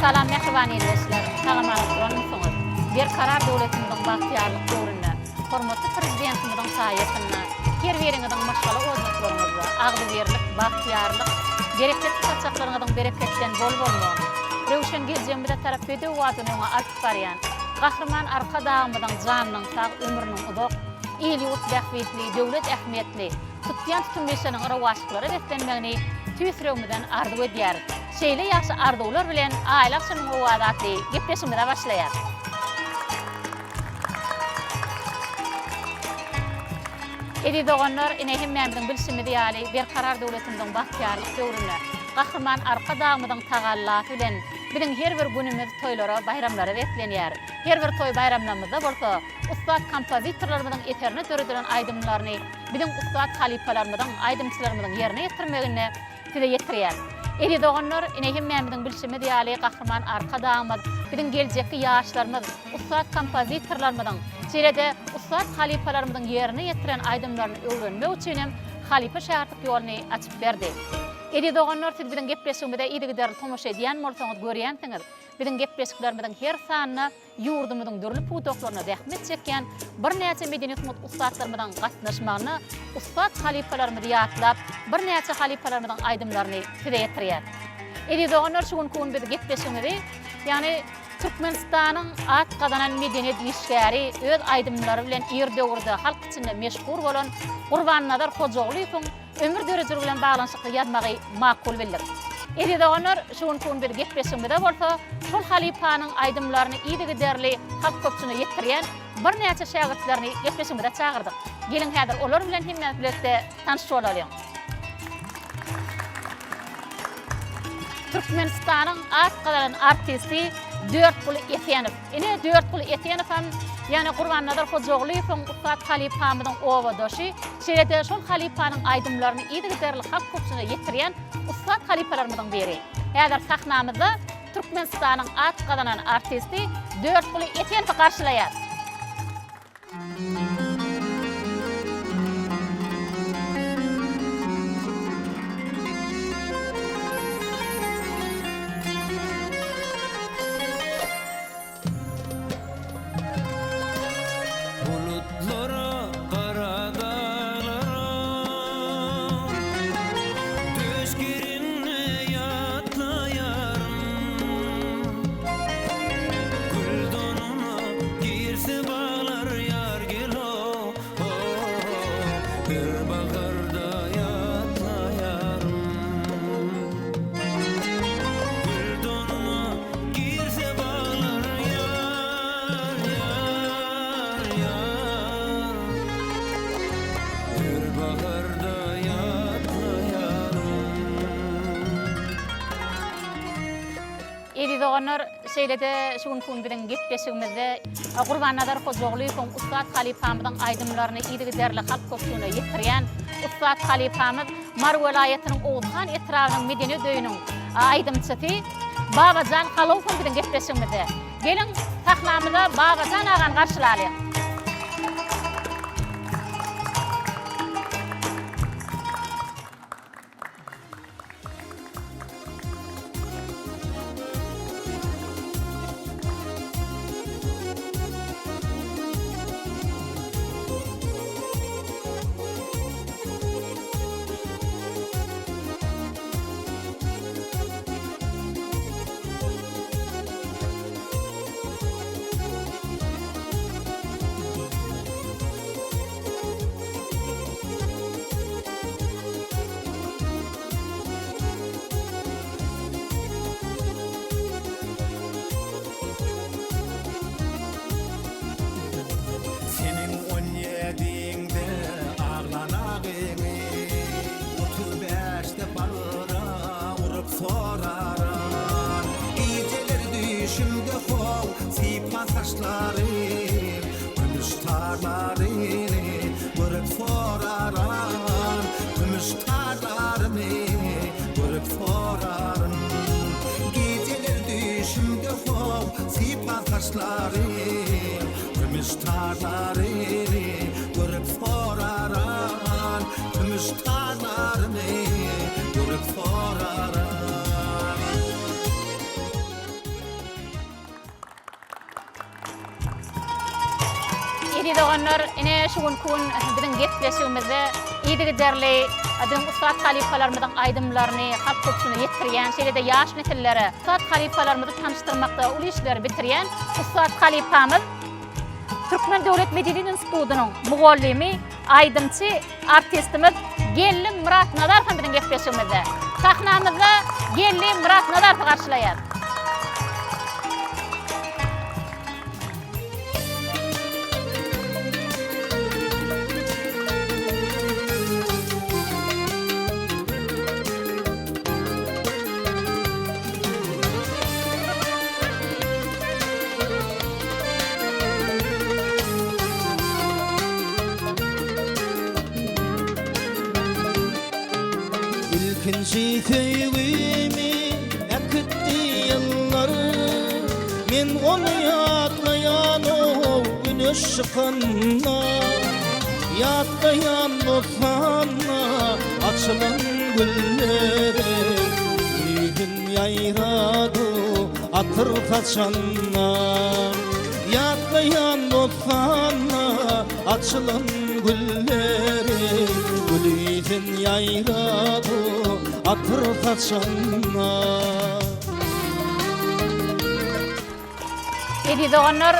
Salam mehriban elçiler, salamatlygyňyz. Bir karar döwletimizin bagtýarlyk döwründe, hormatly prezidentimizin saýasyna, her biriňiziň maşgala olmaklaryňyza, agdybirlik, bagtýarlyk, bereketli saçaklaryňyzyň bereketden bol bolmagy, rewşen geleceğimize tarap edip wadynyňa alyp barýan, gahrman arka dağymyzyň janynyň sag ömrüniň uzak, ýyly utbähwetli, döwlet ähmiýetli, tutýan tutummeşeniň rawaşlyklary beslenmegini tüýsürewmeden arzuw edýär. Şeýle ýaşy arzuwlar bilen aýla şunyň wadatly gepleşmede başlaýar. Edi doganlar ine hemmemiziň bilşimidi ýaly bir karar döwletimiziň bagtýarlyk döwründe gahrman arka dağymyzyň tagallaty bilen biziň her bir günimiz toýlara, bayramlara beslenýär. Her bir toy bayramlarymyzda bolsa, ustad kompozitorlarymyzyň eterne döredilen aýdymlaryny biziň ustad halipalarymyzyň, aýdymçylarymyzyň ýerine ýetirmegine size ýetirýär. Edi doganlar ine hemmemiziň bilşimidi ýaly gahrman arka dağymyz biziň geljekki ýaşlarymyz, ustad kompozitorlarymyzyň Şeýlede ustad halipalarymyzyň ýerine ýetiren aýdymlaryny öwrenmek üçin hem halipa şäherlik ýoluny açyp berdi. Edi doganlar siz biziň gepleşigimizde ýygyder tomoşa edýän bolsaňyz görýänsiňiz. Biziň gepleşiklerimizden her sanyna ýurdumyzyň dürli pudoklaryna zähmet çekýän bir näçe medeniýet ustadlarymyzdan gatnaşmagyny ustad halipalarymyzy ýatlap, bir näçe halipalarymyzyň aýdymlaryny size ýetirýär. Edi doganlar şu gün biz gepleşigimizde, ýani Türkmenistanyň at gadanan medeniýet işgäri öz aýdymlary bilen ýer döwrde halk içinde meşhur bolan Gurbannazar Hojagulyň ömür döredigi bilen baglanyşykly ýazmagy makul bilir. Edi doganlar şu gün bir gepleşigimizde bolsa, şol halipanyň aýdymlaryny ýygy derli halk köpçüne ýetirýän bir näçe şähertlerini gepleşigimizde çağırdyk. Gelin häzir olar bilen hemme biletde tanışyp bolalım. Türkmenistanyň at gadanan artisti Dörtgul Etýenow. Ine Dörtgul Etýenow hem ýani Gurbannazar Hojagulyň ustad halipamyzyň owadoşy, şeýlede şol halipanyň aýdymlaryny ýygy derli halk köpçüne ýetirýän ustad halipalarymyzyň biri. Häzir sahnamyzda Türkmenistanyň at gadanan artisti Dörtgul Etýenow garşylaýar. Edi doganlar şeýlede şu gün bilen gepleşigimizde Gurbannazar Hojagulyň ustad halipamyzyň aýdymlaryny ýygy derli halk köpçüne ýetirýän ustad halipamyz Mar welaýatynyň Oğuzhan etrawynyň medeniýet öýüniň aýdymçysy Babajan Halow bilen gepleşigimizde. Gelin sahnamyzda Babajan agany garşylaýar. Idi doganlar ine şugun kun biziň gepleşigimizde iyidigi derli adym ustad halifalarymyzyň aýdymlaryny hap köpçüne ýetirýän, şeýle-de ýaş nesillere ustad halifalarymyzy tanıştyrmakda uly işleri bitirýän ustad halifamyz Türkmen Döwlet Medeni Institutynyň mugallimi, aýdymçy, artistimiz Gelli Murat Nazarov biziň gepleşigimizde. Sahnamyzda Gelli Murat Nazarowy garşylaýar. İlkinci sevgimi ekti yıllar Men onu yatlayan o güneş çıkanla Yatlayan olsanla açılan güllere Yüzün yayradı atır saçanla Yatlayan olsanla açılan güllere Gülüzün yayradı atır saçanla Idi doganlar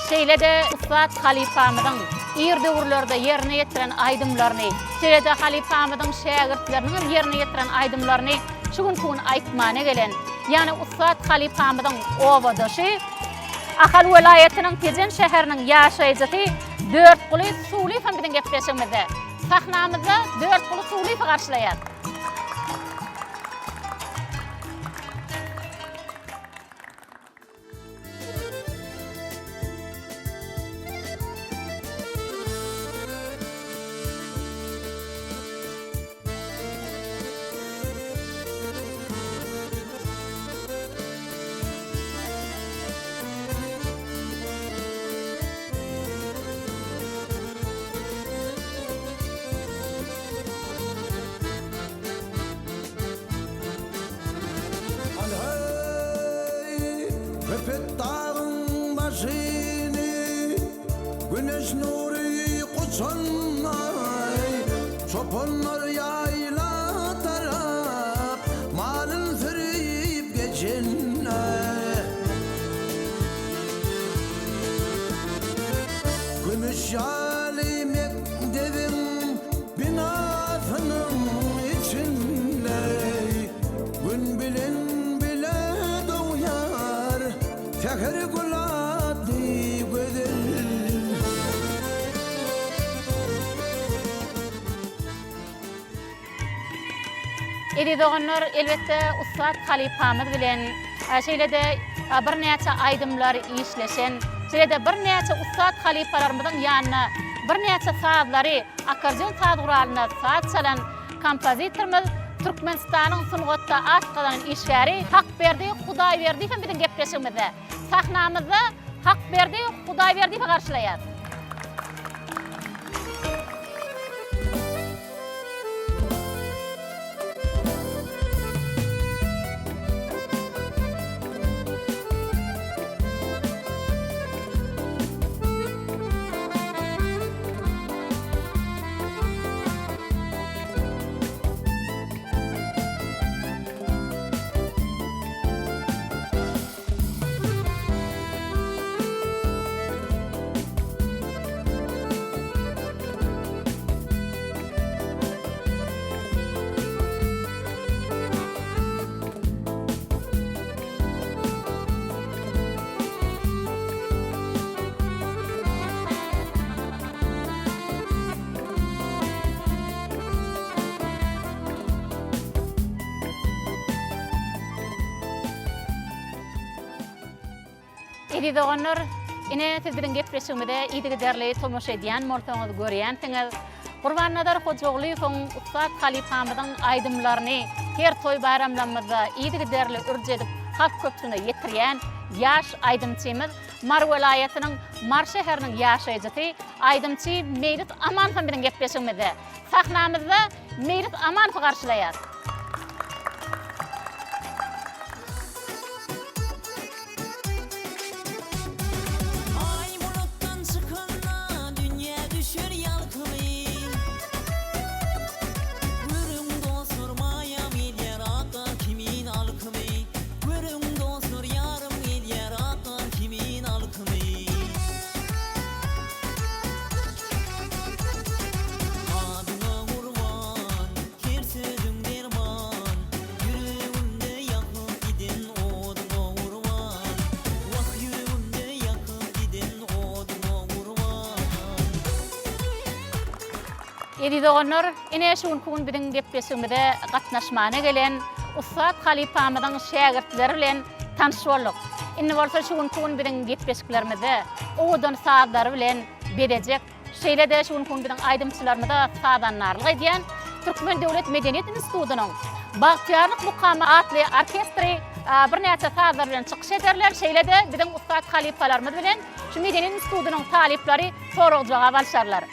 şeýle-de ustad halifamyzyň ir döwürlerde ýerine ýetiren aýdymlaryny, şeýle-de halifamyzyň şägirtleriniň ýerine ýetiren aýdymlaryny şugun kun aýtmana gelen, ýani ustad halifamyzyň owadaşy Ahal welaýatynyň Tezen şäheriniň ýaşaýjy 4 Guly Sulyfa bilen gepleşigimizde. Sahnamyzda 4 Guly Sulyfa garşylaýar. Öpet dağın başını Güneş nuru kuçanlar Çopanlar yayla taraf Malın sürüyüp geçenler Gümüş yalimek devin binasının içinde Gün bilen Şehir guladı güzel Idi doganlar elbette ustad halifamyz bilen şeýle-de bir näçe aýdymlar işleşen, şeýle-de bir näçe ustad halifalarymyzyň ýanyna bir näçe sazlary, akordeon sazguralyna saz çalan kompozitorymyz Türkmenistanyň sungatda atgalan işgäri Hakberdi Hudaýberdi hem bilen gepleşigimizde. Sahnamyzda Hakberdi Hudaýberdi garşylaýar. Idi doganlar ine siz bilen gepleşigimizde iyidigi derli tomoşa edýän, mortaňyzy görýän tiňiz Gurban Nazar Hojaoğluýowyň ustad halifamyzyň aýdymlaryny her toý bayramlarymyzda iyidigi derli urj edip halk köpçüne ýetirýän ýaş aýdymçymyz Mar welaýatynyň Mar şäheriniň ýaşaýjy aýdymçy Meýrit Amanow bilen gepleşigimizde. Sahnamyzda Meýrit Amanow garşylaýar. Ay buluttan çıkanla Edi doganlar, ine şuun kugun bidiň gepleşigimizde gatnaşmana gelen Ustad Halipamyzyň şägirtleri bilen tanış bolduk. Indi bolsa şuun kugun bidiň gepleşiklerimizde owadan saadlary bilen berejek. Şeýle de şuun kugun bidiň aýdymçylarymyza saadanlarlyk edýän Türkmen Döwlet Medeniýet Institutynyň Bagtyarlyk mukamy atly orkestry bir näçe saadlar bilen çykyş ederler. Şeýle de bidiň Ustad Halipalarymyz bilen şu Medeniýet Institutynyň talipleri sorag jogap alşarlar.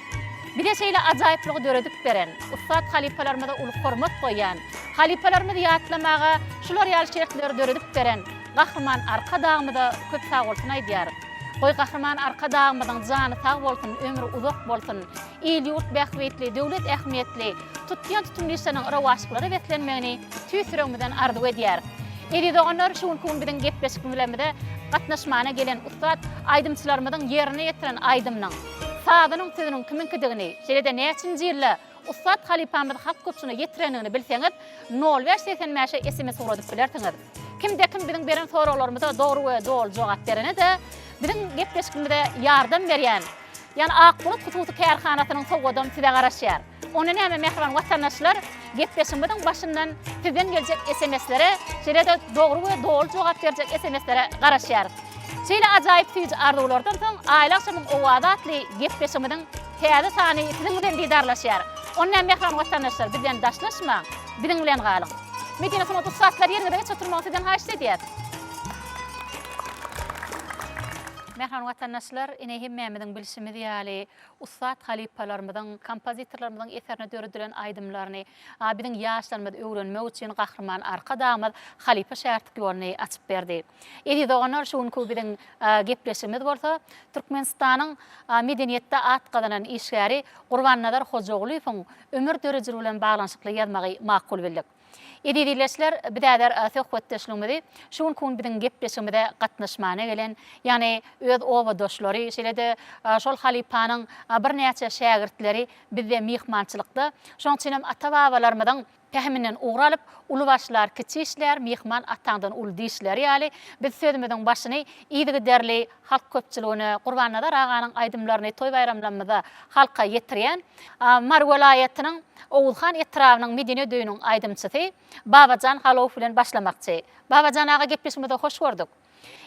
Bir de şeýle ajaýyplygy döredip beren, Ustad halipalarymyza uly hormat goýan, halipalarymyzy ýatlamaga şular ýaly şertleri döredip beren, gahrman arka dagymyza köp sag bolsun aýdýar. Goý gahrman arka dagymyzyň jany sag bolsun, ömri uzak bolsun, il ýurt bähwetli, döwlet ähmiýetli, tutýan tutumlysynyň rawaşlyklary betlenmegini tüýsüregimizden arzu edýär. Edi doganlar şuun kugun bidiň gepleşiklerimizde gatnaşmana gelen ustad aýdymçylarymyzyň ýerine ýetiren aýdymnyň sadynyň sözüniň kiminkidigini, şeýle-de näçinji ýylda Ustad Halipamyz halk köpçüne ýetirenigini bilseňiz, 0585 SMS uradyp bilersiňiz. Kimde kim bidiň beren soralarymyza dogry we dol jogap berene de bidiň gepleşikimizde ýardam berýän. Ýani Akbulut Hususy Kärhanasynyň sowgadam size garaşýar. Onu näme mehriban watandaşlar gepleşigimiziň başyndan sizden geljek SMS-lere, şeýle-de dogry we dol jogap berjek SMS-lere garaşýar. Şeýle ajaýyp süýji arzuwlardan soň aýla akşamyň owada atly gepleşigimiziň täze sany siziň bilen didarlaşýar. Onu näme mehriban watandaşlar bizden daşlaşma, biziň bilen galyň. Medeniýet Sanat Ustadlar ýerine çatyrmagy sizden haýyş edýär. Mehriban watandaşlar, ine hemmemiziň bilşimiz ýaly Ustad Halipalarymyzyň, kompozitorlarymyzyň eserine döredilen aýdymlaryny biziň ýaşlarymyz öwrenmek üçin gahrman arka dagymyz Halipa şähertlik ýoluny açyp berdi. Edi doganlar şuun biziň gepleşigimiz bolsa, Türkmenistanyň medeniýetde at gazanan işgäri Gurbannazar Hojagulyň ömür dörejleri bilen baglanşykly ýazmagy makul bildik. Edi dileşler bidäder söhbetdeşligimizi şuun kugun biziň gepleşigimizde gatnaşmana gelen, ýani öz owadaşlary, şeýle-de şol Halipanyň bir näçe şägirtleri bizde mihmançylykda, şoň üçin hem ata-babalarymyzyň tähminden uğralyp, uly başlar, kiçişler, mihman ataňdan uly diýişler ýaly biz sözümiziň başyny ýygy derli halk köpçüligine, Gurbannazar aganyň aýdymlaryny toý bayramlarymyzda halka ýetirýän Mar welaýatynyň Owulhan etrawynyň Medeniýet döýüniň aýdymçysy Babajan Halow bilen başlamakçy. Babajan aga gepleşmede hoş gördük.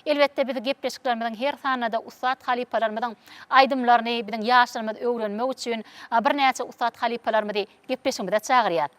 Elbette biz gepleşiklerimizin her sanada Ustad Halipalarymyzyň aýdymlaryny biziň ýaşlarymyz öwrenmek üçin bir näçe Ustad Halipalarymyzy gepleşigimizde çagyrýar.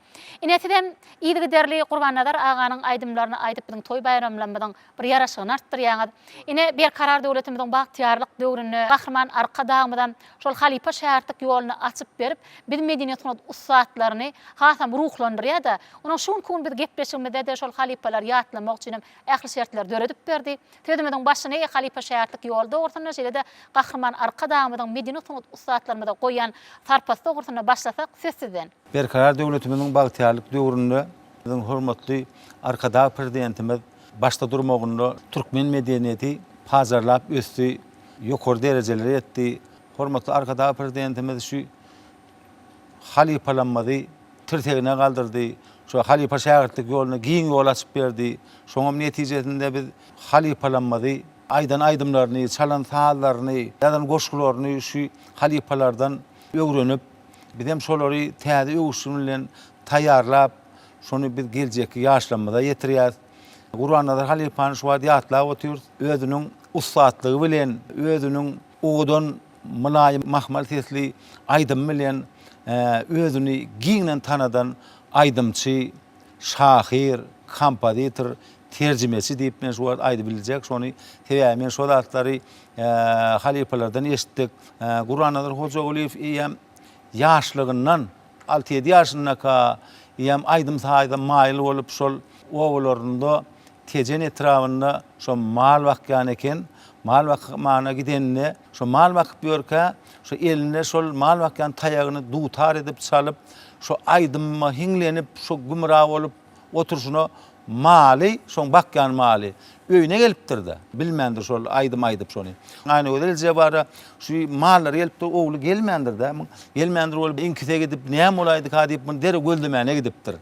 Inesidem ýygy derli Gurbannazar aganyň aýdymlaryny aýdyp biziň toý bayramlarymyzyň bir ýaraşygyny artdyrýaňyz. Ine berkarar döwletimiziň bagtyarlyk döwrüne gahrman arka dagymydan şol Halipa şähertlik ýoluny açyp berip, biz medeniýet sanat ustadlaryny hasam ruhlandyrýar-da. Onuň şuun kugun biz gepleşigimizde de şol Halipalar ýatlamak üçin ähli şertler döredip berdi. Tezmeden başyny Halipa şähertlik ýolda ortana şeýle-de gahrman arka dagymyzyň medeniýet sanat ustadlarymyza goýan sarpasda ortana başlasak söz sizden. Berkarar döwletimiziň bagtyarlyk döwründe biziň hormatly arkada prezidentimiz başda durmagyny türkmen medeniýeti pazarlap ösdi, ýokary derejelere ýetdi. Hormatly arkada prezidentimiz şu Halipalanmazy tirtegine galdyrdy. Şu Halipa şähertlik ýoluny giň ýol açyp berdi. Şoňam netijesinde biz Halipalanmazy aýdan aýdymlaryny, çalan sahallaryny, ýadan goşgularyny şu Halipalardan öwrenip, biz hem şolary täze öwüşüm bilen taýýarlap, şonu biz geljeki ýaşlarymyza ýetirýär. Gurbannazar Halipany şu wagt ýatlap otur, özüniň ustadlygy bilen, özüniň owadan mulaýym mahmal sesli aýdym bilen özüni giňden tanadan aýdymçy, şahyr, kompozitor, terjimesi diýip men şu wagt aýdyp biljek. Şonu sebäbi men şu zatlary Halipalardan eşitdik. Gurbannazar Hojagulyň ýem ýaşlygyndan 6-7 ýaşynaka ýem aýdym saýda maýyl bolup şol owlarynda tejen etrawynda şo mal wakyan eken, mal wakmana gidenine şo mal wakyp ýörkä, şo eline şol mal wakyan taýagyny dutar edip çalyp, şo aýdyma hiňlenip, şo gümra bolup oturşuny maly, şoň bakyan maly öýüne gelipdir-de. Bilmendir şol aýdym şonu. Aýna özelje bara şu mallar gelipdir, owly gelmendir-de. Gelmendir bolup inkise gidip näme bolaydy ka diýip dere göldümäne gidipdir.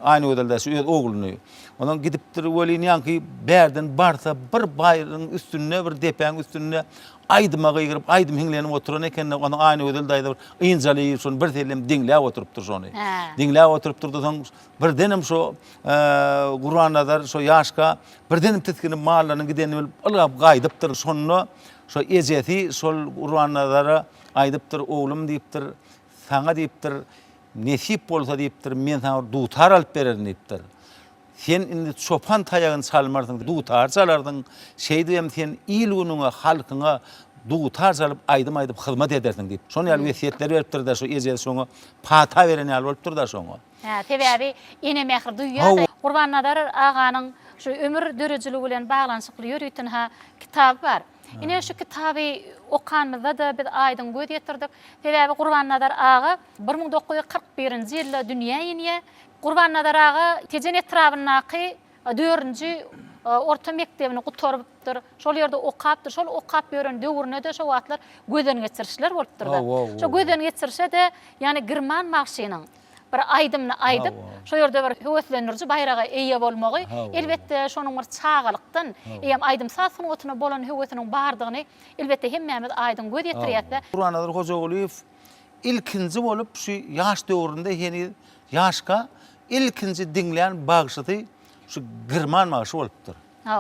aynı ödeldäsi öz ogluny. Ondan gidipdir welini ýanky bärden barsa bir baýryň üstüne bir depäň üstüne aydyma gyryp aydym hiňlenip oturan eken onu aynı ödeldaýda ynjalyp şonu bir telem diňläp oturupdyr şonu. Diňläp oturup durdyň bir denim şu Gurbanadar şu ýaşka bir denim titkini mallaryny gideni bilip ylgap gaýdypdyr şonu. Şu ejeti şol Gurbanadara aýdypdyr oglum diýipdir. Sana diýipdir nesip bolsa diýipdir men sana dutar alyp bererim diýipdir. Sen indi çopan taýagyny çalmardyň, dutar çalardyň. Şeýdem sen ilgünüňe, halkyňa dutar çalyp aýdym hyzmat ederdiň diýip. Şonu ýaly wesiýetler beripdir da şu ejeti şoňa pata beren ýaly bolupdyr da şoňa. Tebebi ene mehir duýýar. Gurbanadar aganyň şu ömür döreçiligi bilen baglanşykly ýörüýtün kitap bar. Ine şu kitabı okanmyzda da biz aýdyň göz ýetirdik. Tebebi Gurbanadar ağa 1941-nji ýylda dünýä ýenýär. Gurbanadar ağa tejen etrabynaky 4-nji orta mektebini gutarbypdyr. Şol ýerde okapdyr. Şol okap beren döwrüne de şo wagtlar gözden geçirişler bolupdyr da. Şo gözden geçirişe de ýani girman magşynyň bir aydymny aýdyp, şo ýerde bir höwetlenirji bayraga eýe bolmagy, elbetde şonuň bir çağalykdan, eýem aydym sasyň otuna bolan höwetiniň bardygyny elbetde hemmämiz aýdym göz ýetirýär. Gurbanadar Hojaguliýew ilkinji bolup şu ýaş döwründe ýeni ýaşka ilkinji diňlän bagşydy şu girman magşy bolupdyr.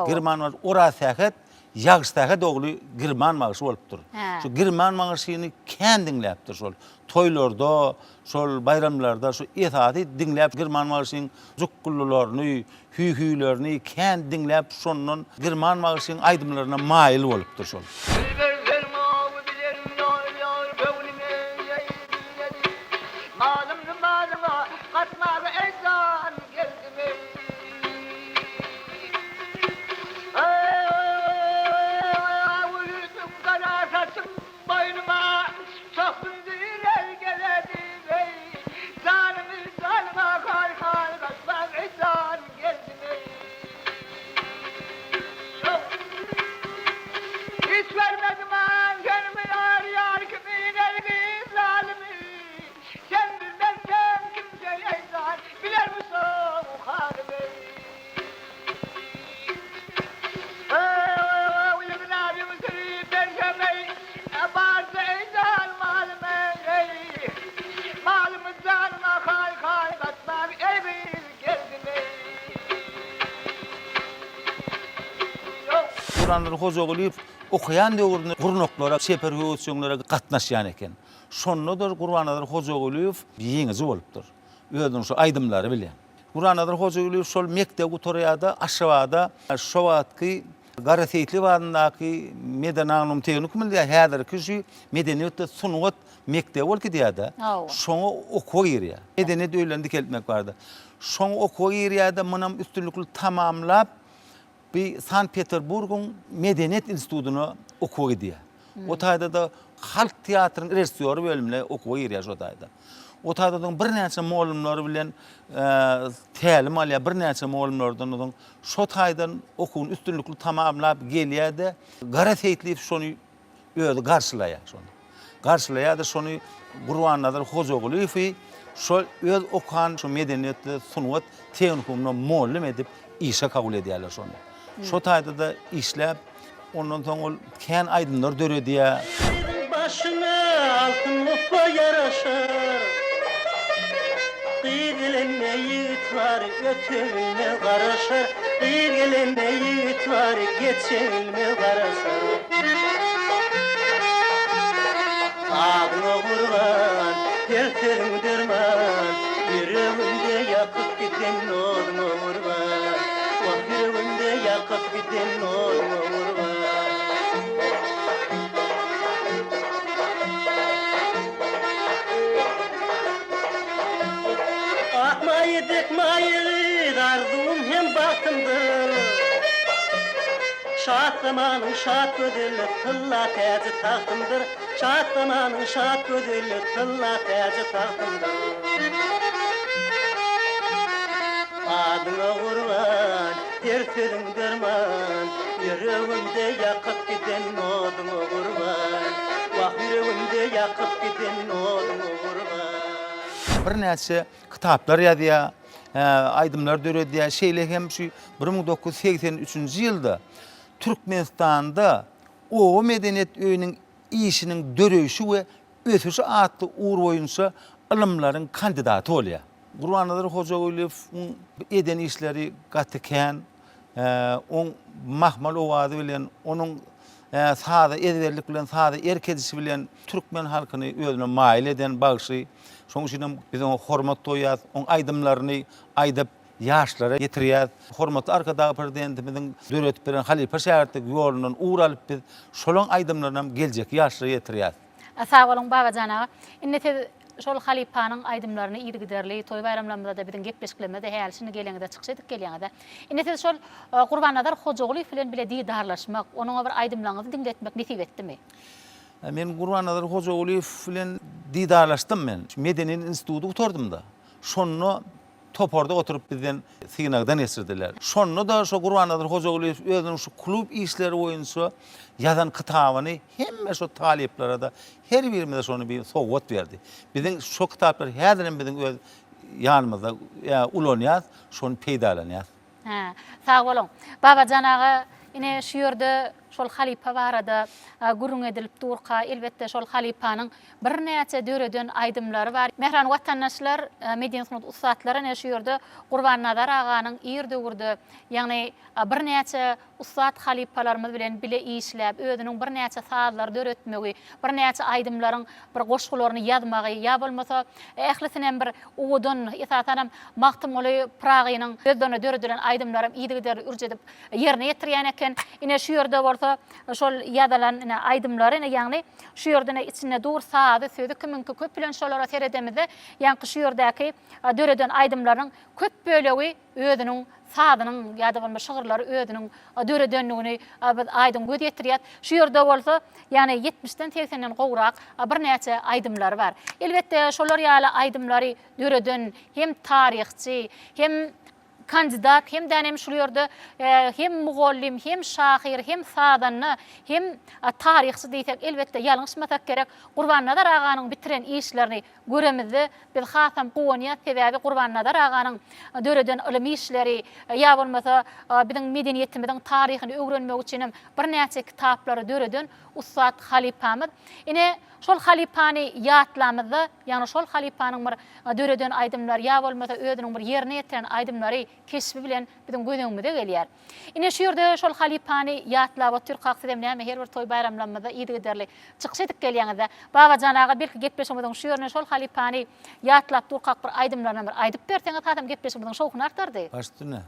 Girman magşy ora tähet ýagştaga dogly girman magşy bolupdyr. Şu girman magşyny kän diňläpdir şol. Toylarda, şol bayramlarda şu etaty diňläp girman magşynyň jukkullularyny, hüýhüýlerini kän diňläp şondan girman magşynyň aýdymlaryna maýyl bolupdyr şol. Gurbanadar Hojaguliýew okuyan döwründe gurnoklara, seper höwetçiňlere gatnaşýan eken. Şonnodur Gurbanadar Hojaguliýew ýeňizi bolupdyr. Özüň şu aýdymlary bilen. Gurbanadar Hojaguliýew şol mektep gutarýada, aşawada, şo wagtky Garasetli wadandaky Medan Agnum Teknikumynda häzirki şu medeniýet sunugat mektep bolup gidýärdi. Şoňa okuw girýär. Medeniýet öýlendi kelmek bardy. Şoňa okuw girýärdi, munam üstünlikli tamamlap bir Sankt Peterburg'un Medeniyet Institutu'na okuwa gidýär. O taýda da halk teatrynyň rejissýory bölümle okuwa girýär o taýda. O taýda bir näçe muallimler bilen tälim alýar, bir näçe muallimlerden şo taýdan okuwun üstünlikli tamamlap gelýärdi. Garasetli şonu öýde garşylaýar şonu. Garşylaýar şonu Gurbanadar Hojaguliýew şol öz okan şu medeniýetli sunugat teknikumyna muallim edip işe kabul edýärler şonu. Şo taýda da işläp ondan soň ol kän aýdymlar döredýär. Başına altın mufa yaraşar, Qiygilenme yiğit var götürme garaşar, Qiygilenme yiğit var geçilme garaşar. Ağına vurgan, dertlerim derman, yüreğimde yakıp giden nurma vurgan, yüreğimde yakıp giden nurma vurgan. Dikmayı arzum hem baktımdır. Şat zamanın şat gözüllü tılla tezi tahtımdır. Şat zamanın şat gözüllü tılla tezi tahtımdır. Adına vurgan, dertlerim derman, yüreğimde yakıp giden odunu vurgan, vah yüreğimde yakıp giden odunu vurgan. Bir näçe kitaplar ýazýar, aydımlar dörediyen şeyle hem şu 1983 yılda Türkmenistan'da o medeniyet öýünün işinin döröýüşi we ötüşü atlı uğur boyunca alımların kandidatı olýar. Gurbannazyr Hojaguliýew eden işleri gatyken, on mahmal owazy bilen, onun sada edberlik bilen, sada erkedisi bilen Türkmen halkyny özüne mail eden bagşy. Şoň üçin biziň hormat toýýar, on aydymlaryny aýdap yaşlara getirýär. Hormatly arkadagy prezidentimiziň döretip beren halipa şähertlik ýolundan uğur alyp biz şolaň aydymlarynam geljek yaşlara getirýär. Sağ olun babajana. Innete şol halipanyň aydymlaryny ýergiderli toý bayramlarymyzda da biziň gepleşiklerimizde häýälçini geleňde çykşydyk gelýäňde. Innete şol Gurbannazyr Hojaguliýew bilen bile diýdarlaşmak, onuň bir aydymlaryny dinletmek nesip etdimi? Men Gurbannazyr Hojaguliýew bilen diýdarlaşdym men. Medeniýet institutu oturdum da. Şonu toporda oturup bizden signagdan esirdiler. Şonu da şu Gurbannazyr Hojaguliýew özüniň şu klub işleri boýunça yazan kitabyny hemme şu taleplara da her birimize şonu bir sowgat berdi. Biziň şu kitaplar häzirem biziň öz ýanymyzda ulanýar, şonu peýdalanýar. Sağ olun. Babajanaga ine şu ýerde şol halipa barada gurrun edilip durka, elbette şol halipanyň bir näçe döreden aydymlary bar. Mehran watandaşlar, medeniýet hyzmat ustatlary ne şu ýerde Gurbannazyr aganyň ýerde ýagny bir näçe ustat halipalarymyz bilen bile işläp, özüniň bir näçe saatlar döretmegi, bir näçe aydymlaryň bir goşgularyny ýazmagy, ýa bolmasa ählisinem bir uwudun ýa-da magtymly pragynyň özüne döredilen aydymlarym ýygyder urjedip ýerine ýetirýän eken. Ine şu ýerde şol ýazalan aydymlary ýagny şu ýerde içine dur saady söýdük kiminki köp bilen şolara seredemizde ýa-ni şu ýerdäki döreden aydymlaryň köp bölegi özüniň sadynyň ýa-da bolma şygyrlary özüniň döredenligini aydym göz ýetirýär. Şu ýerde bolsa ýani 70-den 80-den gowrak bir näçe aydymlar bar. Elbette şolar ýaly aydymlary döreden hem taryhçy hem kandidat hem dänem şu ýerde hem mugallim hem şahyr hem sadanny hem taryhçy diýsek elbette ýalňyşmasak gerek. Gurbannazyr aganyň bitiren işlerini göremizde biz hasam gowanýa sebäbi Gurbannazyr aganyň döreden ilim işleri ýa bolmasa biziň medeniýetimiziň taryhyny öwrenmek üçin bir näçe kitaplary döreden ustat halipamyz. Ine şol halipany ýatlamyzda, ýani şol halipanyň bir döreden aydymlar ýa bolmasa özüniň bir ýerine ýetiren aydymlary keşfi bilen biziň göňümizde gelýär. Ine şu ýerde şol halipany ýatlap Türk halky näme her bir toý bayramlarymyzda ýygyderli çykşydyk gelýäňizde babajanaga bir gepleşmegden şu ýerine şol halipany ýatlap Türk halky bir aydymlaryny bir aýdyp berseňiz hatam gepleşmegden şowkuny artardy. Başdyna.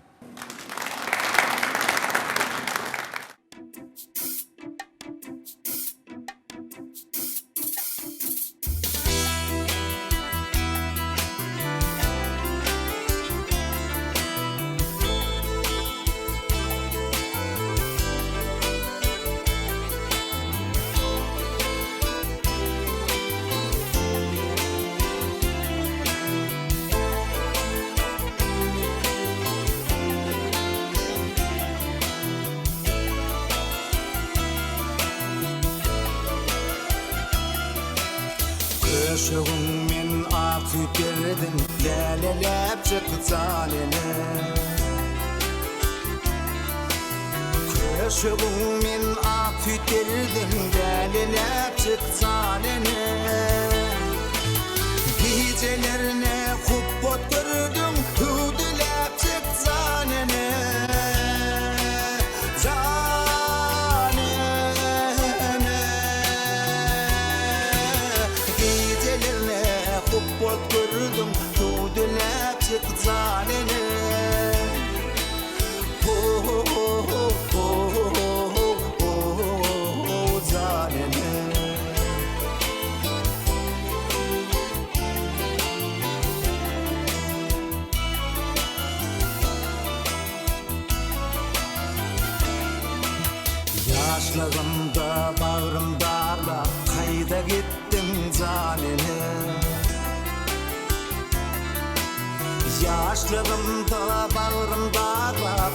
Köşegim men akyterdim lelelep çykzalene. Köşegim men akyterdim lelelep çykzalene. Gecelerine kubbot gördüm hüdülep çykzalene. Kubbot gördüm hüdülep çykzalene. Zalene. Yaşlarımda bağrımda kayda gittim zalene. Yaşlarımda bağrımda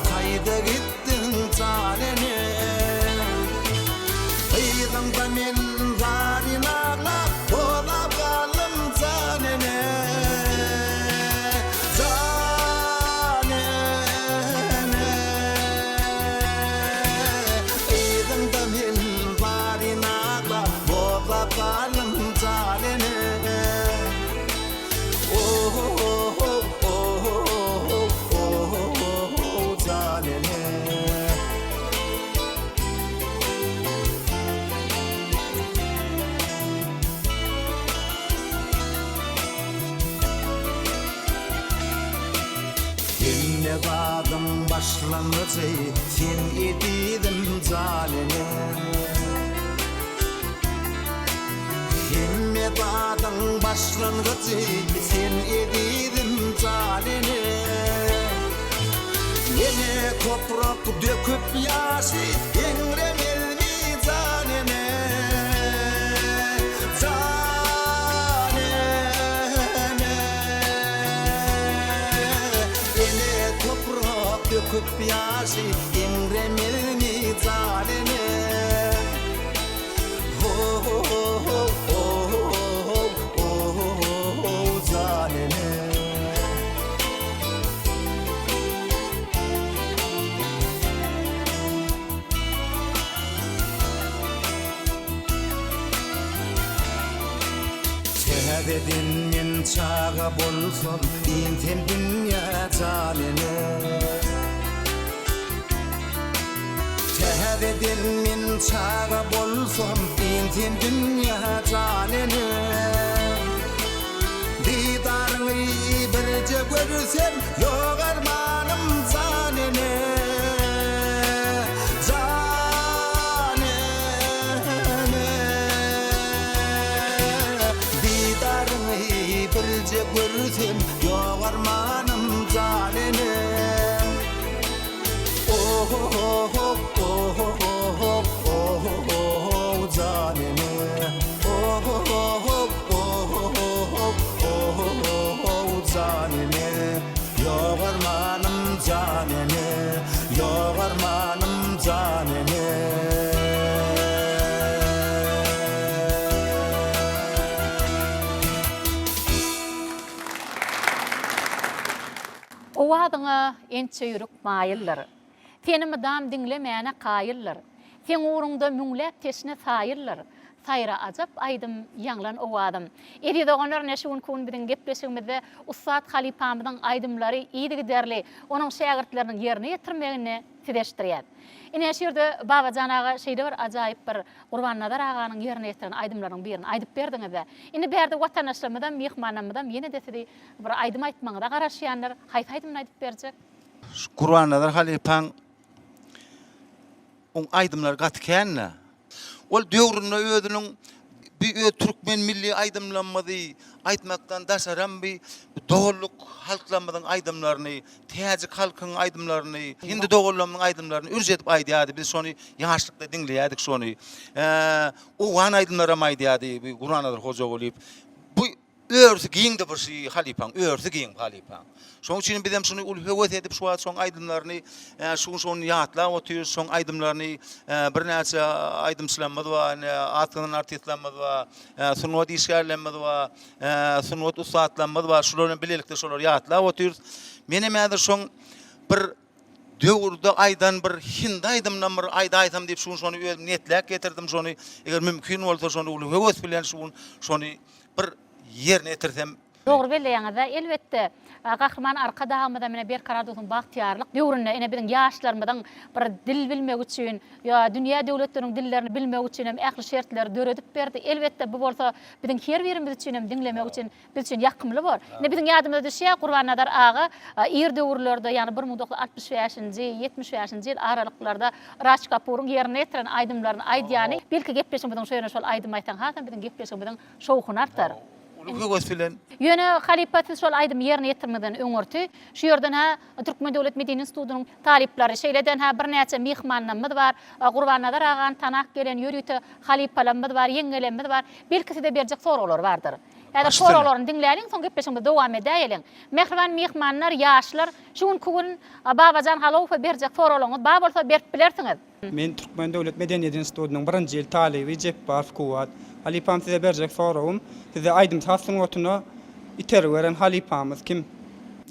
kayda gittin zalene. Ýygymda men zarin ağlap olap galym zalene. Zalene. başlangıcı sen edidin zalene Himmet adın başlangıcı sen edidin zalene Yine toprak döküp yaşı yengremel mizanene Döküp yaşı yengremel mizanene Ho ho ho ho ho zalene Dedin men çağa bolsam inten dünya zalene Dedin men çağa bolsam inten dünya zalene Didarını birce görsem yok armanım zalene Birce görsem yok armanım zalene Oh oh oh oh oh oh oh zalene Oh oh oh oh oh zalene yok armanım zalene yok armanım zalene O adına ençe yürük mayılları. Senim adam dinlemeyene kayılları. Sen uğrunda müngläp teşine sayılları. Sayra acap aydım yanlan o adam. Eri doğanlar neşun kun birin gepleşimizde Ustad Halipamızın aydımları iyidi giderli. Onun şagirdlerinin yerine yetirmegine sideştiriyat. Ine şerde Babacan ağa şeyde var acayip bir Qurban Nadar ağanın yerine yetiren aydımların birini aydıp berdiňiz de. Ine berdi vatandaşlarymyzdan, mehmanlarymyzdan ýene desidi bir aydym aýtmagyna garaşýanlar, haýsy aydymyny aýdyp berjek? Qurban Nadar Halipaň on aydımlar gatkänne. Ol döwründe özüniň bir Türkmen milli aydımlanmady aýtmakdan daşaran bir doğulluk halklanmadan aydımlaryny, täzik halkyň aydımlaryny, hindi doğullamyň aydımlaryny ürjetip aýdýady. Biz şonu ýaşlykda dinleýädik şonu. O wan aydımlara aýdýady, bir Qur'anlar hoja bolup. Bu örsü giýindi bir şey Halipaň, örsü giýin Halipaň. Şoň üçin bizem şunu ul höwet edip şu soň aydımlaryny, şonu ýatlap otyr, soň aydımlaryny bir näçe aydymçylanmady we atgynyň artistlanmady we sunwat işgärlenmedi we sunwat ustatlanmady we şolaryň bilelikde şolar ýatlap otyr. Menem äder şoň bir döwürde aydan bir hindi aydymdan bir aýda aýtam diýip şonu özüm netläk getirdim şonu. Eger mümkin bolsa şonu ul höwet bilen şonu bir yerine getirsem. Doğru belleýäňizde elbetde Gahrman arka dağımda mene bir karar tutun bahtiyarlyk döwründe ene biziň ýaşlarymyň bir dil bilmek üçin ýa dünýä döwletleriniň dillerini bilmek üçin hem ähli şertler döredip berdi. Elbetde bu bolsa biziň her birimiz üçin hem dinlemek üçin biz üçin ýakymly bor. Ene biziň ýadymyzda düşýär Qurban Nadar ağa ir döwürlerde ýani 1965-nji 70-nji ýyl aralyklarda Raç Kapuryň ýerine ýetiren aydymlaryny aýdýany belki gepleşmediň şeýle şol aydym aýtan hatan biziň gepleşmediň şowkuny artar. Yöne Halipaty şol aydym yerine yetirmeden öňürtü. Şu ýerden ha Türkmen Döwlet Medeni Institutynyň talipleri şeýleden ha bir näçe mehmanlarymyz bar. Qurban Nadar ağany tanak gelen ýörüýte halipalarymyz bar, ýeňelerimiz bar. Belki de berjek soralar bardyr. Ýa-da soralaryny dinläliň, soň gepleşmede dowam edäýeliň. Mehriban mehmanlar, ýaşlar, şuň kugun Babajan Halow berjek soralaryňyz bar bolsa berip bilersiňiz. Men Türkmen Döwlet Medeni Institutynyň 1-nji ýyl talibi Jepbar Kuwat. Halipam size berjek sorawum. Size aydym tasyň otuny iter weren Halipamyz kim?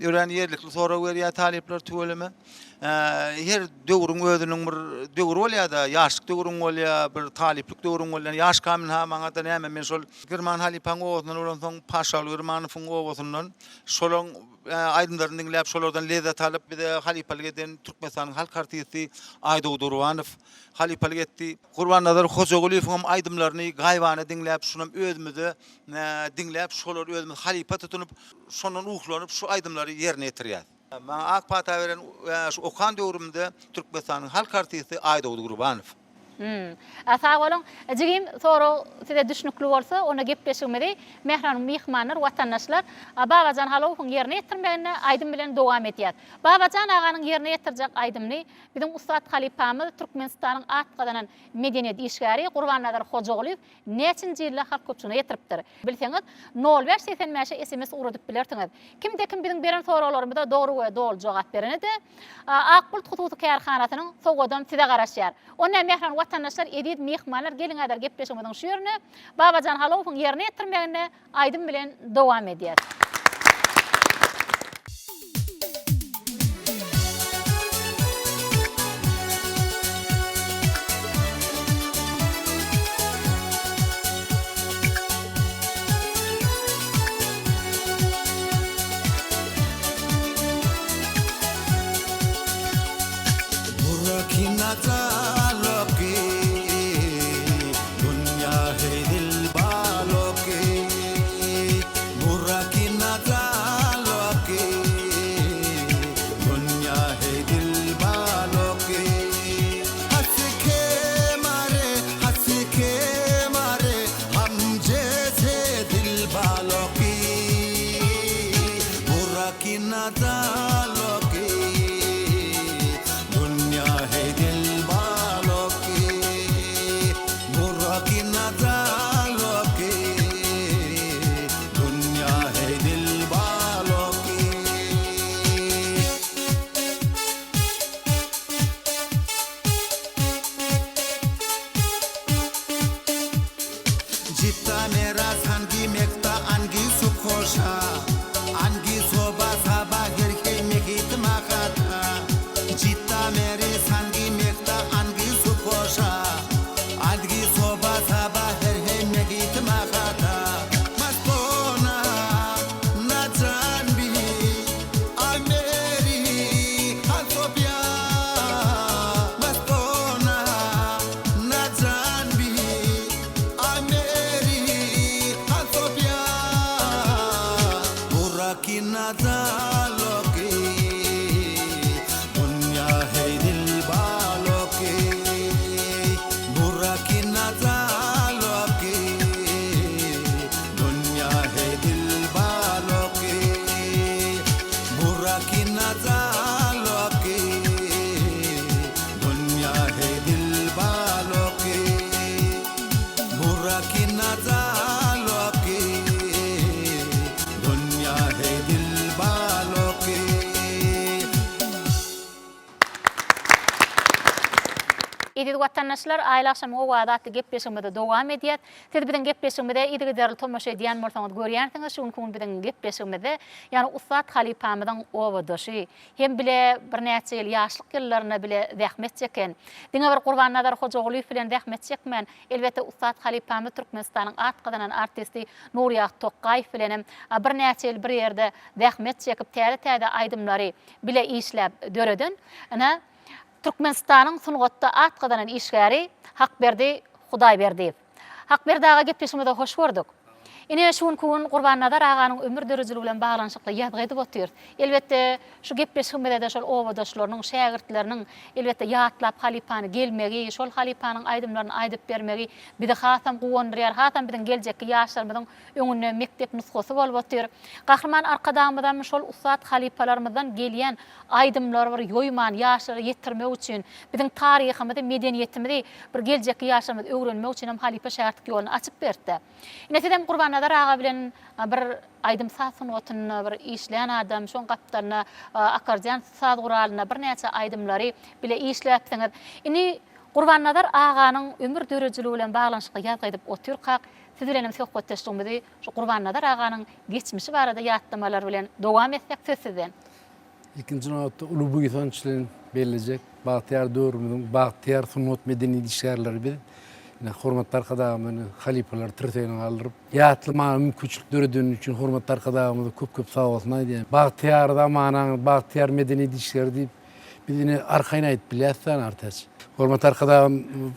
Ören yerlikli sonra berýär talipler tügeleme. Her döwrüň özüniň bir döwür bolýar-da, ýaşlyk döwrüň bolýar, bir taliplik döwrüň bolýar. Ýaş kamyn ha maňa da näme men şol Girman Halipaň owasyny ulan soň Paşaly Girmanowyň owasynyň şolaň aydymlaryny dinläp şolardan lezzet alyp bir de Halipalyk eden Türkmenistanyň halk artisti Aýdow Durwanow Halipalyk etdi. Qurban Nadar Hojaguliýewiň aydymlaryny gaýwany dinläp şunam özümizde dinläp şolar özümiz Halipa tutunup şondan uhlanyp şu aydymlary ýerine ýetirýär. Ma Akpata veren şu Okan döwründe Türkmenistan'ın halk artisti Aýdawud Gurbanov. Sağ olun. Jigim soru size düşnüklü bolsa ona gepleşmedi. Mehran mihmanlar, watandaşlar Babacan Halov'un yerine yetirmegine Aydym bilen dowam etýär. Babacan aganyň yerine yetirjek Aydymny bizim Ustad Halipamyz Türkmenistanyň atgadan medeniýet işgäri Gurbannazer Hojagolyw neçinji ýylda halk köpçüne yetiripdir. Bilseňiz 0585 SMS urudyp bilertiňiz. Kimde-kim bizim beren soralarymyza dogry we dol jogap bereni de Akbult Hututy Kärhanasynyň soňadan size garaşýar. Ona mehran watandaşlar edip mehmanlar gelin adar gepleşmeden şu ýerine Babacan Halov'un yerine yetirmegine Aydym bilen dowam edýär. Edip watandaşlar aýla akşamy o wadatly gepleşmede dowam edýär. Siz bilen gepleşmede ýa-da derli tomaşa edýän bolsaňyz görýänsiňiz, şuň kun bilen gepleşmede ýani Ustad Halipamyzyň owadyşy hem bile bir näçe ýyl ýaşlyk ýyllaryna bile zähmet çeken. Diňe bir Gurbannazer Hojagolyw bilen zähmet çekmän. Elbetde Ustad Halipamy Türkmenistanyň atgadan artisti Nurýat Tokaýew bilen bir näçe ýyl bir ýerde zähmet çekip täze-täze aýdymlary bile işläp döredin. Ana Türkmenistanyň sungatda atgadan işgäri Hakberdi Hudaýberdiýew. Hakberdi aga gepleşmede hoş gördük. Ine şuň kun Gurbannazer aganyň ömür döreçligi bilen baglanşykly ýadga edip otyr. Elbetde şu gepleşmede de şol owadaşlarynyň, şägirdleriniň elbetde ýatlap Halipany gelmegi, şol Halipanyň aýdymlaryny aýdyp bermegi bizi hasam guwandyrýar, hasam biziň geljekki ýaşlarymyzyň öňüne mektep nusgasy bolup otyr. Gahrman arkadamydan şol Ustad Halipalarymyzdan gelýän aýdymlar bir ýoýman ýaşlary ýetirmek üçin, biziň taryhymyzy, medeniýetimizi bir geljekki ýaşlarymyz öwrenmek üçin hem Halipa şähertlik ýoluny açyp berdi. Ine Gurbannazer aga bilen bir aýdym sasynyň bir işleýän adam, şoň gapdaryna akardian saz guralyna bir näçe aýdymlary bile işläpdiňiz. Ini Gurbannazer aganyň ömür döreçligi bilen baglanşykly ýadga edip otyrkak. Siz bilen söhbetleşdiňizde şu Gurbannazer aganyň geçmişi barada ýatlamalar bilen dowam etsek sizden. İkinci nöwetde Ulubu Gitonçylygyň belirlejek Bagtyar döwrüniň Bagtyar sunmat medeni işgärleri bir hormatly arkadaşlarym, halipalar tirtegini aldyryp, ýatlama mümkinçilik döredýän üçin hormatly arkadaşlarymyza köp sag bolsun aýdýan. Bagtyarda manaň Bagtyar medeni işgär diýip bizini arkaýyn aýdyp bilýärsen artaç. Hormatly arkadaşlarym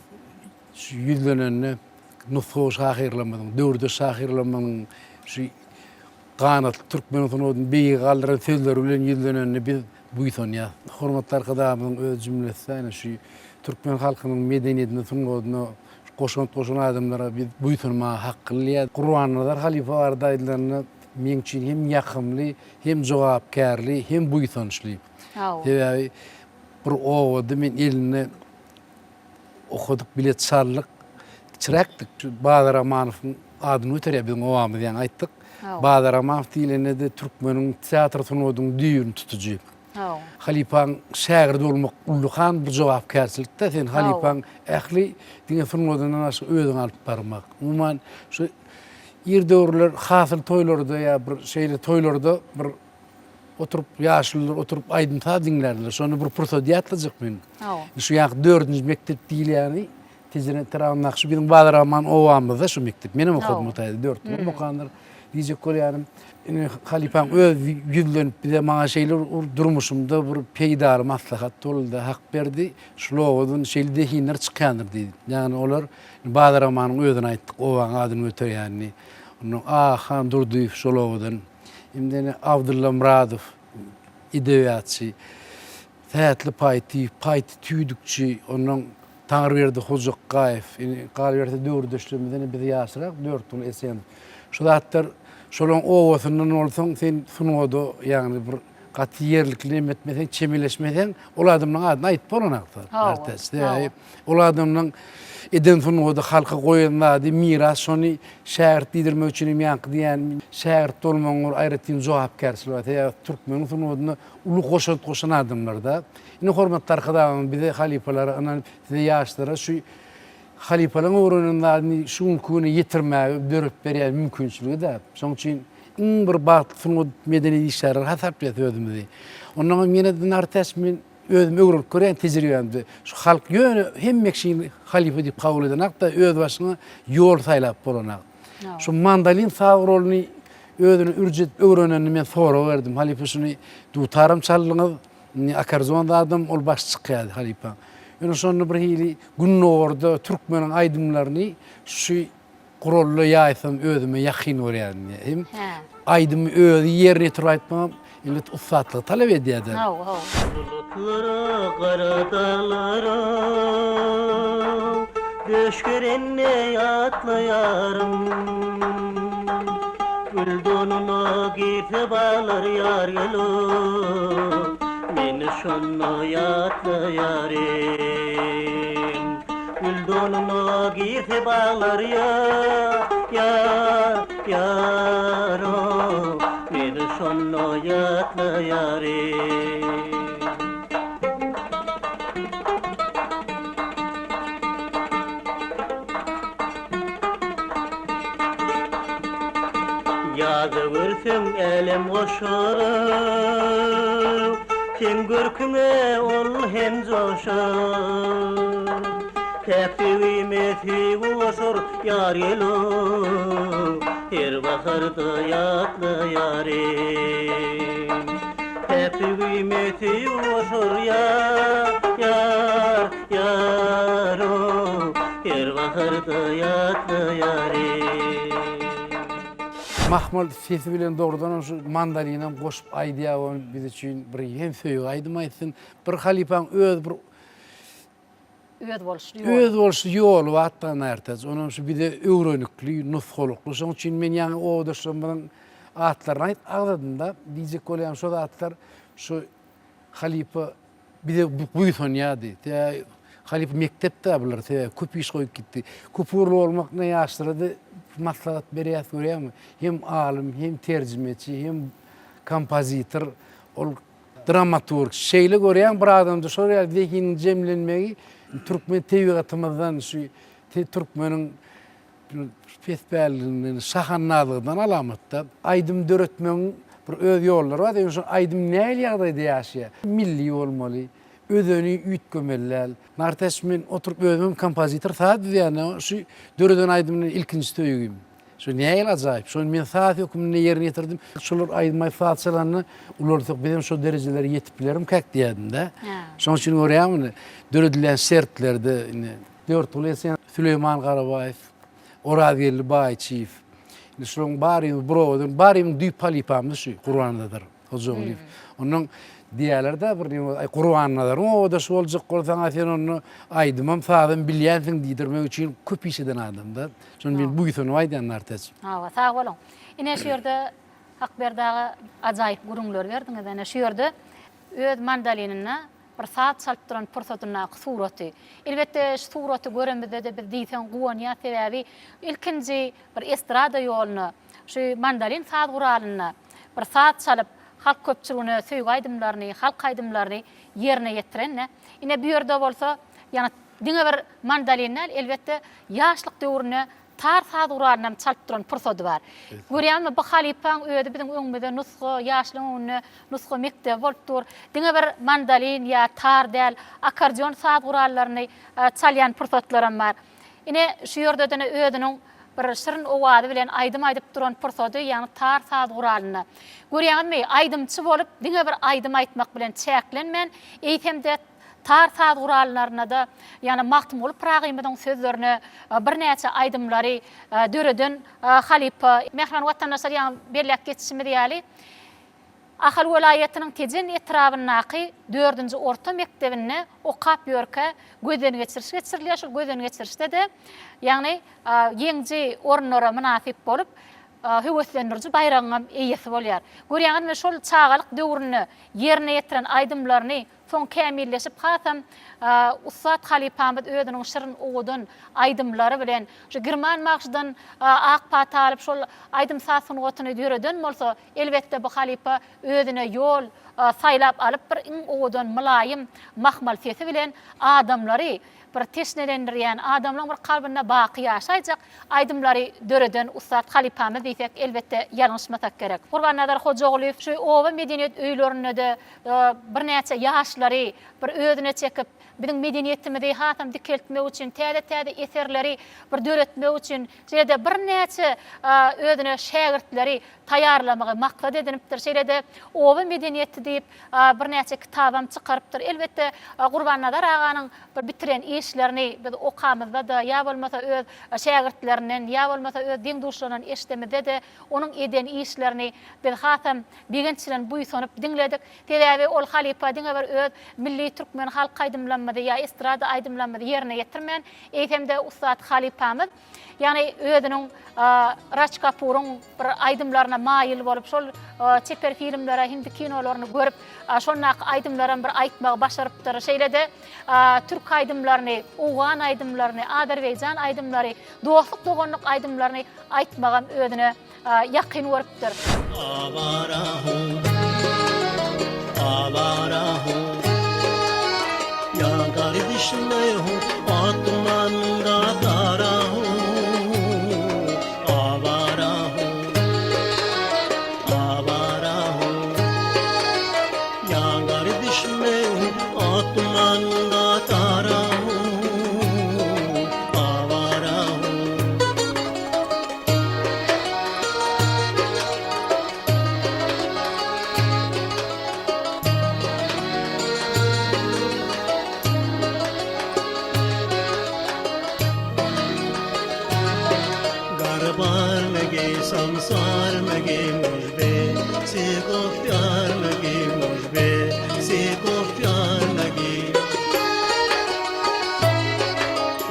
şu ýüzlenende nufus şahirlamadyň, döwürde şahirlamadyň şu Kanat Türkmen sonodun beyi kaldıran sözler bilen yüzlenenini biz buyson ya. Hormatly arkadaşlarymyň öz jümlesi ayna şu Türkmen halkynyň medeniyetine sungoduna koşan adamlara biz buysunma hakkylly. Qur'anlar halife bardaýlaryny men üçin hem ýakymly, hem jogapkärli, hem buysunçly. Deýäbi bir owady men elini okuduk bilet sarlyk çirekdik. Badar Amanowyň adyny öterýär biziň owamy diýen aýtdyk. Badar Amanow diýilende de Türkmeniň teatr sunuwynyň düýün tutujy. Halipaň şägirdi bolmak ulluhan bir jogapkärçilikde sen halipaň ähli diňe sunuwynyň aşy özüň alyp barmak. Umuman şu ýerdörler hasyl toýlarda ýa bir şeýle toýlarda bir oturup ýaşlylar oturup aýdymta diňlerler. Şonu bir pursat ýatlyjak men. Şu ýa 4-nji mektep diýil ýani tezene taramnakşy biziň Badar Aman owamyzda şu mektep. Menem okudum taýda 4 ýyl okandyr. Diýjek bolýanym. Halipaň öz ýüzlenip bize maňa şeýler durmuşymda bir peýdar maslahat dolda hak berdi. Şulowadyň şeýle dehinler çykýandyr diýdi. Ýani olar Badar Amanyň özüne aýtdyk owaň adyny öterýänini. Onu Han Durduýew şulowadyň. Imdene Abdulla Muradow ideýatçy. Tätli paýty tüýdükçi, onuň Taňryberdi Hojaqaýew, Galberdi döwürdeşlerimizden bir ýaşyrak 4 ýyl esen. Şu zatlar şolaň owasynyň bolsaň sen sunwada ýagny bir gaty ýerlikli etmesen, çemeleşmesen ol adamyň adyny aýyp bolanakdyr. Artist. Ol adamyň eden sunwada halka goýanlady miras şonu şähert diýdirmek üçin ýanky diýen şähert bolmagyň aýratyn jogapkärçilik ýa Türkmeniň sunwadyna uly goşan adamlarda. Ine hormatly arkadaşlarym bize halipalara anan ýaşlara şu halifalaryň öwrenlerini şu küni ýetirmäge dörüp berýär mümkinçiligi de. Şoň üçin iň bir bagtly sunwat medeni işler hasap ýetýärdi. Ondan menen artist men özüm öwrülüp görýän tejribemde şu halk ýöne hemmek şeýle halife diýip kabul eden hakda öz başyna ýol saýlap bolanak. Şu mandalin sawrolyny özüni ürjet öwreneni men sora berdim. Halife şunu dutarym çallyňyz akarzonda adam ol baş çykýar halife. Ýöne şonu bir hili günnorda Türkmeniň aýdymlaryny şu gurully ýaýsam özüme ýakyn görýän. Hem aýdymy özü ýerine turip aýtmam illet ussatlyk talap edýärdi. Bulutlara kara dağlara döşkerenne atlayarım. Gül donuna giyse bağlar yar yelu beni şonno yatlayarım. Gül donuna giyse bağlar yaro beni şonno yatlayarım. Yazıvırsın elim koşar, sen görküme ol hem coşar. Tepsivime sivuşur yar yelu, her baharda yatlayarım. Tepsivime sivuşur yaro, her baharda yatlayarım. Mahmud sesi bilen doğrudan şu mandalina goşup aýdýar biz üçin bir hem söýüp aýdym aýtsyn bir halipaň öz bir öz bolşy ýol watdan ertez. Onun şu bir de öwrenlikli, nusholukly. Şoň üçin men ýa-ni owdaşlarymyň atlaryny aýt agdymda diýjek bolýan şu atlar şu halipa bir de buyson ýady. Halipa mektepde bular köp iş goýup gitdi. Kupurly bolmak ne ýaşdyrdy? Maslahat berýär görýärmi? Hem alim, hem terjimeçi, hem kompozitor, ol dramaturg şeýle görýän bir adamdy şoýa wekiniň jemlenmegi Türkmen tebigatymyzdan şu Türkmeniň fesbäligini şahannalygydan alamatda aýdym döretmeň bir öz ýollary bar. Şu aýdym näme ýagdaýda ýaşaýar? Milli bolmaly. Özüni ütkömeller. Nartasmen oturup özüm kompozitor saat diýene şu döreden aýdymyň ilkinji töýgüm. Şu näme ajaýyp. Şu men saat hökümini ýerine ýetirdim. Şolar aýdymay saatçylaryny ulardyk bizim şu derejelere ýetip bilerim kak diýdim-de. Şoň üçin görýärmi? Döredilen sertlerde 4 ýyl esen Süleyman Garabaýew, Orazyerli Baýçyýew, Şolun barym burodun barym düýp halipamyz şu Kur'andadır. Hojoglif. Onun diýerler bir Kur'andadır. O da şoljuk bolsaň sen onu aýdymam saadym bilýänsiň diýdirmek üçin köp işeden adamda. Şonu men bu ýytyny aýdanlar täç. Ha, sağ olun. Ine şu ýerde Hakberdagy ajaýyp gurumlar berdiňiz. Ene şu ýerde öz mandalinine bir saat salyp duran pursatyna suraty. Elbette şu suraty göremizde de bir diýsen guwanya sebäbi ilkinji bir estrada ýoluny şu mandalin saat guralyny bir saat salyp halk köpçüligine söýgü aýdymlaryny, halk aýdymlaryny ýerine ýetirenne. Ine bu ýerde bolsa, ýani diňe bir mandalinler elbette ýaşlyk döwrüne tar saat guralyny salyp duran pursady bar. Görýänmi bu halipaň öýde biziň öňümizde nusga ýaşlygyny, nusga mektep bolup dur. Diňe bir mandalin ýa tar däl akordeon saat gurallaryny çalýan pursatlaram bar. Ine şu ýerde de öýdüniň bir şirin owady bilen aýdym aýdyp duran pursady, ýani tar saat guralyny. Görýänmi, aýdymçy bolup diňe bir aýdym aýtmak bilen çäklenmän, eýtemde tar saat guralynaryna da ýani maktum bolup pragyymyň sözlerini bir näçe aýdymlary döreden halipa mehman watandaşlar ýani berlek geçişimi diýäli. Ahal welaýatynyň Tejen etrabynaky 4-nji orta mektebine okap ýörke gözden geçirilýär. Şu gözden geçirişde de ýani ýeňji ornlara münasip bolup höwetlendiriji bayramam eýesi bolýar. Görýänmi şol çağalyk döwrüni ýerine ýetiren aýdymlaryny soň kämilleşip hasam Ustad halipamyz öýdüniň şirin owudan aýdymlary bilen şu girman magşydan ak pata alyp şol aýdym sasyny gotuny ýöreden bolsa elbetde bu halipa öýdüne ýol saýlap alyp bir owudan mylaýym mahmal sesi bilen adamlary bir teşnelendirýän, adamlaryň bir kalbyna baky ýaşaýjak aýdymlary döreden Ustad halipamyz diýsek elbetde ýalňyşmasak gerek. Gurbanadar Hojoğlyf şu owa medeniýet öýlerinde de bir näçe ýaşlary bir öýdüne çekip biziň medeniýetimizi hasam dikeltmek üçin täze eserleri bir döretmek üçin şeýle bir näçe öýdüne şägirtleri taýýarlamagy maksat edinipdir. Şeýle owa medeniýeti diýip bir näçe kitabam çykarypdyr. Elbette Gurbanadar aganyň bir bitiren işlerini biz okamyzda da ýa bolmasa öz şägirtlerinden ýa bolmasa öz diň duşlarynyň eşdemede de onuň eden işlerini biz hasam biginçilen buýsanyp dinledik. Täze ol halipa diňe bir öz milli türkmen halk aýdymlanmady ýa estrada aýdymlanmady ýerine ýetirmän. Eýtemde Ustad halipamyz ýani özüniň Raçkapuryň bir aýdymlaryna maýyl bolup şol çeper filmlere, hindi kinolaryny görüp şonak aýdymlaryny bir aýtmagy başarypdyr. Şeýle-de türk aýdymlaryny, Owgan aýdymlaryny, Azerbaýjan aýdymlary, dostluk dogonluk aýdymlaryny aýtmagam özüne ýakyn görüpdir. Ya kardeşim hu atmanda darahu avarahu avarahu ya kardeşim hu atmanda darahu avarahu संसार लगे मुझे से को प्यार लगे मुझे से को प्यार लगे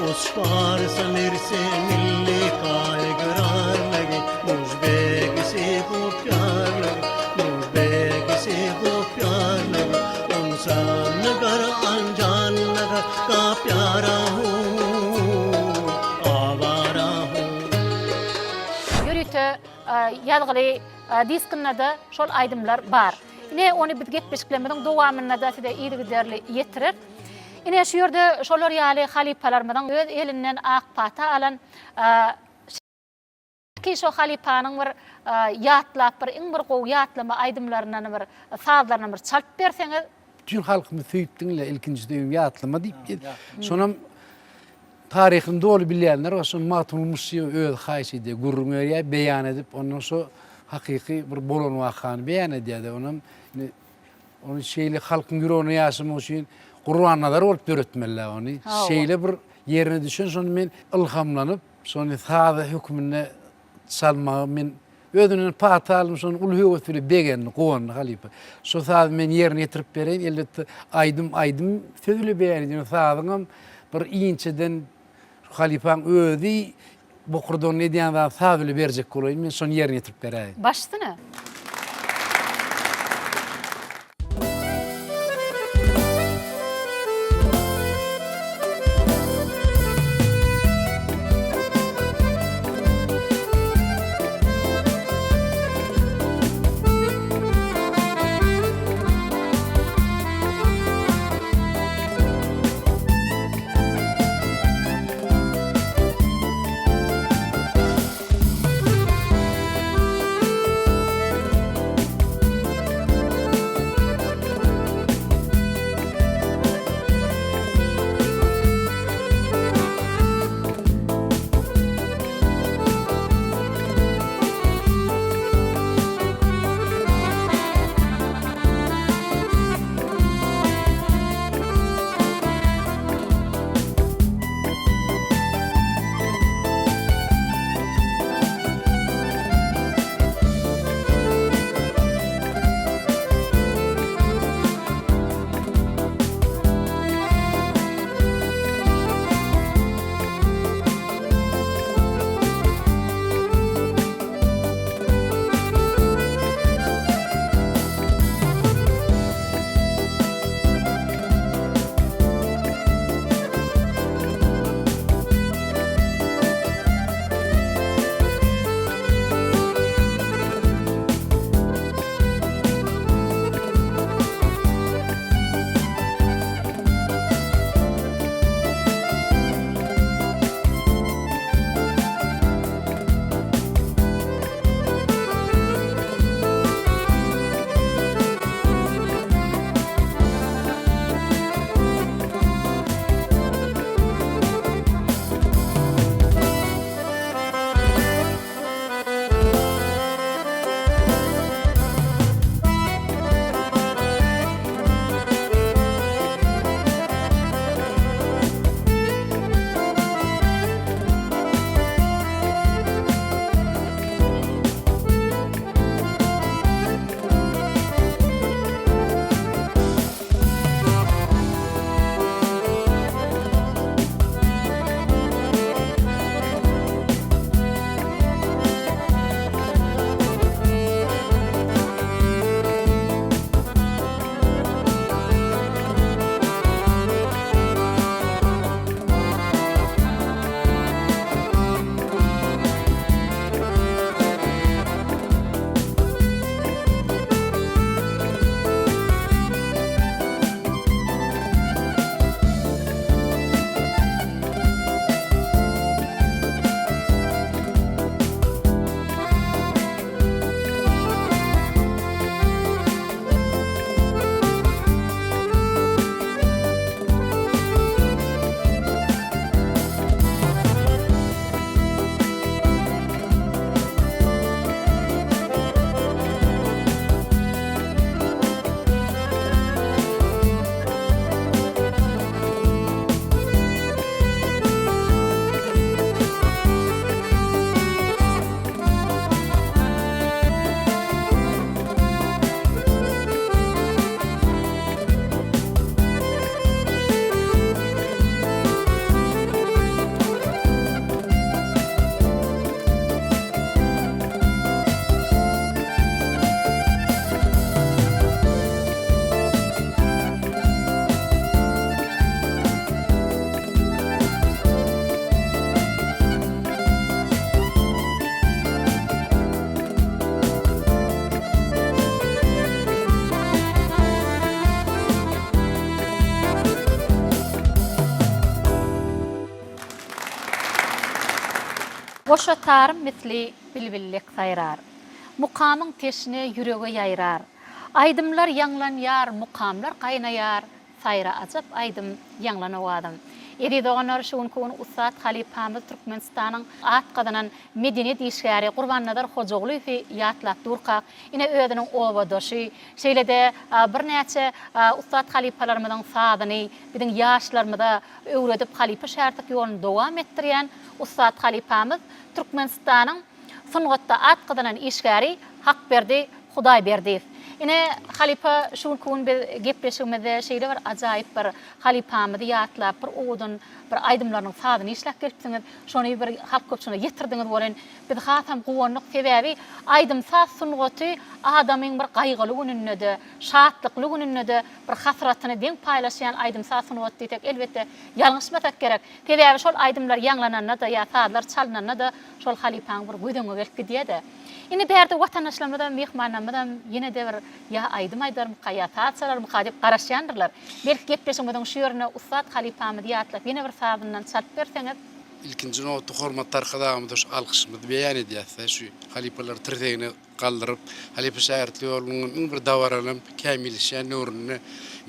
उस पार समीर से मिलने का इकरार लगे मुझे किसी को प्यार लगे मुझे किसी को प्यार लगे इंसान नगर अनजान नगर का प्यारा हूँ ýalgyly diskinada şol aýdymlar bar. Ine onu biz getmişiklemeden dowamyna da size ýygy derli ýetirir. Ine şu ýerde şolar ýaly halipalarymyň öz elinden ak pata alan ki şo halipanyň bir ýatlap bir iň bir gow ýatlama aýdymlaryny bir sazlaryny bir çalyp berseňiz bütün halkymy süýüpdiňle ilkinji düýüm ýatlama diýip şonam tarihini dolu bilýänler olsun matulmuşy öz haýsy de gurrunýa beýan edip ondan so hakyky bir bolan wakyny beýan edýär. Onu şeýle halkyň ýüregine ýaşamak üçin Gurbanadar bolup öğretmeler onu. Şeýle bir ýerine düşen şonu men ilhamlanyp şonu saada hükmüne salma men ödünün patalım son ulu hüvet bile begen qoğan halipa. So sad men yerine getirip bereyim elbet aydım söyle beğendim sadığım bir inçeden halifan ödi bu kordon ne diyen var sadlı verecek kolayım men son yerine getirip bereyim. Baştını. Boşa tarım misli bilbillik sayrar. Mukamın teşine yüreğe yayrar. Aydımlar yanlanyar, mukamlar kaynayar. Sayra acap aydım yanlanawadım. Eri doğanlar şuun kuun Ustad Halipamız Türkmenistan'ın at kadınan medeniyet işgari Qurbanadar Hojoğlu fi yatlap durqaq. Ine ödünün ovadoşu. Şeyle de bir neçe Ustad Halipalarımızın saadını, bizim yaşlarımızda öğretip Halipa şartık yolunu devam ettiriyen Ustad Halipamız Türkmenistan'ın sungatta at qadanan işgari hak berdi, Huday berdi. Ine halipa şun kun bir gepleşmede şeyde var acayip bir halipamı yatla bir odun bir aydımlarının fadını işlek gelipsiniz. Şonu bir halk köpçüne yetirdiniz bolen bir hatam kuwanlyk sebebi aydım saz sungaty adamın bir gaýgylygynynda, şatlykligynynda bir hasratyny deň paýlaşýan aydım saz sungaty diýek elbetde ýalňyşmasak gerek. Sebebi şol aydımlar ýanglananda da ýa sazlar çalnanda da şol halipaň bir gödüňe gelip gidýär. Ine berde watandaşlarymyzdan mehmanlarymyzdan ýene de bir ýa aydym aýdarym gaýataçalarym gadyp garaşýandyrlar. Belki gepleşmeden şu ýerine Ustad halipamy diýatlap ýene bir sabyndan çalyp berseňiz. İlkinci notu hormatlar kadağımıdır alkışımız beyan ediyse şu halipalar tırtayını kaldırıp halipa şairtli yolunun bir davaranım kamilişen nurunu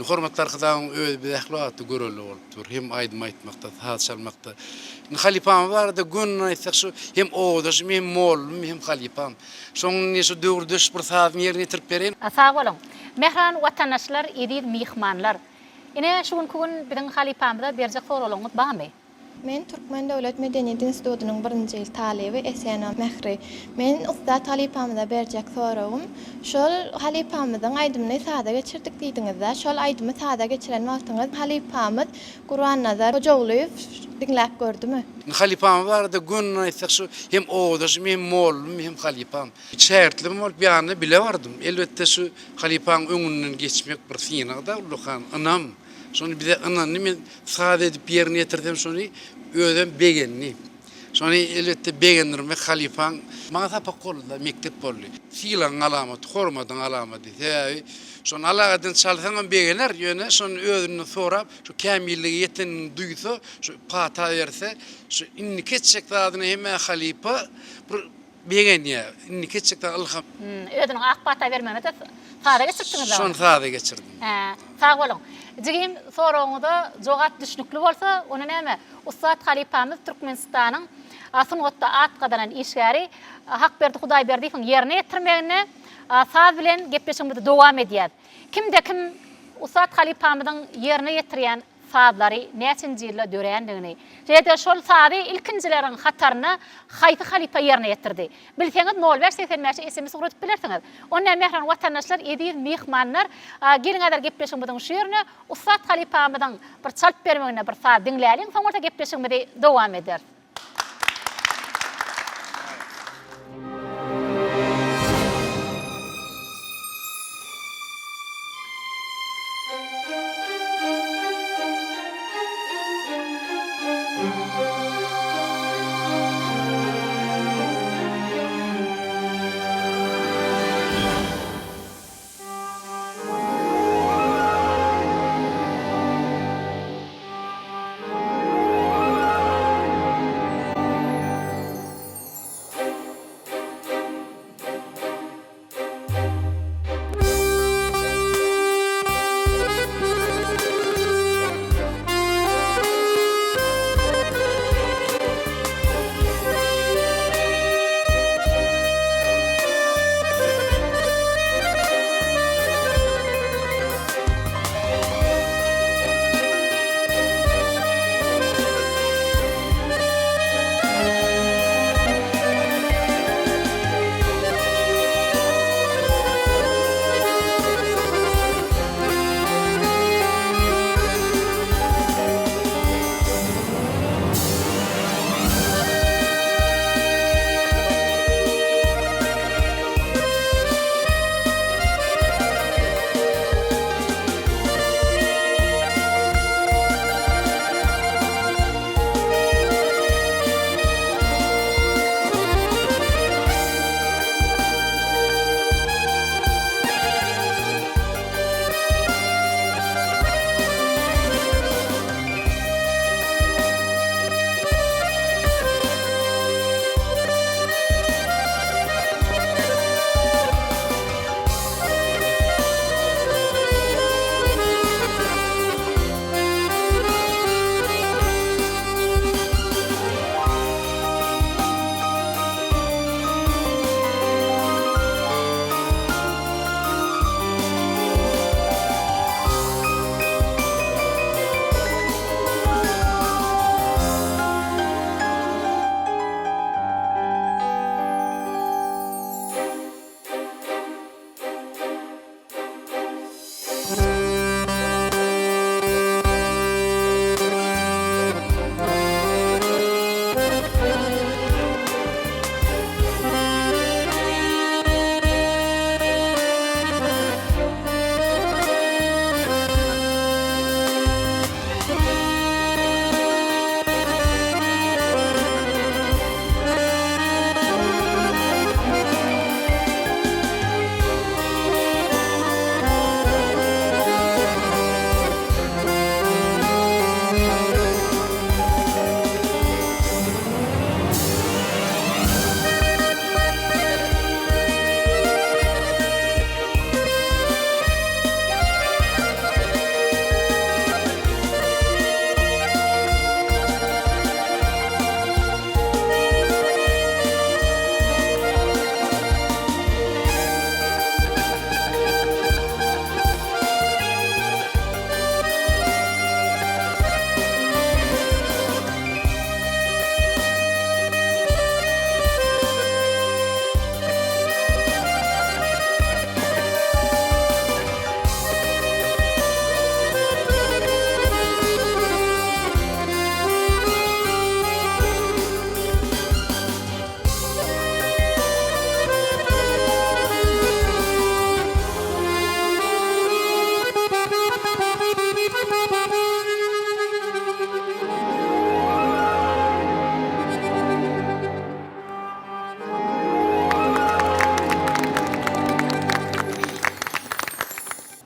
hormatlar kadağım öyle bir ehlatı görülü oldu. Hem aydım aytmakta, hat çalmakta. Halipam var da gün ise şu hem oğudur hem mol hem halipam. Son neşu dördüş bir saat yerini tırperin. Sağ olun. Mehran vatandaşlar, edir mihmanlar. Ine şun kun bizim halipamda berjek sorulunuz barmy? Men Türkmen Döwlet Medeniýet Institutynyň 1-nji ýyl talebi Esena Mehri. Men Ustad halipamyza berjek soragym, şol halipamyzyň aýdymyny sada geçirdik diýdiňizde, şol aýdymy sada geçiren wagtyňyz halipamyz Guran Nazar Hojaoğluýew diňläp gördümi? Halipam var da gün ise şu hem oğudur hem mol hem halipam. Şairtlim ol bir anı bile vardım. Elbette şu halipam öňünden geçmek bir sinada ulukan anam. Sonra bir de ananı men sade edip yerine getirdim şonu ödem begenni. Sonra elbette begendirmek halifan maňa tapak boldy, mektep boldy. Filan alamat, hormadan alamat. Sonra alagadan çalsaňam begener ýöne şonu ödünü sorap şu kamilligi yeten duýsa şu pata berse şu inni keçek adyny hemme halifa begenýär. Inni keçek alham. Ödünün ak pata bermemede sada geçirdiňiz. Şonu sada geçirdim. Sağ olun. Jigim soraňyzda jogat düşnükli bolsa, onu näme? Ustad halipamyz Türkmenistanyň Sungatda at gadanan işgäri hak berdi, Hudaý berdi ýerine ýetirmegine saz bilen gepleşmede dowam edýär. Kimde kim Ustad halipamyzyň ýerine ýetirýän sazlary näçinji ýylda dörendigini. Şeýle şol sazy ilkinjileriň hataryna haýty halipa ýerine ýetirdi. Bilseňiz 085 SMS urup bilersiňiz. Onda mehran watandaşlar edir mehmanlar geliňizler gepleşmeden şu ýerine Ustad halipamyzyň bir çalyp bermegine bir saz diňläliň, soňra gepleşmede dowam eder.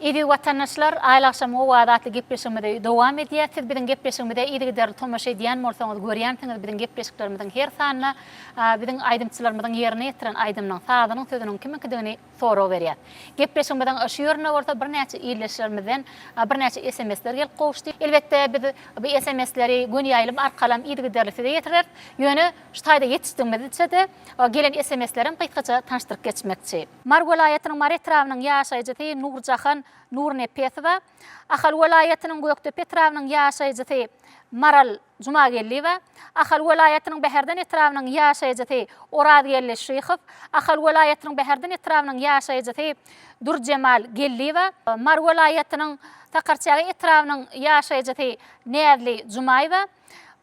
İdi vatandaşlar ayla akşamı wadatly gepleşmede dowam edýär. Siz biziň gepleşmede ýa-da tomaşa edýän bolsaňyz görýänsiňiz biziň gepleşiklerimizden her sanly biziň aýdymçylarymyzyň ýerine ýetiren aýdymlaryň sadynyň sözüniň kiminkidigini sorag berýär. Gepleşmeden aşy ýörüne bolsa bir näçe ýerleşlerimizden bir näçe SMS-ler gelip gowuşdy. Elbetde biz bu SMS-leri gün ýaýlym arkalam ýetirilýär ýetirer. Ýöne şu taýda ýetişdirmedikçe gelen SMS-lerim gysgaça tanışdyryp geçmekçi. Mar welaýatynyň Mar etrawynyň ýaşaýjy Nurjahan Nur Nepesova, Ahal welaýatynyň Göktepe etrawynyň ýaşaýjy Maral Jumagelliwa, Ahal welaýatynyň Beherden etrawynyň ýaşaýjy Oradgelli Şyhov, Ahal welaýatynyň Beherden etrawynyň ýaşaýjy Durjemal Gelliwa, Mar welaýatynyň Takarçagy etrawynyň ýaşaýjy Näzli Jumaýewa,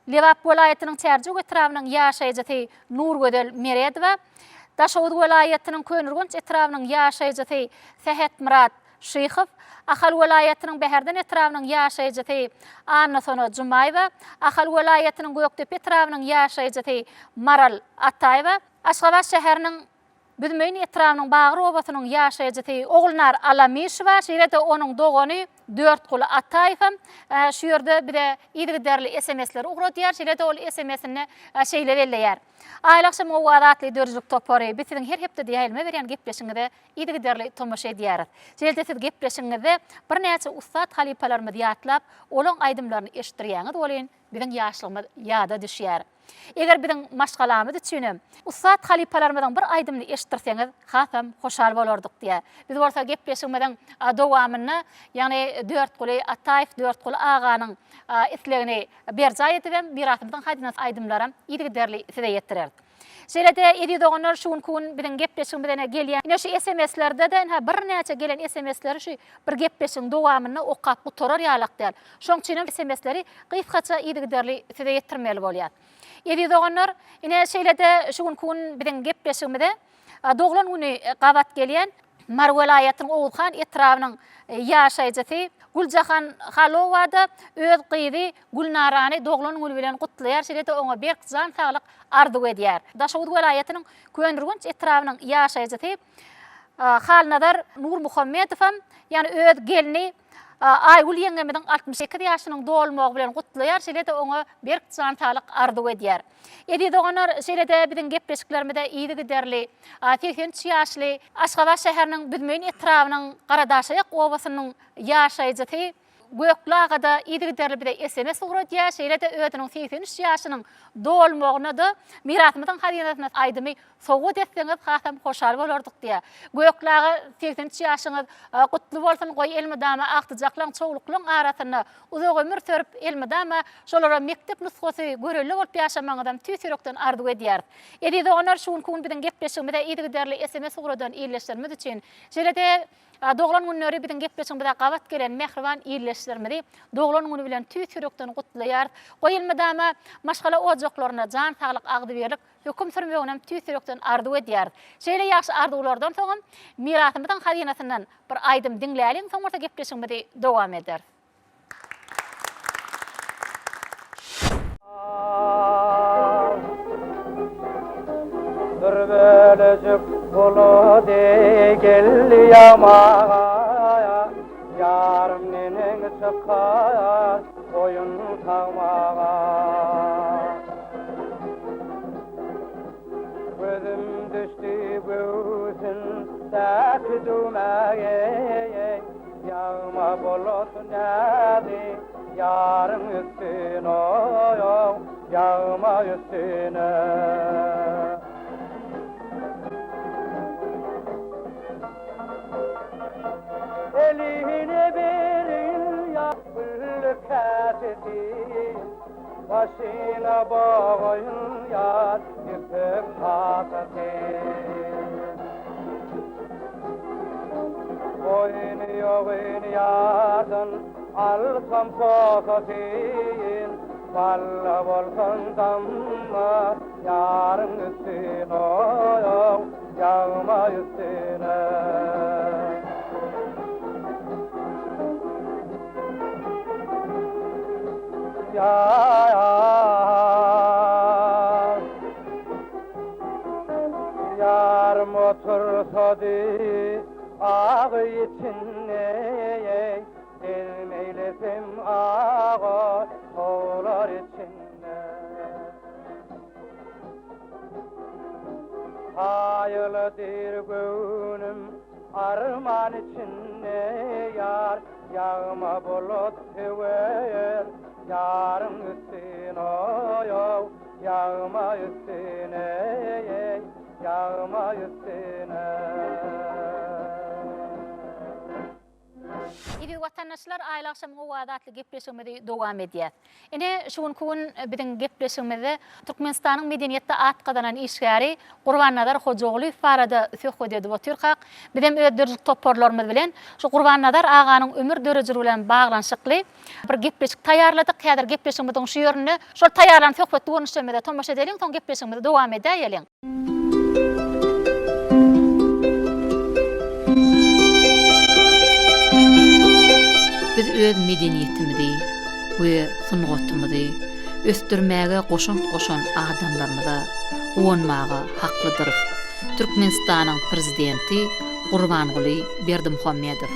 Lewap welaýatynyň Çerjek etrawynyň ýaşaýjy Nurgödel Meredowa, Daşowut welaýatynyň Könürgünç etrawynyň ýaşaýjy Sehet Murat Şyhov, Ahal welaýatynyň Beherden etrawynyň ýaşaýjy Anna Jumaýewa, Ahal welaýatynyň Göktepe etrawynyň ýaşaýjy Maral Ataýewa, Aşgabat şäheriniň Büdmeýin etrawynyň Bagry obasynyň ýaşaýjy Ogulnar Alamişewa, şeýle-de onuň dogany 4 guly Ataýew, şu ýerde bir de ýetirilýär SMS-ler ugrudýar, şeýle-de ol SMS-ini şeýle belleýär. Aýlakşam o wadatly dörjlük topary bitiň her hepde diýilme berýän gepleşiňizde ýetirilýär tomaşa edýär. Şeýle-de siz gepleşiňizde bir näçe ustad halipalarymyzy ýatlap, olaň aýdymlaryny eşitdirýäňiz bolýan, biziň ýaşlygymyz ýada düşýär. Eger biziň maşgalamyz üçin ustad halipalarymyzyň bir aýdymny eşitdirseňiz, hasam hoşal bolardyk diýär. Biz bolsa gepleşigimiň dowamyny, ýani 4 guly Ataýew, 4 guly aganyň islegini berjaý edibem, miratymyzyň hadynat aýdymlary ýetirilýär size ýetdirer. Şeýle-de edidoganlar şuň kun biziň gepleşigimizden gelýän, ine şu SMS-lerde de bir näçe gelen SMS-leri şu bir gepleşiň dowamyny okap guturar ýalak däl. Şoň üçin SMS-leri gysgaça ýetirilýär size ýetdirmeli bolýar. Edidoganlar ine şeýle-de şuň kun biziň gepleşigimizde doglan güni gabat gelýän Mar welaýatynyň Owulhan etrawynyň ýaşaýjy Guljahan Halowada öz gyzy Gulnarany doglan güni bilen gutlaýar, şeýle-de oňa berk jan saglyk arzuw edýär. Daşowut welaýatynyň Könürgünç etrawynyň ýaşaýjy Halnadar Nur Muhammedow, ýani öz gelini Aýgul ýeňemiň 62 ýaşynyň dolmagy bilen gutlaýar, şeýle-de oňa berk jan saglyk arzuw edýär. Edidoganar şeýle-de biziň gepleşiklerimizde ýetirilýär 83 ýaşly Aşgabat şäheriniň Büdmeýin etrawynyň Garadaşaýak obasynyň ýaşaýjy Göklagada ýetirilýär bir de SMS ugrudýar, şeýle-de özüniň 83 ýaşynyň dolmagyna da miratymyzyň hadynatına aýdymy sowgat etseňiz hasam hoşal bolardyk diýär. Göklaga 83 ýaşyňyz gutly bolsun, goý elmedama agtyjaklaň çoğuluklaň arasyna uzak ömür sürüp elmedama şolara mektep nusgasy göreli bolup ýaşamaňyzdan tüýsürekden arzuw edýär. Edidoganar şuň kun biziň gepleşigimizde ýetirilýär SMS ugradan ýerleşdirmemiz üçin şeýle-de doglan günleri biziň gepleşigimizde gabat gelen mehriban ýerleşdirmeli, doglan güni bilen tüýsürekden gutlaýar. Goý elmedama maşgala ojaklaryna jan saglyk agdy berip höküm sürmeginem tüýsürekden arzuw edýär. Şeýle ýaşy arzuwlardan soň miratymyzyň hadynatyndan bir aýdym dinläýäliň, soňra gepleşigimizde dowam eder. Belecek buladı geldi yamağa, yarım nenin çıkar oyun tamağa. Gözüm düştü gözün dert düğmeye, yağma bulut nerede yarım üstüne, yağma üstüne. Eline verin yapılı kâsetin, başına bağlayın yar yüpük hasatin. Oynuyor yardan alsam posatin, valla volkan damla yarın üstüne, yağma üstüne. Yar motor sadi ağı içinde Dilmeylesim ağa oğlar içinde Hayırlıdır günüm arman içinde yar Yağma bulut sever yarın üstüne oy Yağma üstüne yağma üstüne İbi vatandaşlar ayla akşamı vadatlı gepleşmede devam edýär. Ine şuň kun biziň gepleşmede Türkmenistan'ın medeniyetde at kadanan işgäri Gurbannazar Hojaoğlu farada söhbet edip oturýak. Bizim ödürjük toporlarymyz bilen şu Gurbannazar aganyň ömür döreji bilen baglanşykly bir gepleşik taýýarladyk. Häzir gepleşmediň şu ýerine şol taýýarlan söhbet dönüşmede tomaşa edelim, soň gepleşmede dowam edäýelim. Biz öz medeniyetimizi we sungatymyzy östürmäge goşan adamlarymyza owunmaga haklydyr. Türkmenistanyň prezidenti Gurbanguly Berdimuhammedow.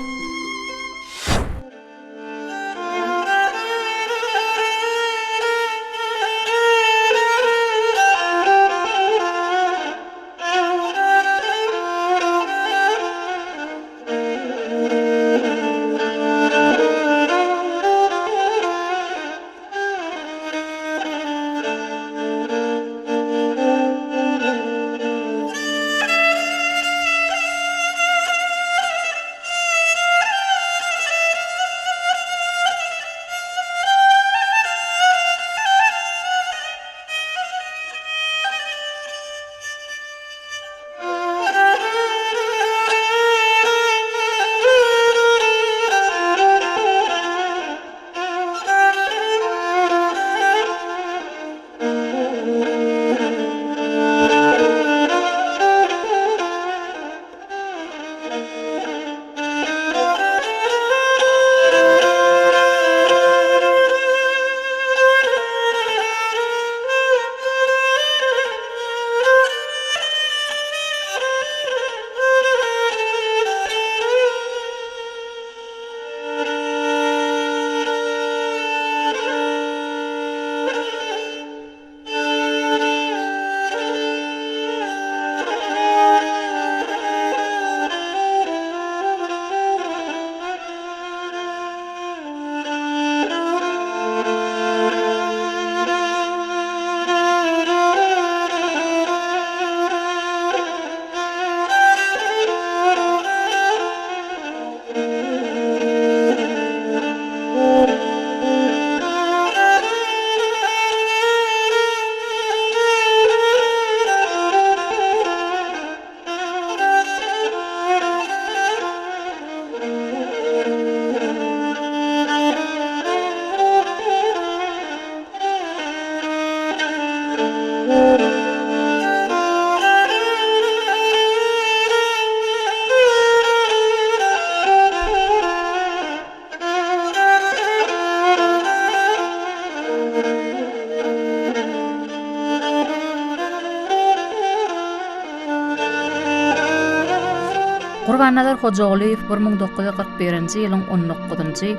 Gurbannazar Hojaoğlu 1941-nji ýylyň 19-njy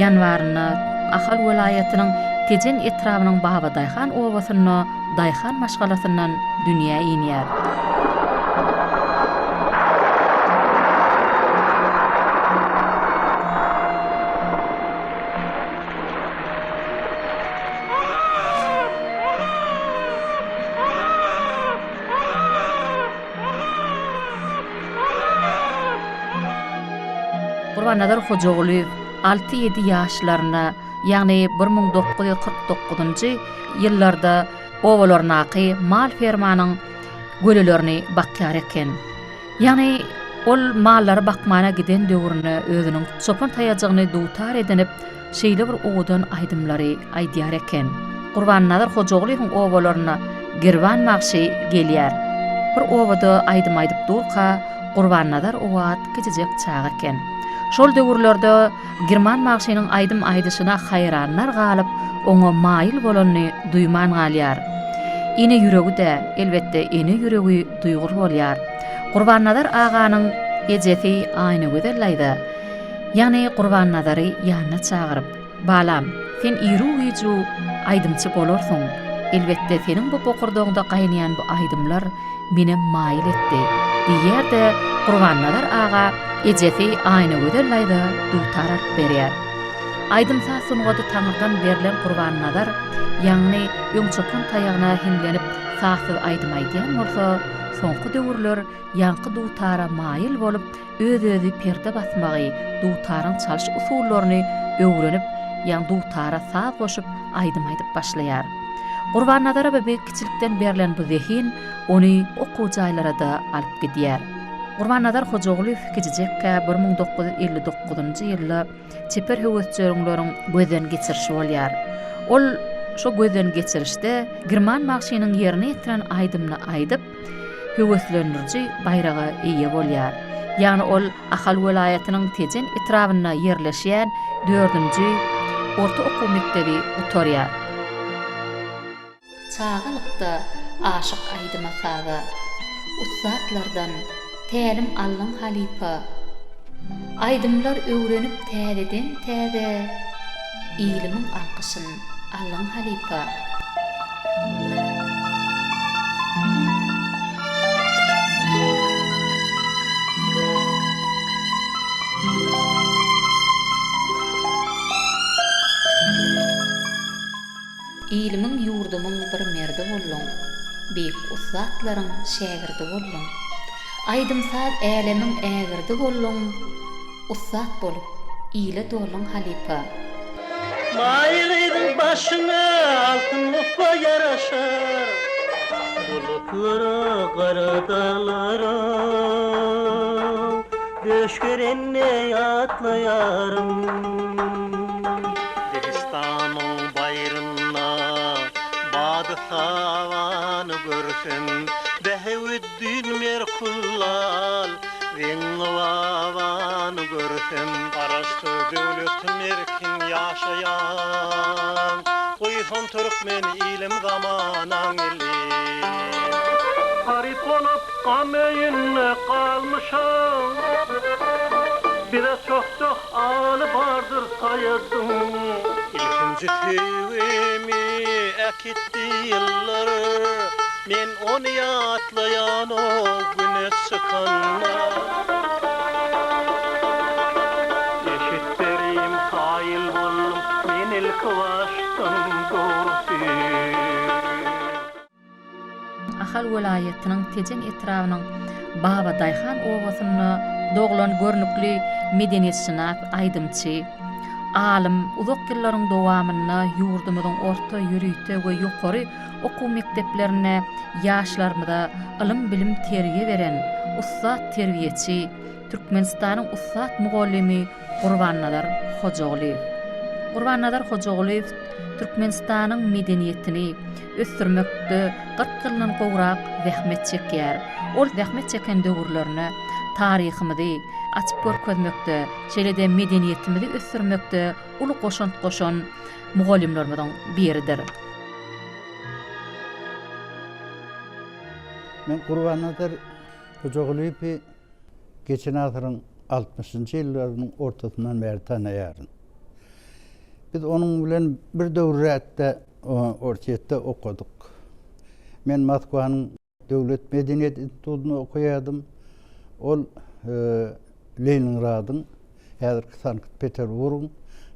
ýanwaryna Ahal welaýatynyň Tejen etrabynyň Baba Daýhan owasyna Daýhan maşgalasyndan dünýä ýenýär. Gurbannazar Hojaoğlu 6-7 ýaşlaryna, ýagny 1949-njy ýyllarda owalarnaky mal fermanyň gölelerini bakýar eken. Ýagny ol mallary bakmana giden döwrüne özüniň çopun taýajagyny dutar edinip, şeýle bir owadan aýdymlary aýdýar eken. Gurbannazar Hojaoğluň owalaryna girwan magşy gelýär. Bir owada aýdym aýdyp durka, Gurbannazar owat geçijek çağa eken. Şol döwürlerde Girman magşynyň aýdym aýdyşyna haýranlar galyp, oňa maýyl bolany duýman galýar. Ine ýüregi de, elbetde ene ýüregi duýgur bolýar. Gurbannazar aganyň ejesi aýny gözelleýdi. Ýani Gurban Nazary ýanyna çagyryp, "Balam, sen ýürü güýjü aýdymçy bolarsyň. Elbetde senin bu pokurdoňda gaýnaýan bu aýdymlar meni maýyl etdi." diýerde Gurban Nazar aga ejesi aýny gözelleýdi, duýtarak berýär. Aýdymsa sungaty taňyrdan berilen Gurban Nazar ýagny öňçökün taýagyna hinlenip sasyz aýdym aýdýan bolsa, soňky döwürler ýanky duýtara maýyl bolup öz-özü perde basmagy, duýtaryň çalyş usullaryny öwrenip, ýa duýtara saz goşup aýdym aýdyp başlaýar. Gurban Nazara bebek kiçilikden berilen bu zehin ony okuw jaýlara da alyp gidýär. Gurban Nazar Hojagulyw Kijijekkä 1959-njy ýylda çeper höwetçileriň gözden geçirişi bolýar. Ol şo gözden geçirişde German marşynyň ýerine ýetiren aýdymny aýdyp, höwetlendiriji bayragy eýe bolýar. Ýani ol Ahal welaýatynyň tejen etrawyna ýerleşýän 4-nji orta okuw mektebi utorýar. Çağılykda aşyk aýdyma saga, ussatlardan tälim allan halipa. Aýdymlar öwrenip täzeden täze, ýylymyň alkyşyn allan halipa. Ýylymyň ýurdumyň bir merde bollaň, beýik ussatlaryň şägirdi bollaň. Aýdymsaz älemiň ägirdi bollaň, ussat bolup ýyle dolaň halipa. Maýlyň başyna altyn lupa yaraşar, bulutlara gara dağlara, döşkerenne atlaýarym. Degistanyň bayrynda bady sawany görsem, Behewüddin Merkullal Veňwawany görsem, araşdy döwletim erkin ýaşaýan, goýson türkmen ilim zamanaň eli. Harit bolup gameýine galmyşam, bire çok aly bardyr saýadym. İlkinji tewimi äkitdi ýyllar, men ony ýatlaýan o güne çykanlar. Eşitlerim saýyl boldum, men ilki başdan dogry. Ahal welaýatynyň tejen etrawynyň Baba Daýhan owasyny doglan görnükli medeniýetşinas aýdymçy, alim uzak ýyllaryň dowamyna ýurdumyzyň orta ýürüýte we ýokary okuw mekteplerine ýaşlarymyza ilm bilim terbiýe beren ussat terbiýeçi, Türkmenistanyň ussat mugallimi Gurban Nazar Hojagulyw. Gurban Nazar Hojagulyw Türkmenistanyň medeniýetini ösdürmekde 40 ýyldan gowrak zähmet çekýär. Ol zähmet çeken döwürlerini taryhymyzy açyp görkezmekde, şeýle-de medeniýetimizi ösdürmekde uly goşan mugallimlerimizden biridir. Men Gurban Nazar Hojagulywy geçen asyryň 60-njy ýyllarynyň ortasyndan beri tanaýaryn. Biz onun bilen bir döwretde ortaýatda okuduk. Men Moskwanyň Döwlet Medeniýet Institutyny okuýardym. Ol Leningradyň, häzirki Sankt-Peterburgyň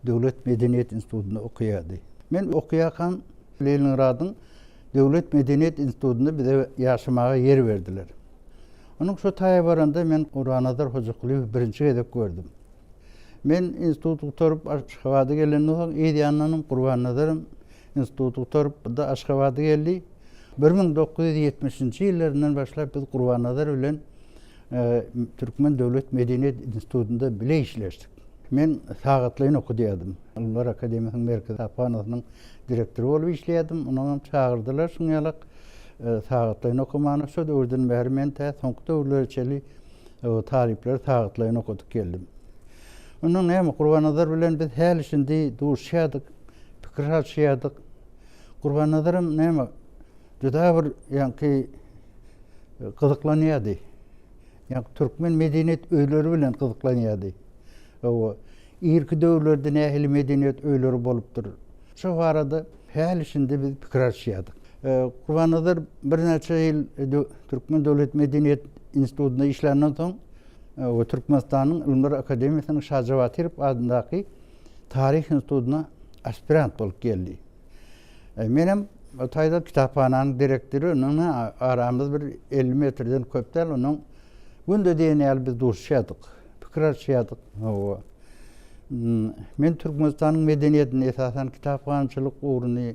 Döwlet Medeniýet Institutyny okuýardy. Men okuýakan Leningradyň Döwlet Medeniýet Institutyny bize ýaşamaga yer berdiler. Onuň şu taýa baranda men Gurban Nazar Hojagulywy birinji gezek gördüm. Men institutu oturup Aşgabat'a gelenden soň Eýdýanyň Gurban Nazarym institutu oturup da Aşgabat'a geldi. 1970-nji ýyllaryndan başlap biz Gurban Nazar bilen Türkmen Döwlet Medeniýet Institutunda bile işleşdik. Men sagatlaýyn okudýardym. Ular Akademiýasynyň merkezi tapanasynyň direktori bolup işleýärdim. Onuň çağırdylar şuňalak sagatlaýyn okumany şu döwürden bäri men soňky döwürlerçeli talipler sagatlaýyn okuduk geldim. Onuň näme Gurban Nazar bilen biz häl işinde duruşýardyk, pikir alşýardyk. Gurban Nazarym näme juda bir ýanky gyzyklanýardy. Yani Türkmen medeniyet öýleri bilen gyzyklanýardy. O irki döwürlerden ähli medeniyet öýleri bolup durur. Şu arada häl işinde biz pikir açýardyk. Gurbannazar bir neçe ýyl Türkmen Döwlet Medeniyet Institutunda işlenden soň o Türkmenistanyň Ilmlar Akademiýasynyň Şajawatyr adyndaky Tarih Institutuna aspirant bolup geldi. Menem o taýda kitaphananyň direktori, onunla aramyz bir 50 metreden köpdäl, onuň günde diýen biz duruşýardyk, pikir açýardyk. Men Türkmenistanyň medeniýetini esasan kitaphançylyk uğruny,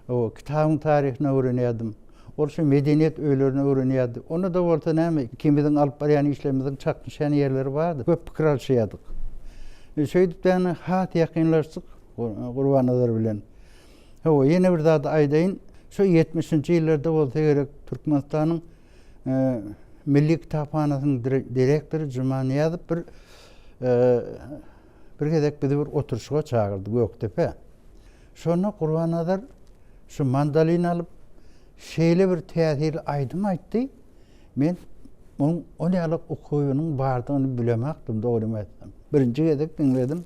o kitabın tarihini öğreniyordum. Orası medeniyet öýlerini öğreniyordum. Onu da orta näme kimizin alıp barýan işlerimizin çakmışan yerleri vardı. Köp pikir alşýardyk. Şeýdipden hat ýakynlaşdyk Gurbannazar bilen. Ýene bir zat aýdaýyn, şu 70-nji ýyllarda bolsa gerek Türkmenistanyň Milli Kitaphanasynyň direktory Juman Niýazow bir gezek bizi bir oturuşga çağırdı Göktepe. Şonu Gurbannazar şu mandalin alıp şeýle bir täsirli aýdym aýtdy. Men onuň o ýalyk okuwynyň bardygyny bilemekdim, dogry aýtsam. Birinji gezek dinledim.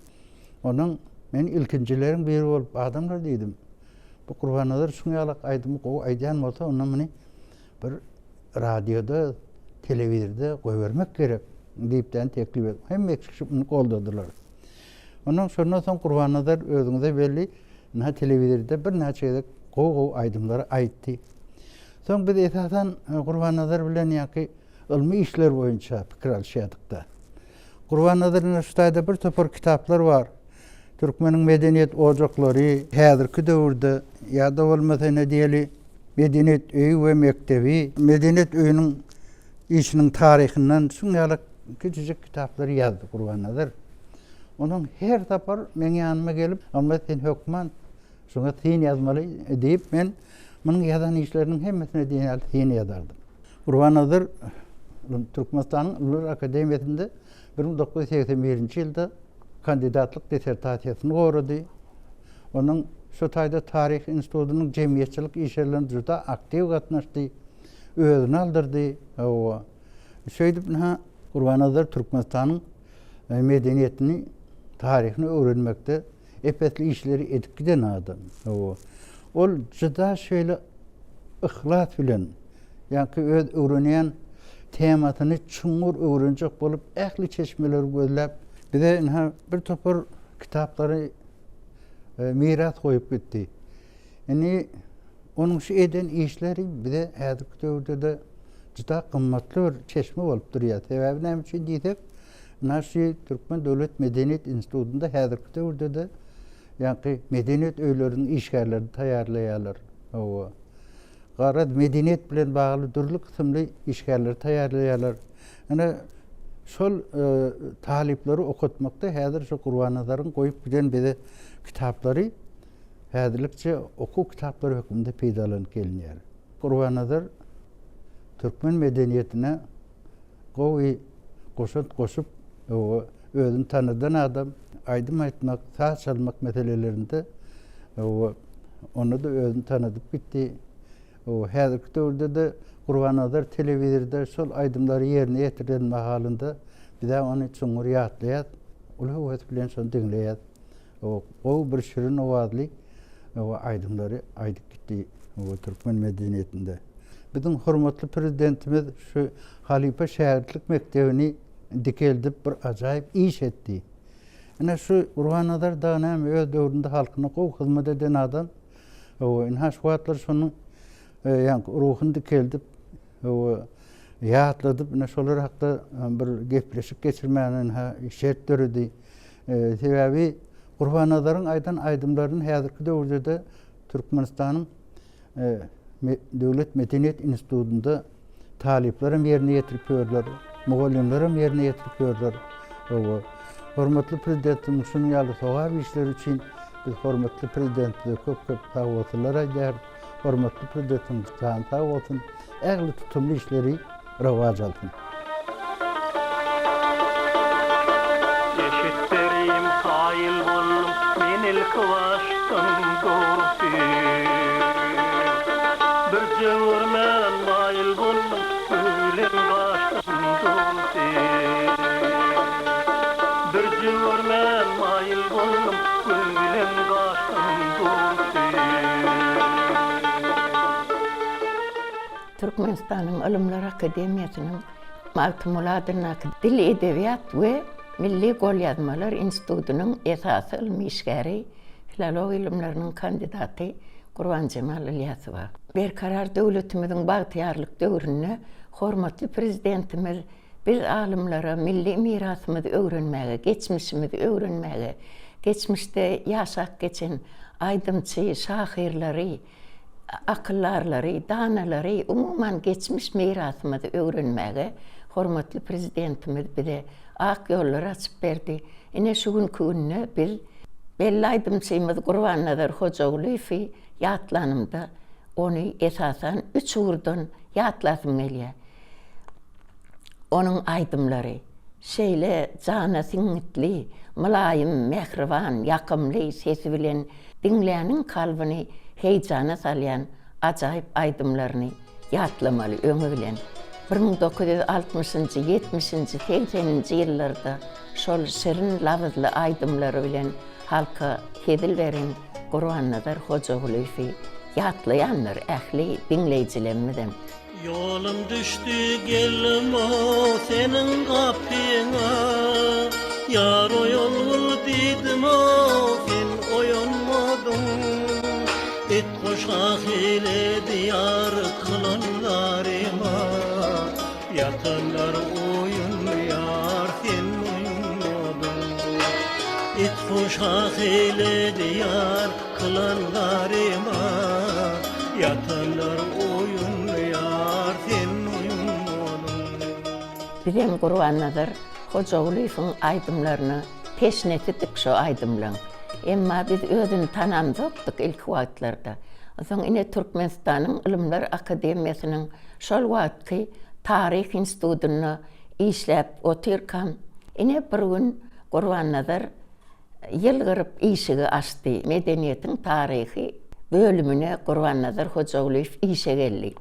Onuň men ilkinjileriň biri bolup adamlar diýdim. Bu Gurbannazar şu ýalyk aýdym aýdýan bolsa, onu meni bir radioda, telewizorda goýbermek gerek diýipden teklip etdim. Hemme kişi bunu goldadylar. Ondan sonra soň Gurbannazar özüňize belli telewizorda bir näçe gezek aýdymlary aýtdy. Soň biz esasan Gurbannazar bilen ýaky ilmi işler boýunça pikir alşýardyk-da. Gurbannazar'ın şu taýda bir topar kitaplar bar. Türkmeniň medeniýet ojaklary, häzirki döwürde ýa-da bolmasa ne diýeli medeniýet öýü we mektebi, medeniýet öýüniň işiniň tarihinden şu ýaly küçücük kitaplar ýazdy Gurbannazar. Onuň her tapar men ýanyma gelip, "Amma sen hökman, şoňa sen ýazmaly" diýip men munyň ýazan işleriniň hemmesine diýen sen ýazardym. Gurbannazar Türkmenistanyň Ilmlar Akademiýasynda 1981-nji ýylda kandidatlyk dissertasiýasyny gorady. Onuň şu taýda Tarih Institutunyň jemgyýetçilik işlerinde juda aktiw gatnaşdy, özüni aldyrdy. Şeýdip Gurbannazar Türkmenistanyň medeniýetini, tarihini öwrenmekde epetli işleri edip giden adam. Ol juda şeýle ihlas bilen, ýa-ki öz öwrenýän tematyny çuňur öwrenjek bolup, ähli çeşmeler gözläp, bize bir topar kitaplary miras koyup gitti. Yani onun şu eden işleri bize häzirki döwürde de juda kymmatly bir çeşme bolup durýar. Sebebi näme üçin diýsek, Naşi Türkmen Döwlet Medeniýet Institutunda häzirki döwürde de ýa-ki medeniýet öýleriniň işgärlerini taýýarlaýarlar. Garat medeniýet bilen bagly durly kysymly işgärler taýýarlaýarlar. Ana şol talipleri okutmakda häzir şu Gurbannazar'ın koyup giden bize kitaplary häzirlikçe oku kitaplary hökmünde peýdalanyp gelinýär. Gurbannazar Türkmen medeniýetine gowy goşup özüni tanıdan adam, aýdym aýtmak, saz çalmak meselelerinde onu da özüni tanıdyp gitdi. Häzirki döwürde de Gurbannazar telewizorda şol aýdymlary ýerine ýetirden mahalynda bize onu çuňur ýatlaýar, uly wagt bilen şonu dinleýär. O bir şirin owazly aýdymlary aýdyp gitdi Türkmen medeniýetinde. Bizim hormatly prezidentimiz şu Halipa şäherlik mektebini dikeldip bir ajaýyp iş etdi. Ana şu Gurbannazar da näme öz döwründe halkyna gowy hyzmat eden adam. Şu wagtlar şonu ruhunu dikeldip ýatladyp, şolar hakda bir gepleşip geçirmäni şert döredi. Sebebi Gurbannazar'ın aýdan aýdymlaryny häzirki döwürde Türkmenistanyň Döwlet Medeniýet Institutunda taliplerim ýerine ýetirip berdiler, mugallimlerim ýerine ýetirip berdiler. Hormatly prezidentimiz şunu ýaly sowap işleri üçin biz hormatly prezidentimize köp sag bolsunlar aýdýar. Hormatly prezidentimiz sag bolsun, ägli tutumly işleri rewaj alsyn. Eşitlerim haýyl boldum, men ilki başdan gordy. Bir jewurmen maýyl boldum, ölen başdan gordy. Türkmenistan'ın Ilimler Akademiyası'nın Maltumuladırnak Dil Edebiyat ve Milli Gol Yazmalar İnstitutu'nun esası ilmi işgari Filolog ilimlerinin kandidatı Gurban Cemal İlyasova. Berkarar devletimizin bagtiyarlık dövrünü hormatly prezidentimiz biz alimlara milli mirasımızı öğrenmeye, geçmişimizi öğrenmeye, geçmişte yaşak geçen aydımçı, şahirleri, akıllarları, danaları, umuman geçmiş mirasımızı öğrenmeye hormatly prezidentimiz bize ak yollar açıp verdi. Yine şu gün gününü biz belli aydımçıyımız Gurban Nazar Hocaoğlu fi yatlanımda onu esasen 3 uğurdan yatlasım geliyor. Onun aydımları şeyle cana sinitli, mülayim, mehriban, yakımlı sesi bilen dinleyenin kalbini heyecana salayan acayip aydımlarını yatlamalı ömü bilen. 1960-cı, 70-ci, 80-ci yıllarda şol şirin lavızlı aydımları bilen halka hedil veren Gurban Nazar Hocaoğlu fi yatlayanlar ähli dinleyicilerimizden. Yolum düştü gelme senin kapına, yar o yolu dedim sen oyanmadın. Et koşak ile diyar kılanlarıma, yatanlar oyun yar sen oyunmadın. Et koşak ile diyar kılanlarıma, yatanlar oyun yar sen oyunmadın. Bizim Gurban Nazar Hocaoğlu'nun aydımlarını peşnettik şu aydımlan. Ama biz özünü tanamdık ilk vaatlarda. Sonra yine Türkmenistan'ın Ilimler Akademiyası'nın şol vaatki Tarih İnstitutu'nu işlep oturkan. Yine bir gün Gurban Nazar yılgırıp işigi açtı. Medeniyetin tarihi bölümüne Gurban Nazar Hocaoğlu işe geldi.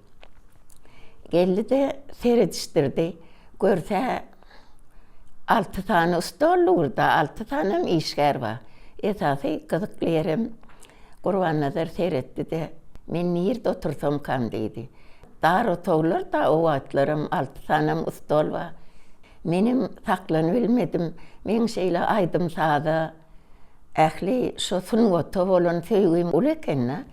Geldi de seyrediştirdi. Görse 6 tane usta olurdu, 6 tane işler var. Esası kızıklayarım. Gurban Nazar seyretti de men nerede otursam kam dedi. Dar oturlar da o atlarım 6 tane usta var. Benim saklanı bilmedim. Men şeyle aydım sağda. Ähli şu sungotu olan söyleyeyim ulekenna.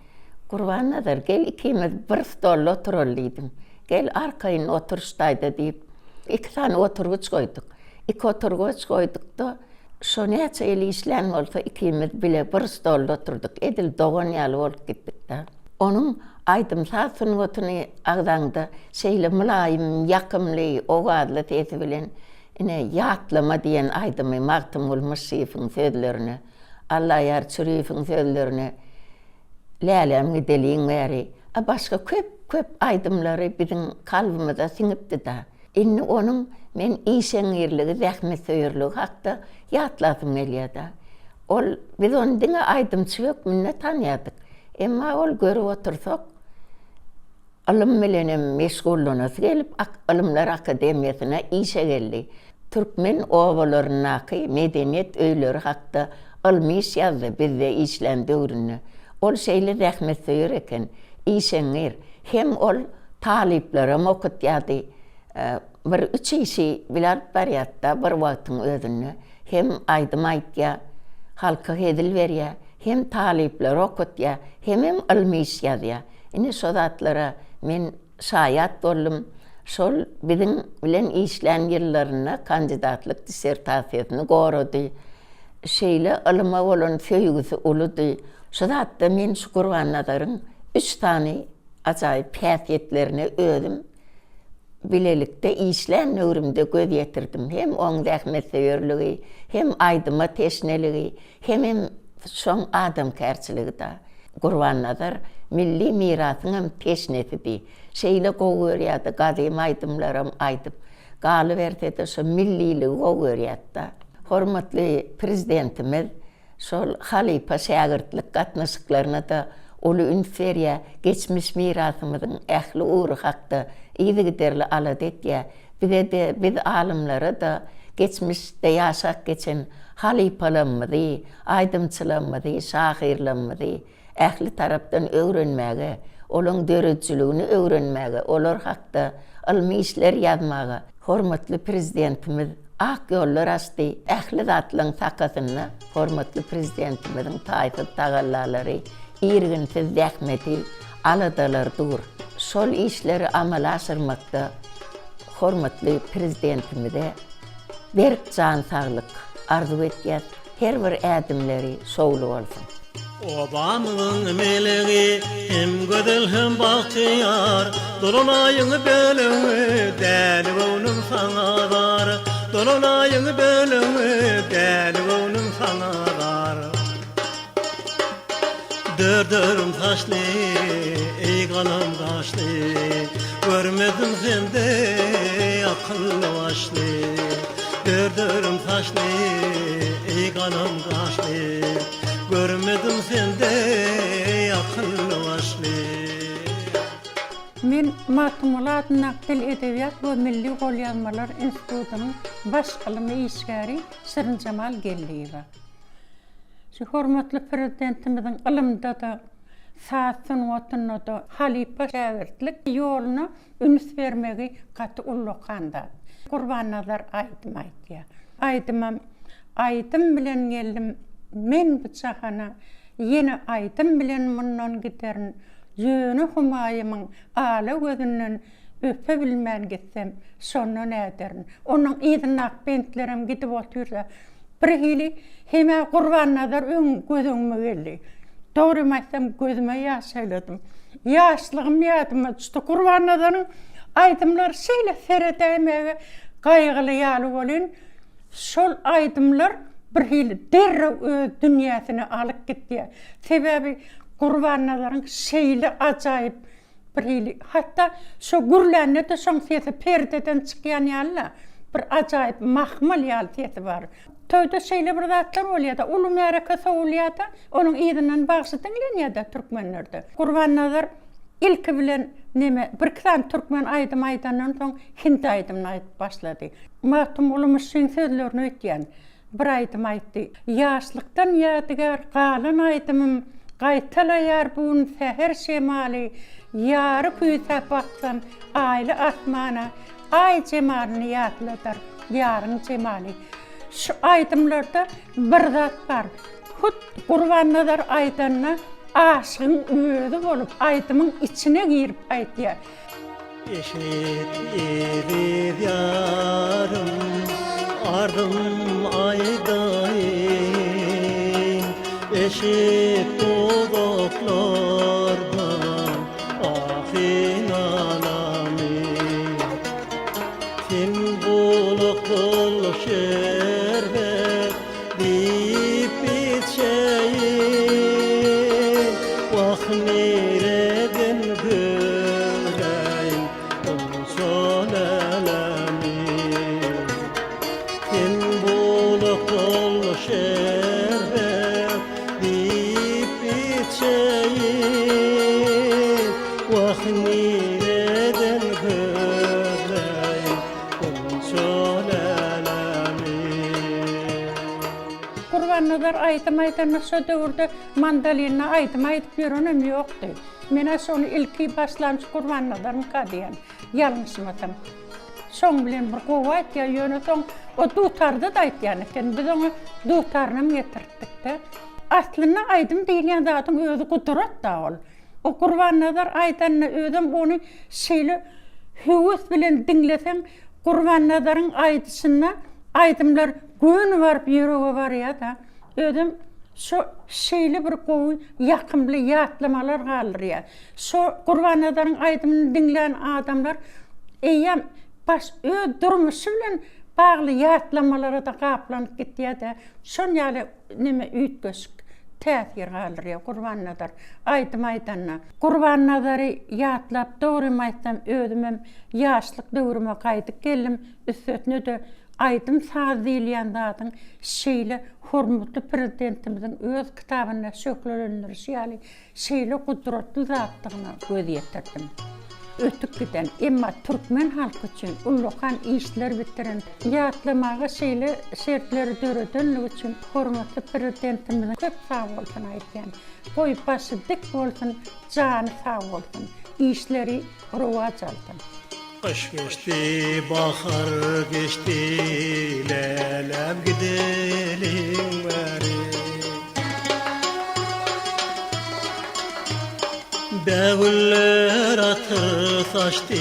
Gurban Nazar gel ikimiz bir stolla oturalıydım. Gel arkayın oturuştaydı deyip 2 tane oturguç koyduk. 2 oturguç koyduk da şu neçe eli işlem olsa ikimiz bile bir stolla oturduk. Edil doğan yalı olup gittik de. Onun aydım sağ sungotunu ağzanda şeyle mülayim, yakımlı, oğadlı tezi bilen yine yatlama diyen aydımı mağtım olmuş şifin sözlerini, Allah yar çürüyfin sözlerini lälem gideliğin veri. Başka köp aydımları bizim kalbimize sinipti da. İnni onun men işenirliği, zahmet söyürlüğü hakkında yatlasım geliyor da. Biz onun dine aydımçı yok minne tanıyadık. Ama ol görüp otursak, ilim bilenim meşgulluğunuz gelip Ilimler Akademiyası'na işe geldi. Türkmen ovalarındaki medeniyet öyleri hakkında ilmi iş yazdı bizde işlen dövrünü. Ol şeyle zahmet söyür eken, işenir. Hem ol taliplerim okutyadı. Bir 3 işi bilarıp bariyatta bir vaktin özünü. Hem aydım aytya, halka hedil verya, hem talipler okutya, hem ilmi iş yazya. Yine şu zatlara men şayat oldum. Şol bizim bilen işlen yıllarına kandidatlık disertasiyasını korudu. Şeyle ilime olan söygüsü oludu. Şu zatta men şu Gurban Nazar'ın 3 tane acayip hasiyetlerini ödüm. Bilelikte işlen öğrümde göz yetirdim. Hem on zahmet söyürlüğü, hem aydıma teşneliği, hem son adam kerçiliği da. Gurban Nazar milli mirasının teşnetidi. Şeyle koğuyoryadı, gadim aydımlarım aydım. Galı verdi de şu milliliği koğuyoryadı. Hormatlı prezidentimiz, şol halipa şagirtlik katnaşıklarına da olu ünferiya geçmiş mirasımızın ähli uğru hakkında iyidi giderli alat etya. Biz alimleri da geçmişte yaşak geçen halipalarımızı, aydımçılarımızı, şahirlerimizi ähli taraftan öğrenmeye, Olun dörücülüğünü öğrenmege, olar hakda ilmi işler yazmaga. Hormatly prezidentimiz ak yollar açtı. Ähli zatlyň sakasyna hormatly prezidentimiziň taýsy tagallalary, irginsiz zähmeti aladalardyr. Şol işleri amala aşyrmakda hormatly prezidentimize berk can saglyk arzu etýär. Her bir ädimleri şowly bolsun. Obamın meleği hem gödel hem bahtiyar, dolunayın bölümü deli onun sana dar, dolunayın bölümü deli onun sana dar. Dördürüm taşlı ey kanım taşlı, görmedim sende akıllı başlı. Dördürüm taşlı ey kanım taşlı, görmedim sende akıllı başlı. Men Matumulat Nakil Edebiyat ve Milli Golyanmalar Enstitüsü'nün baş alımı işgari Sırın Cemal Gelliyeva. Şu hormatly prezidentimizin alımda da saatın vatanına da halipa şähertlik yoluna üns vermegi katı ullukanda. Kurbannalar aydım aytya. Aydım bilen geldim. Men bu çahana yine aydım bilen mundan giderin. Yönü humayımın ala gözünden öpe bilmän gitsem sonra näderin. Onun idin akbentlerim gidip otursa bir hili heme kurbannalar ön gözüme geldi. Doğrumaysam gözüme yaş söyledim. Yaşlığım yadıma düştü. Kurbannaların aydımlar şeyle seyredemeye kaygılı yalı olun. Şol aydımlar bir hili derrew dünyasına alıp gitti. Sebebi kurbannaların şeyle acayip bir hili. Hatta şu gürlenle de son sesi perdeden çıkan yalla bir acayip mahmal yal sesi var. Töyde şeyle bir zatlar oluyor da, ulu merakası oluyor da, onun idinden bağısı dinleniyor da Türkmenlerde. Kurbannalar ilk bilen neme, bir kısan Türkmen aydım aydandan son Hint aydımını ayıp başladı. Mahtum olumuşsun sözlerini ötüyen bir aydım aydı. Yaşlıktan yadigar kalın aydımım, qaytalayar bun seher şemali, yarı kuysa baksam aile asmana, ay cemalini yadladır, yarın cemali. Şu aydımlarda bir zat var. Hut kurbannalar aydanına aşığın öğüdü olup aydımın içine girip aydıya. Eşit evi yarım, ardım aydayım. Eşit dudaklardan ahin alamin. Kim buluk bul şerbet deyip içeyim. Vah nereden göreyim son elemin. Kim buluk bul şerbet deyip içeyim. Vah nereden göreyim son elemin. Kurbannalar aydım aydanına şu dövrde mandalina aydım aydıp yürünüm yoktu. Mena sonu ilki başlamış kurbannaların kadiyen. Yanlışmadım. Son bilen bir kova aytya yönü son o dutardı da aytyan eken. Biz onu dutarını getirttik de. Aslında aydım deyilyen zatın özü kudurat da ol. O kurbannalar aydanına özüm onu şeyle hüvüs bilen dinlesen kurbannaların aydısına aydımlar gün var bir yere var ya da özüm şu şeyli bir kovu yakımlı yatlamalar kalır ya. Şu kurbannaların aydımını dinleyen adamlar eyyem baş durmuşu bilen bağlı yatlamalara da kaplanıp gitti ya da şun yali nime ütgösük täsir kalır ya kurbannalar aydım aydanına. Kurbannaları yatlap doğrumaysam özümem yaşlık doğruma kaydık geldim üstüne de aydım saz diýilýän zatın şeyle hormatly prezidentimizin öz kitabına sökülenler şeýle şeyle kudratly zatlygyna göz ýetirdim. ötük giden. Emma Türkmen halkı için ulluqan işler bitiren, yatlamağa şeyle şertleri dörödönlük için hormatlı prezidentimizin köp sağ olsun aytyan. Boy başı dik olsun, canı sağ olsun. İşleri rovac alsın. Kış geçti, bahar geçti, lelem gidelim bari. Devler atır saçtı,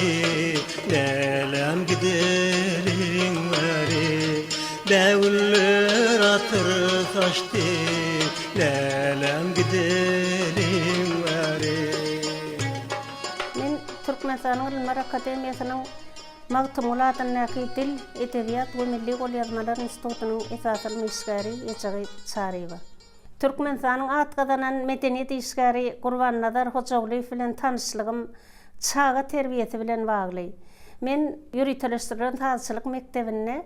lelem gidelim bari. Devler atır saçtı, lelem gidelim bari. Türkmenistan'ın İlmar Akademiyası'nın Magtumulatındaki Dil, Edebiyat ve Milli Qolyazmalar İnstitutu'nun esasıl müşgari Ecagi Çariva. Türkmenistan'ın at kazanan medeniyet işgari Qurban Nazar Hocaoğlu bilen tanışlığım çağa terbiyesi bilen bağlı. Men yürütülüştürülen tazçılık mektebine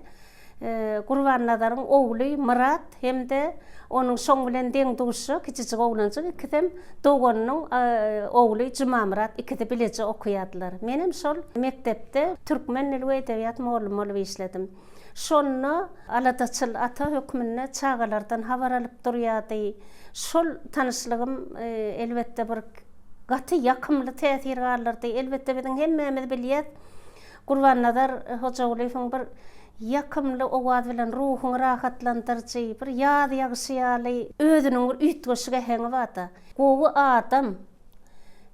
Qurban Nazar'ın oğlu Murat hem de onun soň bilen deň duşy kiçijik oğlanjy ikisem dogonnyň oğlu Cuma Murat ikisi bileje okuýardylar. Menim şol mektepde türkmen dili we edebiyat muallimi bolup işledim. Şonu aladaçyl ata hökmüne çağalardan habar alyp durýardy. Şol tanışlygym elbetde bir gaty ýakymly täsir garlardy. Elbetde biziň hemmemiz bilýär. Qurban Nazar Hocaoğluň bir yakımlı oğaz bilen ruhunu rahatlandırıcı bir yad ýagşyaly özünün üýtgeşige heňi bata. Gowy adam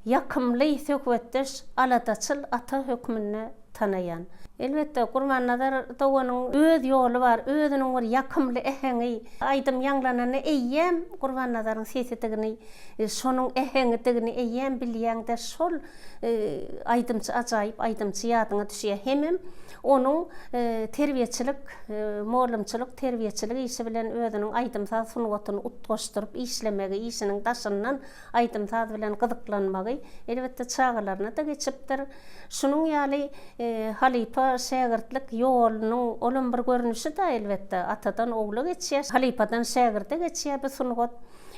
yakımly söhbetdeş aladaçyl ata hökmüne tanayan. Elbetde Qurban Nazar doganyň öz ýoly bar, özünün bir yakymly eheňi, aýdym ýanglanany eýýem Qurban Nazaryň sesitigini, şonuň eheňitigini eýýem bilýäňde şol aýdymçy ajaýyp aýdymçy ýadyňa düşýär. Hemem onun terbiýeçilik, muallimçilik, terbiýeçilik işi bilen özünün aýdymsaz sunwatyny utgaşdyryp işlemegi, işiniň daşyndan aýdymsaz bilen gyzyklanmagy elbetde çağalaryna da geçipdir. Şunun ýaly halipa şägirtlik ýolunyň olum bir görnüşi de elbetde atadan oğula geçýär, halipadan şägirde geçýär bu sunwat.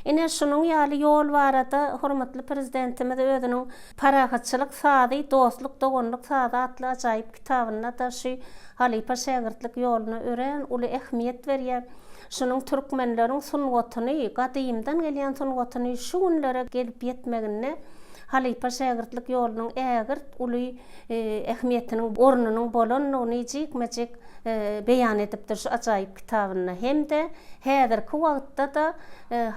Ine şunun ýaly ýol barada hormatly prezidentimiz özüniň parahatçylyk sady, dostluk, dogonluk sady atly ajaýyp kitabyna da şu halipa şägirtlik ýoluny ören, uly ähmiýet berýär. Şunun türkmenleriň sunwatyny, gadymdan gelýän sunwatyny şu günlere gelip ýetmegine halipa şägirtlik ýolunyň ägirt uly ähmiýetiniň ornunyň bolanlygyny jikmejik beýan edipdir şu ajaýyp kitabyna. Hem de häzirki wagtda da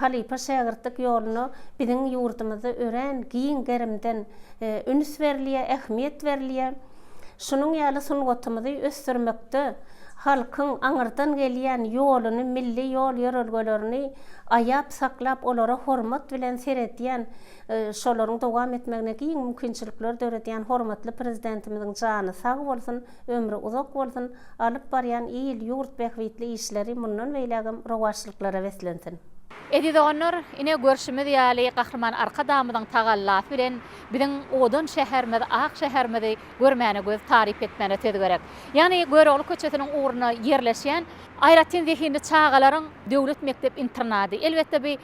halipa şägirtlik ýoluny biziň ýurdumyzda ören giň gerimden üns berilýär, ähmiýet berilýär. Şunun ýaly sunwatymyzy ösdürmekde halkyň aňyrdan gelýän ýoluny, milli ýol ýörelgelerini aýap saklap olara hormat bilen seredýän şolaryň dowam etmegine giň mümkinçilikler döredýän hormatly prezidentimiziň jany sag bolsun, ömrü uzak bolsun, alyp barýan ýyl ýurt behwitli işleri mundan beýlegim rowaçlyklara weslensin. Edi doganlar ine görüşimiz ýaly Gahrman arka damydan tagallap bilen biziň Odun şäherimiz, Ak şäherimizi görmäne göz tarif etmene tez gerek. Ýani Göreğli köçetiniň uğruna ýerleşýän Aýratyn zehindi çağalaryň döwlet mektep internady. Elbetde bir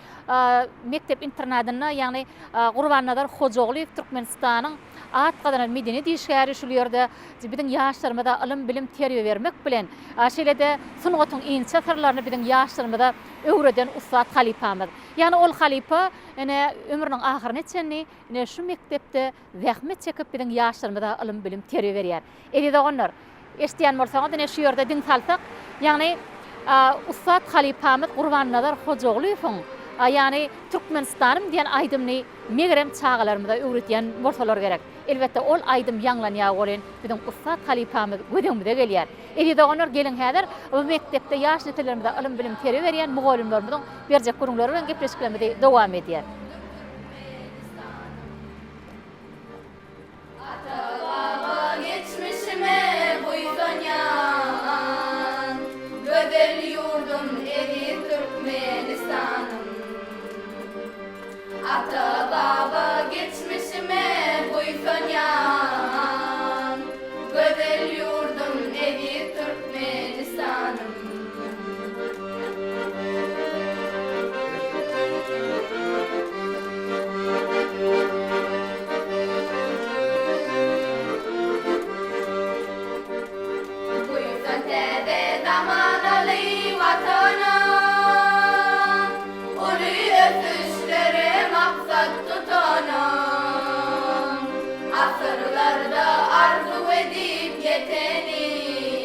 mektep internadyna ýani Qurban Nazar Hocaoğlu Türkmenistanyň at gadanan medeni diýişgäri şol ýerde biziň ýaşlarymyza ilm bilim terbiýe bermek bilen şeýlede sunwatyň inçe sırlaryny biziň ýaşlarymyza öwreden ustad halipamyz. Ýani ol halipa ene ömrüniň ahyryna çenni ene şu mektepde zähmet çekip biziň ýaşlarymyza ilm bilim terbiýe berýär. Edi doganlar eşdiýän bolsaňyz ene şu ýerde diň salsak, ýani ustad halipamyz Qurban Nazar Hocaoğluň ýani Türkmenistanym diýen aýdymny megerem çağalarymyza öwretýän bolsalar gerek. Elbetde ol aýdym ýanglanýar bolen biziň ustad halipamyz gödüňmize gelýär. Edi doganlar gelin häzir bu mektepde ýaş netelerimize ilim bilim terbiýe berýän mugallimlerimiziň berjek gurulary bilen gepleşiklerimizi dowam edýär. Ata baba geçmişime buysanyan, gözel yurdum evi Türkmenistanım. Ali vatana Ulu öpüşlere maksat tutana Asırlarda arzu edip yetenim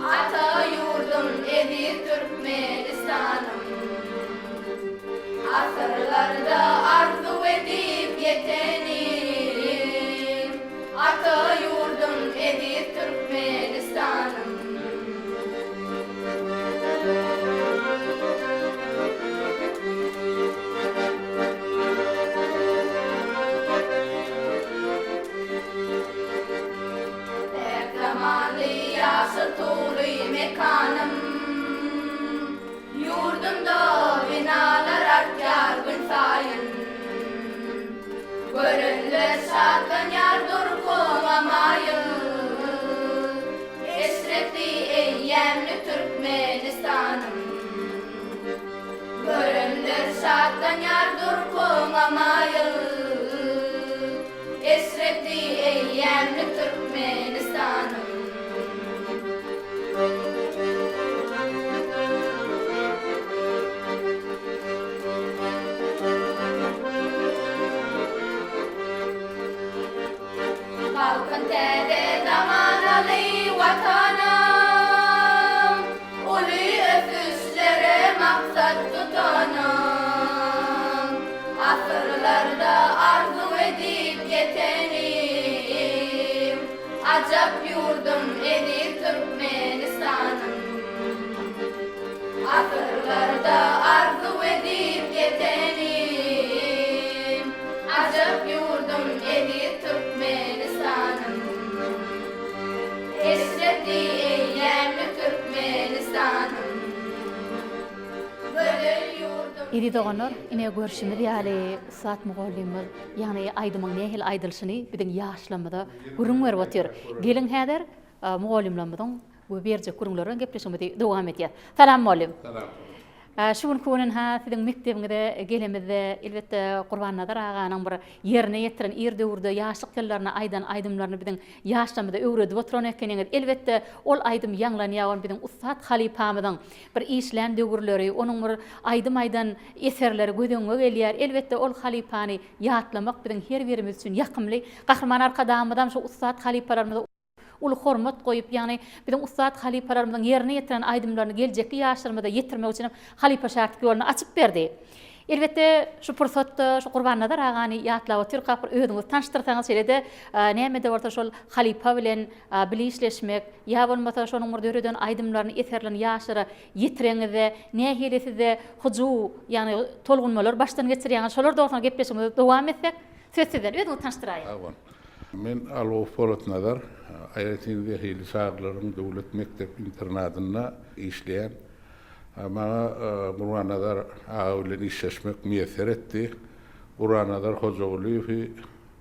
Ata yurdum edir Türkmenistan'ım Asırlarda arzu edip yetenim Ata yurdum edir Türkmenistan'ım Saturi mekanım Yurdumda binalar artar gün sayın Görünler şatkan yardır kovamayın Esretli eyyemli Türkmenistan'ım Görünler şatkan yardır kovamayın Esretli eyyemli Türkmenistan'ım Kalkın tede zaman Ali vatana Ulu öpüşlere maksat tutana Asırlarda arzu edip yetenim Acap yurdum edir Türkmenistan'ım Asırlarda arzu edip yetenim Acap yurdum edir Türkmenistan'ım Esretli eyyemli Türkmenistan'ım Gödül yurdum İri doğanlar, ine görüşümüz yani saat muğallimiz, yani aydımın nehil aydılsını bizim yaşlamada gurun ver batıyor. Gelin heder muğallimlamızın bu birce kurumların gepleşmesi devam ediyor. Selam muğallim. Selam. Şuun kunin ha sizin mektebinizde gelemizde elbette Qurbannadır ağanın bir yerine yetiren erde yaşlık yıllarına aydımlarını bizim yaşlamada öğretip oturan ekeniniz elbette ol aydım yanlanıyan bizim Ustad Halipamızın bir işlen döwürleri onun bir aydan eserleri gözüňe gelýär elbette ol Halipany ýatlamak bizim her birimiz üçün ýakymly gahrman arkadamydan şu Ustad Halipalarymyza ulu hormat koyup yani bizim Ustad halipalarımızın yerine yetiren aydımlarını gelecekli yaşlarımıza yetirmek için halipa şartlık yolunu açıp verdi. Elbette şu fırsatda şu Qurbannadır ağani ýatlap Türkapır özüňiz tanıştyrsaňyz şeýle-de näme de orta şol halipa bilen bilişleşmek ýa bolmasa şonuň bir döreden aydymlaryny eserlerini ýaşyra ýetireňizde nähili sizde huju yani tolgunmalar baştan geçirýäňiz şolar dogry gepleşigimiz dowam etsek söz sizden özüňiz tanıştyraýyn. Men Alof Polatnazar, Ayretinde Hili Sağlar'ın devlet mektep internatına işleyen. Ama Burhanadar ağabeylerini işleşmek müyesser etti. Burhanadar Hocaoğlu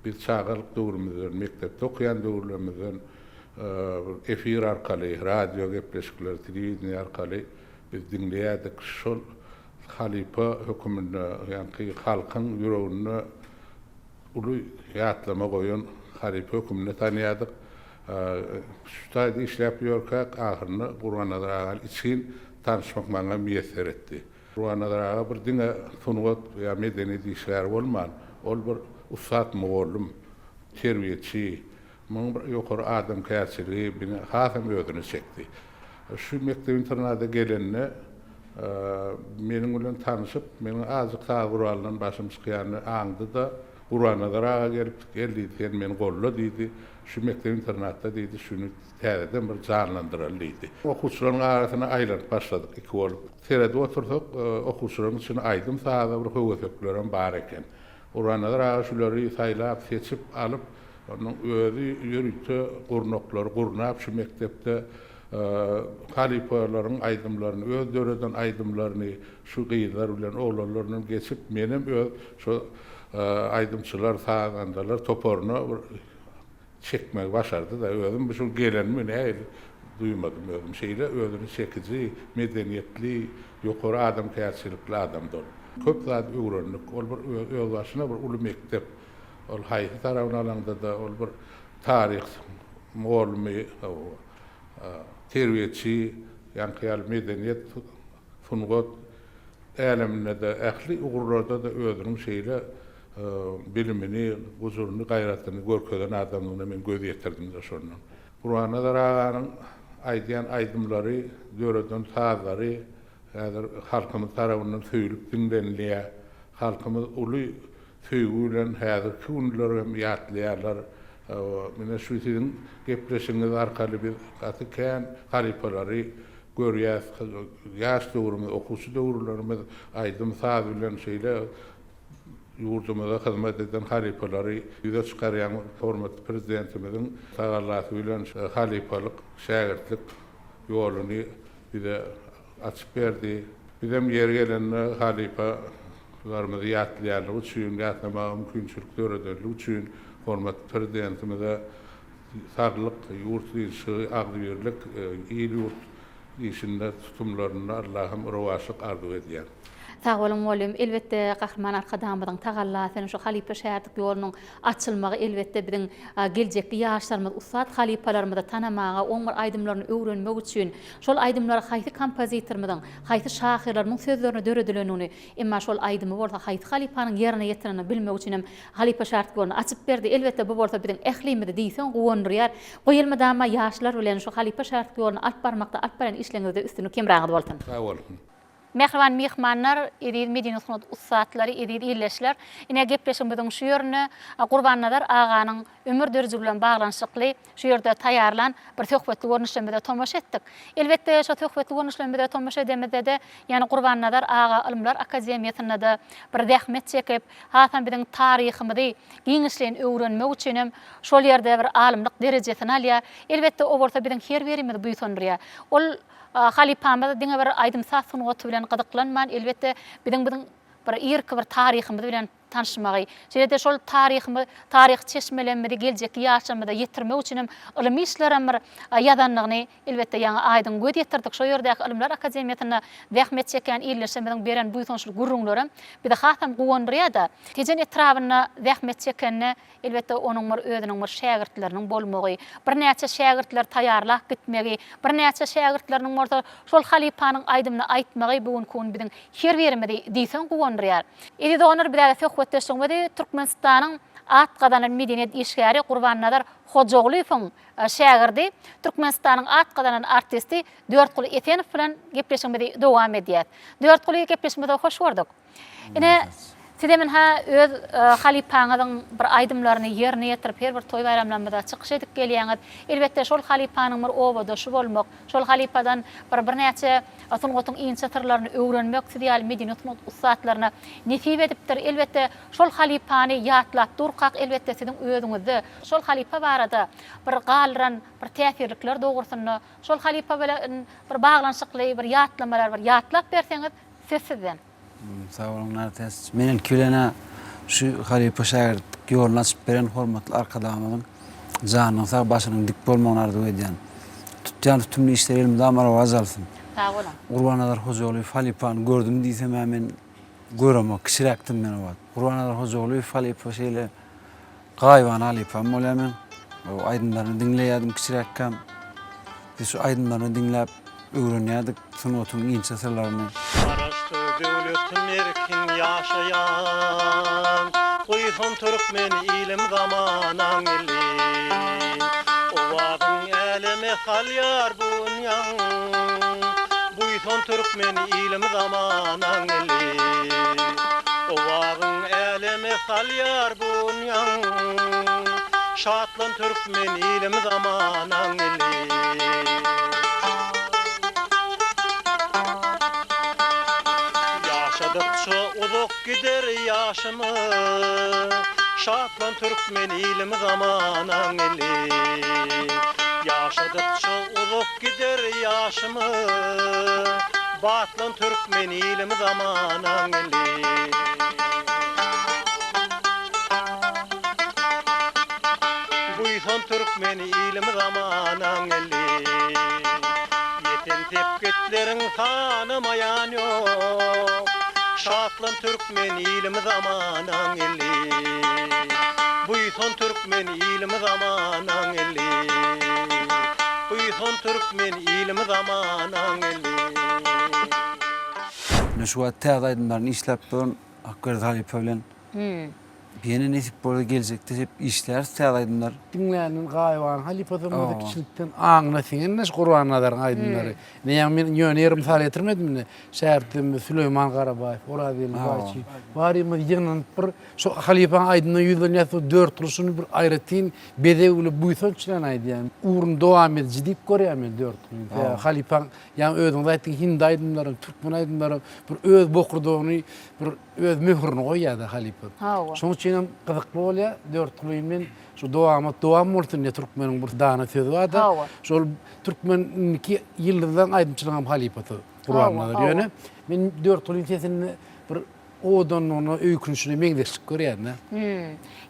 bir sağlık dövrümüzün, mektepte okuyan dövrümüzün efir arkalı, radyo gepleşikler, televizyon arkalı biz dinleyedik. Şol halipa hükümünü, yani halkın yüreğini ulu yatlama koyun halipa hükümünü tanıyadık. Şutaydı işlep yorkak ahırını Burhanadar ağal için tanışmak bana müyesser etti. Burhanadar ağa bir dine sunugat ya medeniyet işler olman, ol bir usat muğollum, terbiyetçi, yukarı adam kayasılığı beni hasam ödünü çekti. Şu mektep internada gelenine benim ile tanışıp, benim azık sağ kuralının başım sıkıyanı andı da Burhanadar ağa geldi diyen beni kollu dedi. Şu mektep internatta dedi, şunu tereden bir canlandıralıydı. Okuçuların arasına aylanıp başladık iki olup. Terede oturduk, okuçuların için aydım sağda bir hüvesöklerin var eken. Burhanadar ağa şuları saylap, seçip alıp, onun özü yürütü kurnoklar, kurnap şu mektepte halipaların aydımlarını, öz döreden aydımlarını, şu kıyılar bilen oğlanlarını geçip, benim öz şu aydımçılar, sağdandalar toporunu çekmek başardı da özüm şu gelenmi ne duymadım özüm şeyle özünü çekici, medeniyetli, yukarı adam kayatçılıklı adam dolu. Köp zat öğrendik, ol bir öz başına bir ulu mektep, ol haysi tarafın alanda da ol bir tarih, muğolmi, terbiyetçi, yankıyal medeniyet fungot elemine de ähli ugurlarda da ödürüm şeyle bilimini, huzurunu, gayretini görkeden adamlığına men göz yetirdim de şondan. Kur'an'a da ağanın aydiyan aydımları, döreden tağları, halkımız tarafından söylüp dinlenliye, halkımız ulu söygüyle hazır künler hem yatlayalar. Mine şu sizin gepleşiniz arkalı bir atıken halipaları görüyüz, yaş doğrumuz, okusu doğrularımız aydım sağ şeyle yurdumuza hizmet eden halipaları yüze çıkarayan hormatly prezidentimizin sağlamasıyla halipalık, şagirtlik yolunu bize açıp verdi. Bizim yer gelen halipalarımızı yatlayanlığı üçün, yatlama mümkünçülük döredönlüğü üçün hormatly prezidentimize sağlık, yurt işi, ağdıyırlık, iyi yurt işinde tutumlarını Allah'ım rovaşlık arzu ediyor. Sağ olun molim. Elbette kahraman arkadamyzyň tagallasyn şu halipa şäherlik ýolunyň açylmagy elbette biziň geljekde ýaşlarymyz ustat halipalarymyzy tanamaga, onlar aýdymlaryny öwrenmek üçin şol aýdymlary haýsy kompozitormyň, haýsy şahyrlaryň sözlerini döredilenini, emma şol aýdymy bolsa haýsy halipanyň ýerine ýetirenini bilmek üçin hem halipa şäherlik ýoluny açyp berdi. Elbette bu bolsa biziň ählimizi diýsen gowandyrýar. Goýulmadama ýaşlar bilen şu halipa şäherlik ýoluny alyp barmakda, alyp beren işleňizde üstüni kemrägi bolsun. Sağ olun. Mehriban mehmanlar, edil Medine Sunut ustatlary, edil illeşler. Ine gepleşimiziň şu ýerine Gurbannazer aganyň ömür dörjü bilen baglanşykly şu ýerde taýarlan bir söhbetli görnüşlemede tomaşa etdik. Elbette şu söhbetli görnüşlemede tomaşa edemizde de ýani Gurbannazer aga Ilmlar Akademiýasyna da bir zähmet çekip, hasan biziň taryhymyzy giňişlen öwrenmek üçin hem şol ýerde bir alymlyk derejesini alýar. Elbette o bolsa biziň her birimiz buýsandyrýar. Ol halipamyz diňe bir aýdym sasyny gotu bilen gydyklanman, elbette biziň bir ýerki bir taryhymyz bilen tanışmagy. Şeýle şol taryh çeşmelenmeli geljekki ýaşamyda ýetirmek üçin hem ilmi işlerem bir ýazanlygyny elbette ýa-ni aýdym göz ýetirdik. Şo ýerdäki Ilmlar Akademiýasyna zähmet çeken illeşmeden beren buýsanşyl gurrunlarym bir de hasam gowandyrýar da. Tejen etrabyna zähmet çekenne elbette onuň bir özüniň bir şägirtleriniň bolmagy, bir näçe şägirtler taýarlap gitmegi, bir näçe şägirtleriniň bolsa şol halipanyň aýdymyny aýtmagy bugun biziň her birimizi diýsen gowandyrýar. Edi donar bir söhbetleşmede Türkmenistanyň at gadanan medeniyet işgäri Gurbannazer Hojagulyň şägirdi. Türkmenistanyň at gadanan artisti Dörtguly Efendiw bilen gepleşmede dowam edýär. Dörtguly gepleşmede hoş gördük. Ine sidemin öz halipanyň bir aýdymlaryny ýerine ýetirip her bir toý bayramlarymyzda çykyş edip gelýäňiz. Elbette şol halipanyň bir owadoşy bolmak, şol halipadan bir näçe Sungotyň iňçe tyrlaryny öwrenmek ideal Medine Sunut ustatlaryna nesip edipdir. Elbette şol halipany ýatlap durkak elbette siziň özüňizde şol halipa barada bir galyran bir täsirlikler dogursyny, şol halipa bilen bir baglanşykly bir ýatlamalar bir ýatlap berseňiz sizden. Sağ olun Nartes. Menen külene şu halipa şäherlik ýoluny açyp beren hormatly arkadamyň janyň sag başynyň dik bolmagyny arzu edýän. Tutýan tümli işler elimde amara wazalsyn. Sağ olun. Gurbannazer Hojaguly halipany gördüm diýsem men görem, kişiräkdim men o. Gurbannazer Hojaguly halipa şeýle gaýban halipa bolan o aýdymlaryny dinleýärdim kişiräkkän. Biz şu aýdymlaryny dinläp öwrenýärdik sunutyň iňçe sırlaryny. Döwletim erkin ýaşaýan, goýsun türkmen ilim zamanaň eli. Owagyň elime salýar bunyan, goýsun türkmen ilim zamanaň eli. Owagyň elime salýar bunyan, şatlan türkmen ilim zamanaň eli. Yaşadıkça uzak gider yaşımız, şatlan türkmen ilim zamanaň eli. Yaşadıkça uzak gider yaşımız, batlan türkmen ilim zamanaň eli. Buýsan türkmen ilim zamanaň eli. Yeten tepketleriň tanımayan ýok, şatlan türkmen ilim zamanaň eli. Buýsan türkmen ilim zamanaň eli. Uyhon Türkmen ilmi zaman angeli Şu tağda aydınların işlep bön Hakkari Halipa bilen beni nesip burada gelecekte hep işler tağda aydınlar. Dinleyenin gayvan Halipa'dan o da kişilikten ağına sinirleş Kur'an'ların aydınları. Ne yani ben yönerim misal getirmedim mi? Şertim Süleyman Karabayef, Oradil Baçi. Bari mi yığının bir şu Halipa'nın aydınlığı yüzden yatı 4 kuruşunu bir ayretin bedevli buysan çıran aydı yani. Uğrun devam et cidip koruyamayın 4 kuruşunu. Halipa'nın yani ödün zaten Hind aydınların, Türkmen aydınların bir öz bokurduğunu bir öz mührünü koyuyordu Halipa. Sonuç için kızıklı oluyor 4 kuruşun şu doğam olsun ya Türkmen'in bir dağına sözü var da şu Türkmen 2 yıldan aydınçılığım Halipa'tı Kur'an'lar yani. Ben 4 kuruşun sesini bir odan onu öykünüşüne mengdeşlik görüyorum.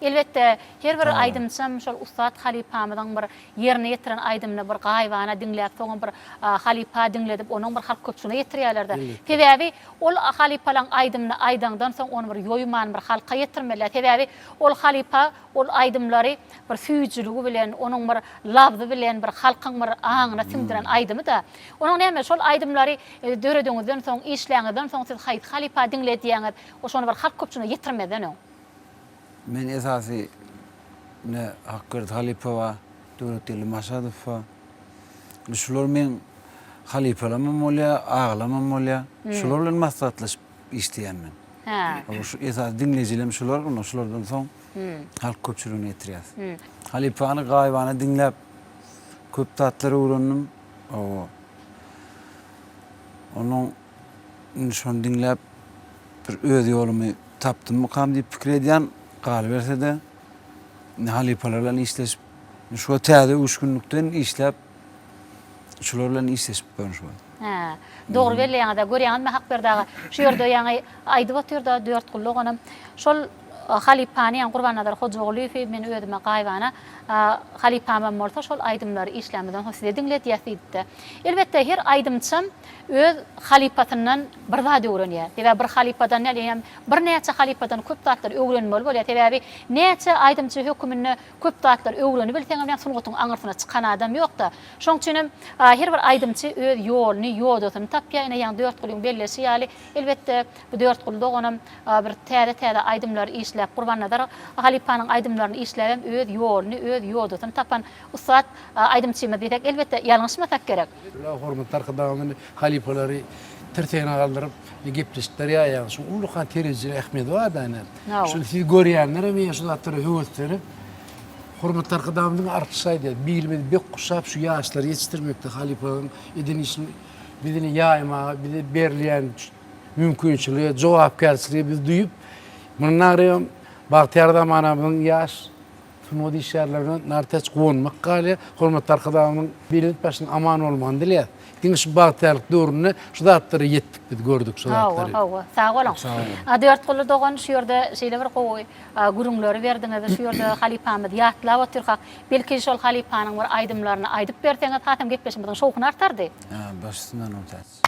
Elbette her bir aydımçam şol Ustad Halipa'myň bir yerine yetiren aydymny bir gaýwana dinläp soňra bir Halipa dinledip onun bir halk köpçüne yetirýärler-de. Sebäbi ol Halipalaň aydymny aýdandan soň onu bir ýoýman bir halka yetirmeler. Sebäbi ol Halipa ol aydymlary bir süýjüligi bilen onun bir labzy bilen bir halkyň bir aňyna singdiren aydymy da. Onun näme şol aydymlary döredüňizden soň işläňizden soň siz Halipa dinlediýäňiz oşony bir halk köpçüne yetirmeden o. Men esasy ne Hakkari Halipa wa Döretli Maşadov wa şular men Halipalamam bolýa, aglamam bolýa. Şular bilen maslahatlaşyp işleýänmen. Şu esas dinlejilerim şular, şulardan soň halk köpçüligine ýetirýär. Halipany gaýbany dinläp köp tatlary öwrendim. Onun şonu dinläp bir öz ýolumy tapdym mykam diýip pikir edýän galy berse de Halipalar bilen işleşip şu täze 3 günlükden işläp şular bilen işleşip görüşip. Dogry belleňizde görýäňizmi Hakberdaga şu ýerde ýaňy aýdyp otyrda 4 gullyk onam şol Halipany Gurbannazar Hojaoğluýew men özüme gaýbana Halipamam bolsa şol aýdymlary işlemeden size dinletýärdi. Elbette her aýdymçym öz Halipatyndan bir zat öwrenýär. Sebäbi bir Halipadan näle bir näçe Halipadan köp zatlar öwrenmeli bolýar. Sebäbi näçe aýdymçy hökümini köp zatlar öwrenip bilseňem ýa sunugytyň aňyrsyna çykan adam ýok-da. Şoň üçin her bir aýdymçy öz ýoluny, ýodatyny tapýar. Ýa 4 gulyň bellesi ýaly elbette bu 4 gulda onam bir täze aýdymlary işläp Gurbannazar Halipanyň aýdymlaryny işläp öz ýoluny, öz ýodatyny tapan ustad aýdymçymy diýek elbette ýalňyşmasak gerek. Hormatlar kadamyny Halipalary tertene galdyryp gepleşikler ýa şu Ulukan Terezi Ahmedow adany. Şu siz görýänler men şu zatları höwetlerip hormatlar kadamynyň artsaýdy. Bilmedi bek kuşap şu ýaşlary ýetişdirmekde Halipanyň edinişini bizini ýaýma, bizi berilýän mümkinçiligi, jogapkärçiligi biz duýup munarym Bagtyar zamanamyň ýaş Tunodi işlerlerine narteç gonmak galy hormatlar kadamynyň bilinip başyň aman bolmagyny dilýär. Diňe şu bagtyrlyk döwrüne şu zatlary ýetdik biz gördük şu zatlary. Sag bolan. 4 gully dogan şu ýerde şeýle bir gowy gurunlary berdiňiz, şu ýerde Halipamyz ýatlap otyrhak. Belki şol Halipanyň bir aýdymlaryny aýdyp berseňiz hatam gepleşmeden şowkuny artardy. Başyndan ötäs.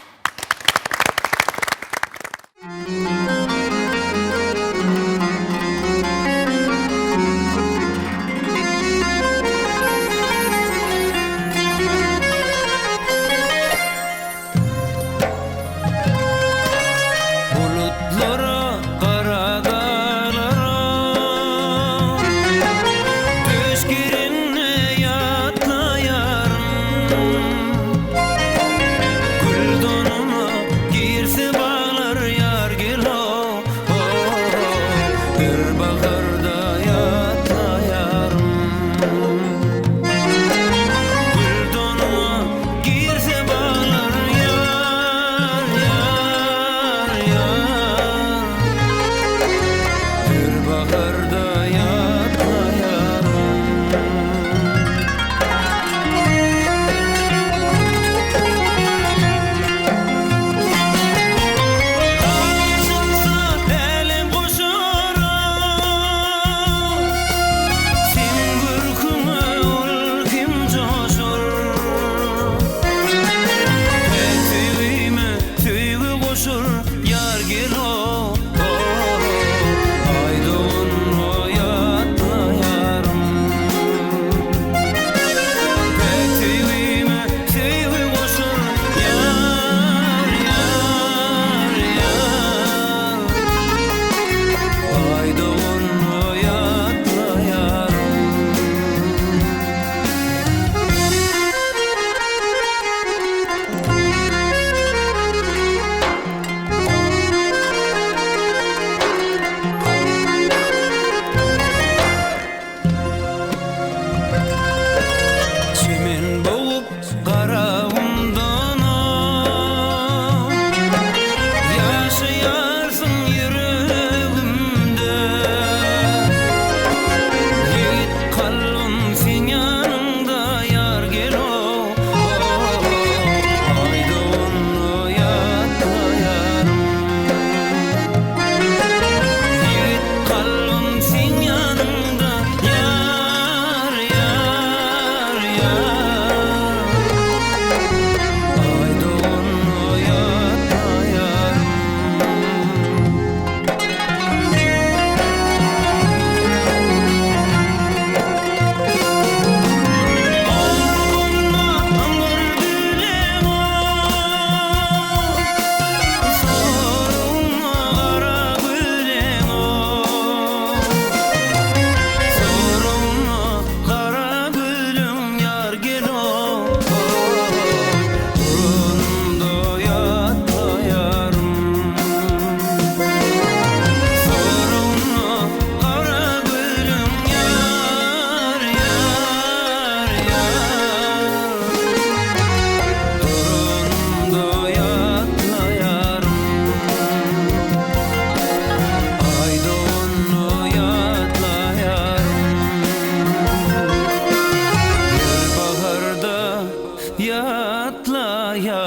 yatlayarım.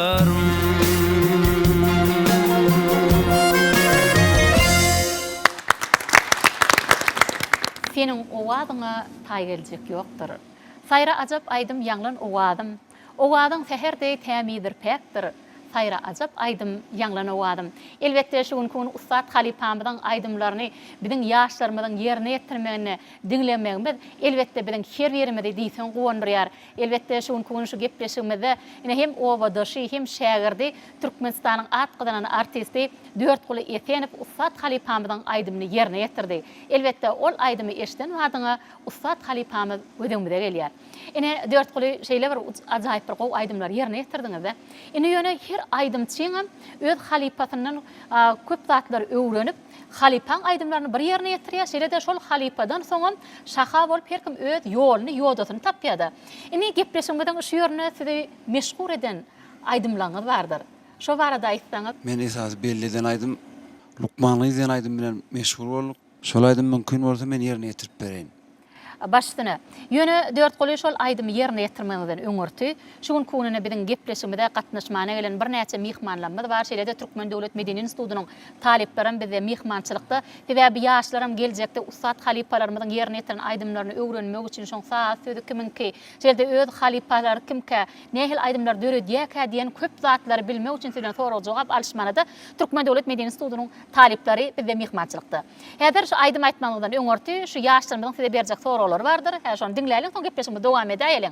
Senin owadyňa tay geljek ýokdur. Sayra ajap aýdym ýanglan owadym. Owadyň seherdeý tämidir pekdir. Sayra ajap aýdym ýanglan owadym. Elbetde şu gün Ustad Halipamyň aýdymlaryny biziň ýaşlarymyň ýerine ýetirmegine diňlemegimiz elbetde biziň her ýerimizi diýsen gowandyrýar. Elbetde şu gün şu gepleşigimizde ine hem owadaşy hem şägirdi Türkmenistanyň atgydan artisti Dörtguly Etenip Ustad Halipamyň aýdymyny ýerine ýetirdi. Elbetde ol aýdymy eşden wadyňa Ustad Halipamy gödüňmide gelýär. Ine Dörtguly şeýle bir ajaýyp bir gow aýdymlar ýerine ýetirdiňizde ine ýöne her aýdymçyň öz halipatynyň köp zatlar öwrenip halipaň aýdymlaryny bir ýerine ýetirýär. Şeýle-de şol halipadan soňam şaha bolup her kim öz ýoluny, ýodatyny tapýardy. Ine gepleşigimizden şu ýerine sizi meşgul eden aýdymlaryňyz bardyr. Şo barada aýtsaňyz. Men esas belliden aýdym Lukmanly diýen aýdym bilen meşgul bolup, şol aýdym mümkin bolsa men ýerine ýetirip bereýin. Başdyna ýöne Dörtguly şol aýdymy ýerine ýetirmegden öňürti. Şu gün konuny biziň gepleşigimizde gatnaşmana gelen bir näçe mihmanlarymyz bar. Şeýle-de Türkmen Döwlet Medeni Institutynyň taliplerim bize mihmançylykda we bir ýaşlarym geljekde Ustad halipalarymyň ýerine ýetiren aýdymlaryny öwrenmek üçin şoň saat sözi kiminki, şeýle-de öz halipalar kimke, nähil aýdymlar döredýäkä diýen köp zatlar bilmek üçin sizden soraw jogap alışmanada Türkmen Döwlet Medeni Institutynyň talipleri bize mihmançylykda. Häzir şu aýdym aýtmagyndan öňürti şu ýaşlarymyň size berjek sorawlar vardır. Şonu dinleýän soň gepleşigimiz dowam edýälen.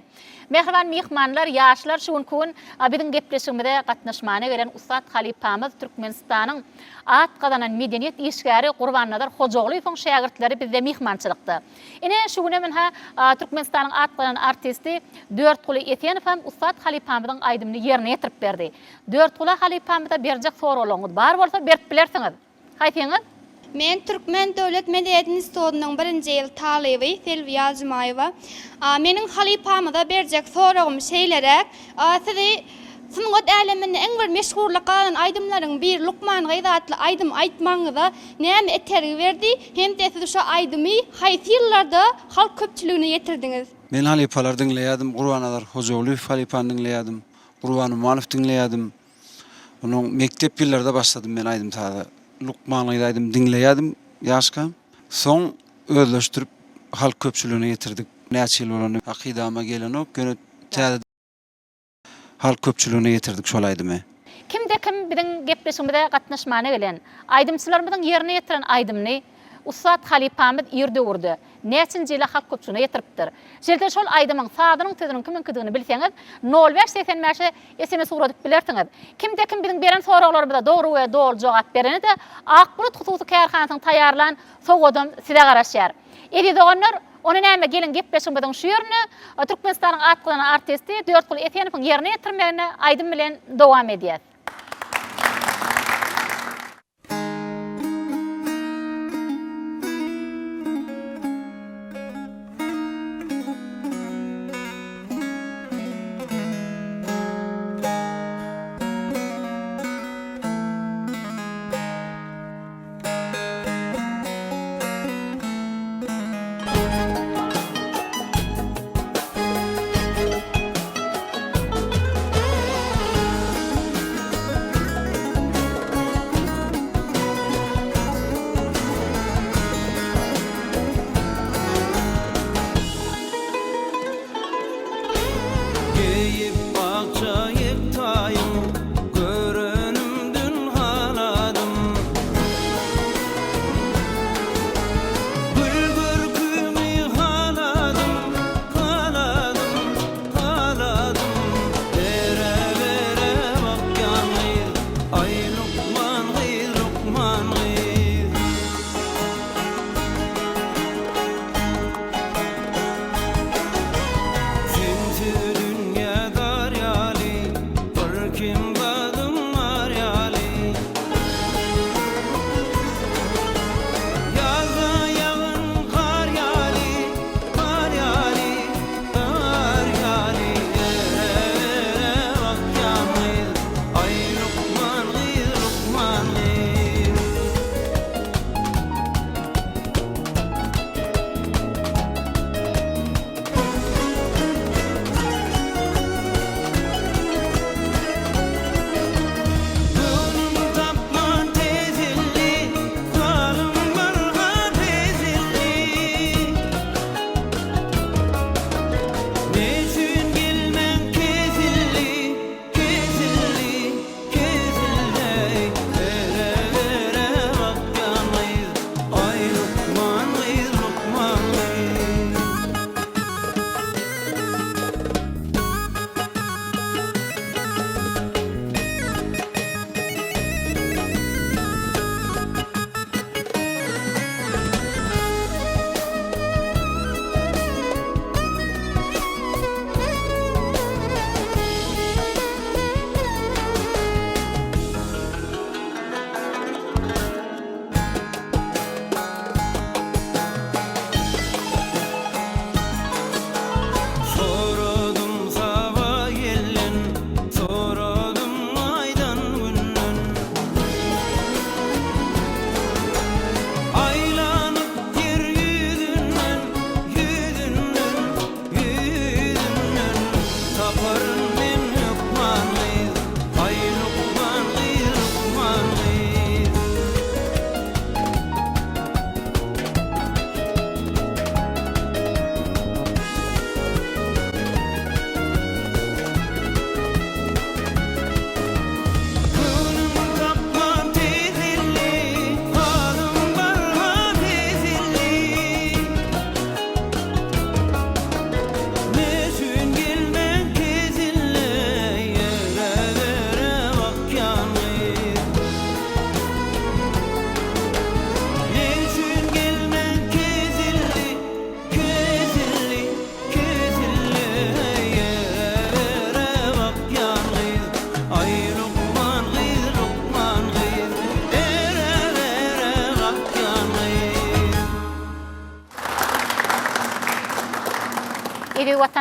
Mehriban mihmanlar, ýaşlar şu gün biziň gepleşigimizde gatnaşmana gelen Ustad Halipamyz Türkmenistanyň atgydan medeniýet işgäri Gurbannazer Hojagulyň şägirtleri bizde mihmançylykda. Ine şu gün men Türkmenistanyň atgydan artisti Dörtguly Etenip hem Ustad Halipamyň aýdymyny ýerine ýetirip berdi. Dörtguly Halipamyza berjek sorawlaryňyz bar bolsa berip bilersiňiz. Haýsyňyz? Men Türkmen Döwlet Medeniýet Institutynyň 1-nji ýyl taliby Selviýa Jumaýewa. Meniň halipamyza berjek sorawym şeýlerek, sizi sungat äleminde eň bir meşhurlyk alan aýdymlaryň bir Lukman Gaýdatly aýdym aýtmagyňyza näme etergi berdi? Hem-de siz şu aýdymy haýsy ýyllarda halk köpçüligine ýetirdiňiz? Men halipalar dinleýärdim, Gurbannazer Hojaguly halipany dinleýärdim, Gurbany Mualif dinleýärdim. Onuň mektep ýyllarynda başladym men aýdym taýda. Lukmanly aýdym dinleýärdim ýaşka. Soň özleşdirip halk köpçüligine ýetirdik. Näçe ýyl bolan akydama gelenok, göne täze halk köpçüligine ýetirdik şol aýdymy. Kimde kim biziň gepleşigimizde gatnaşmana gelen aýdymçylarymyň ýerine ýetiren aýdymny Ustad Halipamyz ýerde urdy. Näçinji ýyl halk köpçüligine ýetiripdir. Şeýle şol aýdymyň sadynyň tüdüniň kiminkidigini bilseňiz 0585 SMS uradyp bilersiňiz. Kimde kim biziň beren sorawlarymyza dogry we dol jogap bereni de Akbulut hususy kärhanasyň taýýarlan sowadam size garaşýar. Edidoganlar onu näme gelin gepleşigimizden şu ýerine Türkmenistanyň atgydan artisti Dörtguly Etenipiň ýerine ýetirmegine aýdym bilen dowam edýär.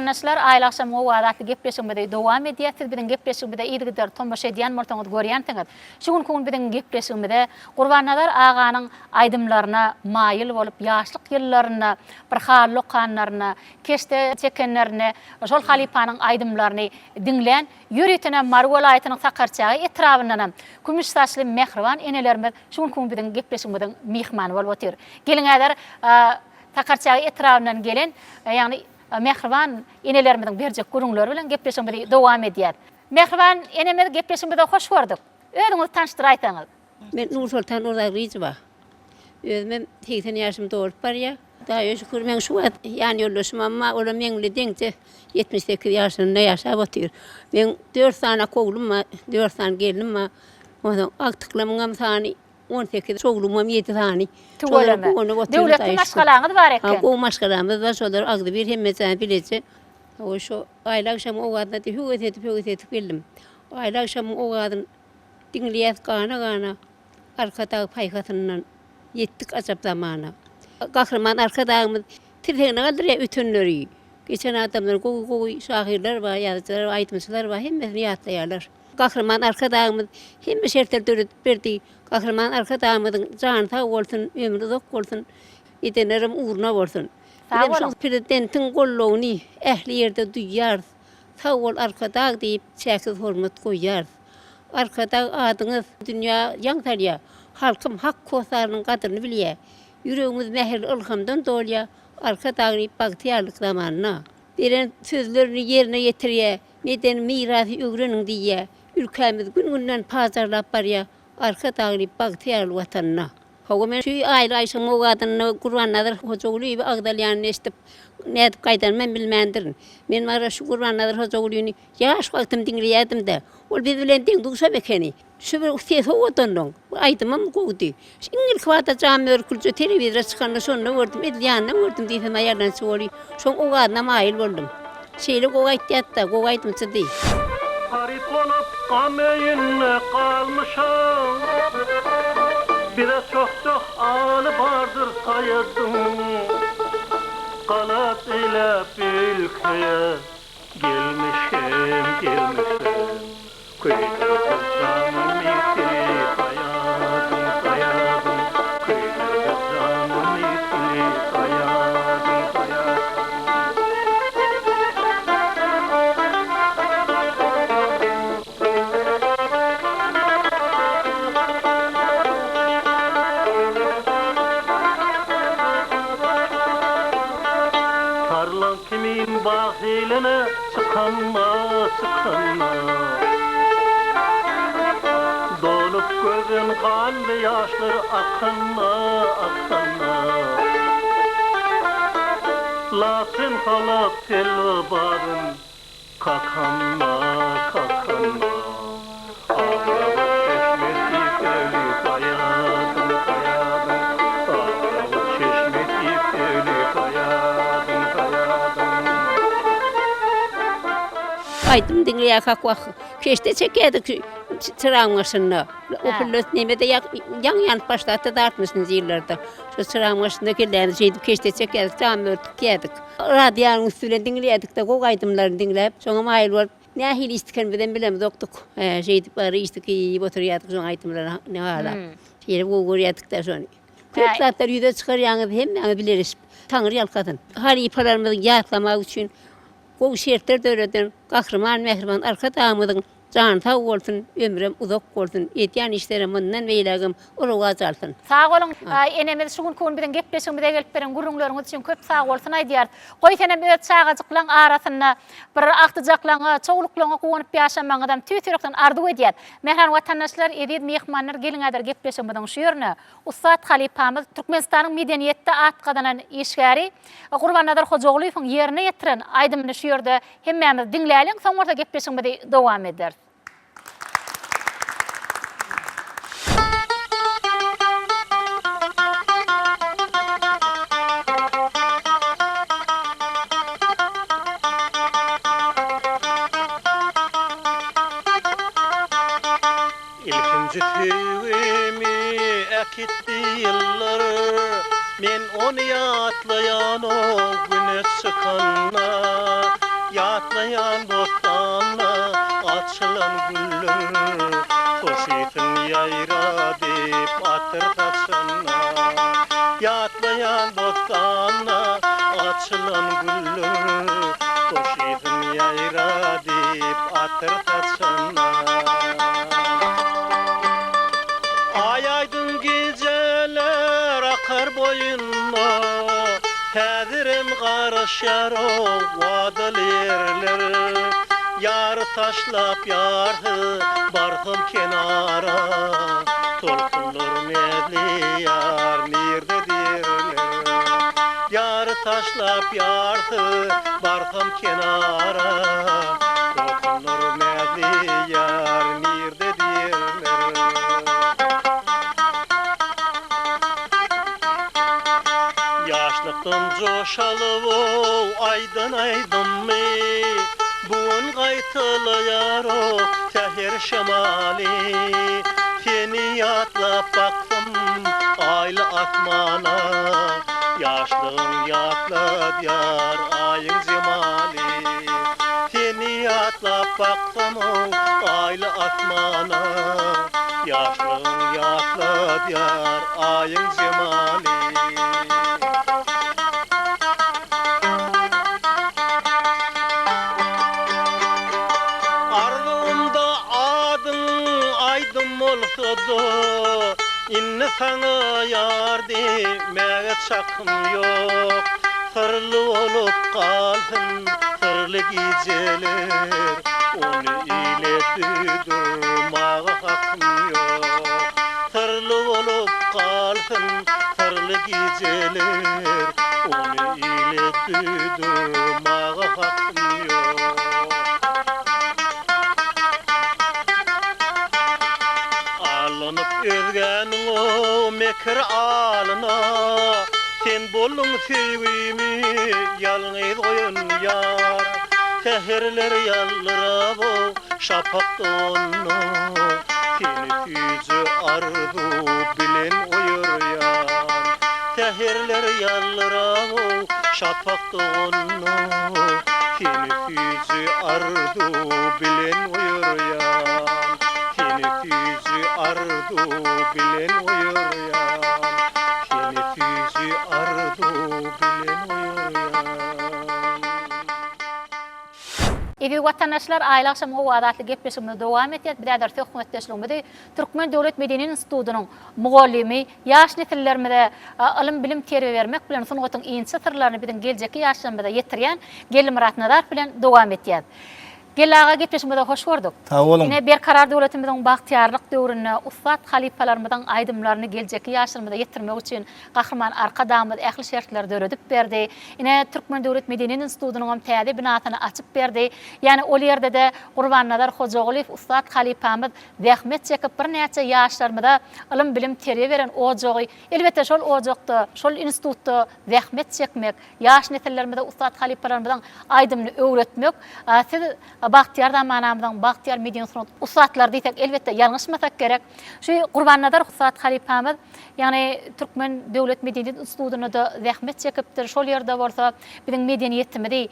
vatandaşlar aýly akşam o wadatly gepleşmede dowam edýär. Biziň gepleşmede ýygydyr tomosha edýän bolsaňyz görýänsiňiz. Şu gün biziň gepleşmede Gurbannazar aganyň aýdymlaryna maýyl bolup, ýaşlyk ýyllaryna, bir hal lokanlaryna, keşde çekenlerine, şol halipanyň aýdymlaryny dinleýän ýüretine Marwal aýatynyň sakarçagy etrabyndan kümüş saçly mehriban enelerimiz şu gün biziň gepleşmede mihman bolup otyr. Geliňizler sakarçagy etrabyndan gelen, ýagny mehriban enelerimizin berjek gurunlary bilen gepleşmede dowam edýär. Mehriban enemiz gepleşmede hoş gördük. Özüňizi tanıştyr aýtaňyz. Men Nursultan Urda Rizba. Özüm 80 ýaşym dolup barýar. Daha şükür men şu ýany ýollaşym amma ola meňle deňçe 78 ýaşynda ýaşap otyr. Men 4 tane koglum var, 4 tane gelinim var. Onuň aktyklarymyň sany 18 oglum 7 tane. Döwletli maşgalaňyz bar eken. O maşgalamyz var, şolar agdy bir hemmeçe bileçi. O şu aýla akşam o wagtda hüwet etip geldim. Aýla akşam o wagtdan dinleýär gana arkada paýgatyndan yetdik ajap zamana. Gahrman arkadagymyz tirhegine galdyr ütünleri. Geçen adamlar gowy şahirler bar, ýazgylar, aýtmyşlar bar, hemmesini ýatlaýarlar. Gahrman arkadagymyz hemme şertler döret berdi. Gahrman arkadagymyzyň jany sag bolsun, ömrü uzak bolsun, edenerim uğruna bolsun. Prezidentin gollugyny ähli ýerde duýýar. Sag bol arkadag diýip çäkiz hormat goýýar. Arkadag adyňyz dünýä ýaňtarýar. Halkym hak kosarynyň gadyryny bilýär. Yüreğimiz mehir ilhamdan dolýar. Arkadagy bagtyarlyk zamanyna. Diren sözlerini yerine getirýär. Meden mirasy ögreniň diýär. Ülkemiz gün-günden pazarlap barýar. Arkadagy bagtyarlyk watanyna. Hawa men şu aýly aýşyň o gadyny Gurbannazar Hojaguly we Agdalýany eşdip nädip gaýdan men bilmändirin. Men mara şu Gurbannazar Hojagulyny ýaş wagtym dinleýärdim-de. Ol biz bilen deň dugşap ekeni. Şu bir ses owatandyň. Aýdymam gowdy. Şiňil kwata jamy örkülçe telewizora çykanda şonu gördüm. Edýanyny gördüm diýsem aýardan söwli. Şoň o gadyna maýyl boldum. Şeýle gowy aýtdy-da, gowy aýtmasa diýip. Garip olup gameýinle galmışam. Biraz çok ağlı bardır sayıdım. Galat eylep ülkeye gelmişim. Kıydır kızanım itili sayadım. Kıydır kızanım itili sayadım. Tarlan kimin bahiline çıkanma. Dolup gözün kanlı yaşları akınma. Lakin kalıp telve barın kakanma. Ağrılı çeşmesi köylü sayadım. Ağrılı çeşmesi köylü sayadım. Aýdym dinleýär hak wagt. Keşde çekerdik çırağın başında. O pilot nemede yan başlattı da 60'lı yıllarda. Şu çırağın başında geldi şeydi keşde çekerdik, tam örtük geldik. Radyanın üstüne dinleýärdik de o aýdymlary dinläp, soňa maýyl bolup nähil istiken bilen bilemedik oktuk. Şeydi bari istiki oturýardyk soň aýdymlary ne hala. Şeýle o görýärdik de şonu. Kırklatlar ýüze çykarýaňyz hemme bileriz. Taňry ýalkadyn. Hali paralarymyzy ýatlamak üçin bu şertler döwletiň gahrman mehriban arkadagymyzyň jany sag bolsun, ömrüm uzak bolsun, etýän işlerim mundan beýlegim uruga jalsyn. Sag bolun, enemiz şu gün bilen gepleşmede gelip beren gurunlaryňyz üçin köp sag bolsun aýdýar. Goý senem öz çağajyklaň arasyna bir aktyjaklaňa, çoğuluklaňa gowunyp ýaşamaňyzdan tüýtürekden arduw edýär. Mehran watandaşlar, edip mehmanlar geliňäder gepleşmeden şu ýerine Ustad Halipamyz Türkmenistanyň medeniýetde atgadanan işgäri Gurbannazar Hojagulyň ýerine ýetiren aýdymny şu ýerde hemmämiz dinläýäliň, soňra gepleşmede dowam eder. İlkinci hüvemi ekitti yılları, men onu yatlayan o güne çıkanla. Yatlayan bostanla açılan güller Hoşitin yayra deyip atır taşına Yatlayan bostanla açılan güller Hoşitin yayra deyip atır taşına Ay aydın geceler akar boyunma Hədirim qarışar o vadalı yerler Yar taşlap yardı barxım kenara Tolkunlar medli yar mirde derler Yar taşlap yardı barxım kenara Tolkunlar medli yar mirde derler Yaşlıqdan coşalıp o aydın aydın mı Buğun qaytılayar o tehir şemali Seni yatlap baktım aylı atmana Yaşlığın yatla diyar ayın zemali Seni yatlap baktım o aylı atmana Yaşlığın yatla diyar ayın zemali İnni sana yar demeye çakım yok Hırlı olup kalsın hırlı geceler Onu ile durmağa hakkım yok Hırlı olup kalsın hırlı geceler Onu ile durmağa hakkım yok Alınıp özgenin o mekir alına Sen bolun sevgimi yalnız oyun yar Tehirler yallıra bu şapak donu Seni yüzü ardu bilen oyur yar Tehirler yallıra bu şapak donu Seni yüzü ardu bilen oyur yar Füzü ardu bilen uyur ya Seni füzü ardu bilen uyur ya Evi vatandaşlar aylı akşam o adatlı gepleşimine devam etiyat. Biradar tökmütteşliğimde Türkmen Devlet Medeni Institutu'nun muallimi, yaş nesillerimize ilim bilim terbiye vermek bilen sungatın iyinçi sırlarını bizim geleceki yaşlarımıza yetiriyen Gelim Muratnadar bilen devam etiyat. Gelağa gitmişimizde hoş gördük. Sağ olun. Yine bir karar devletimizin bahtiyarlık dövrünü, ussat halifalarımızın aydımlarını geleceki yaşlarımıza yetirmek için kahraman arkadağımız ehli şertler döredip berdi. Yine Türkmen Devlet Medeni Institutu'nun täze binasını açıp berdi. Yani o yerde de Qurbanadar Hocaoğlu ussat halifamız zahmet çekip bir neçe yaşlarımızda ilim bilim terbiye veren ocağı. Elbette şol ocakta, şol institutta zahmet çekmek, yaş nesillerimize ussat halifalarımızın aydımını öğretmek. Siz Bahtiyar'dan manamdan Bahtiyar Medeni Institutu ussatlar diysek elbette yanlışmasak gerek. Şu Qurbanadar ussat halifamız yani Türkmen Devlet Medeni Institutu'na da zahmet çekipdir. Şol yerde bolsa bizim medeniyetimizi,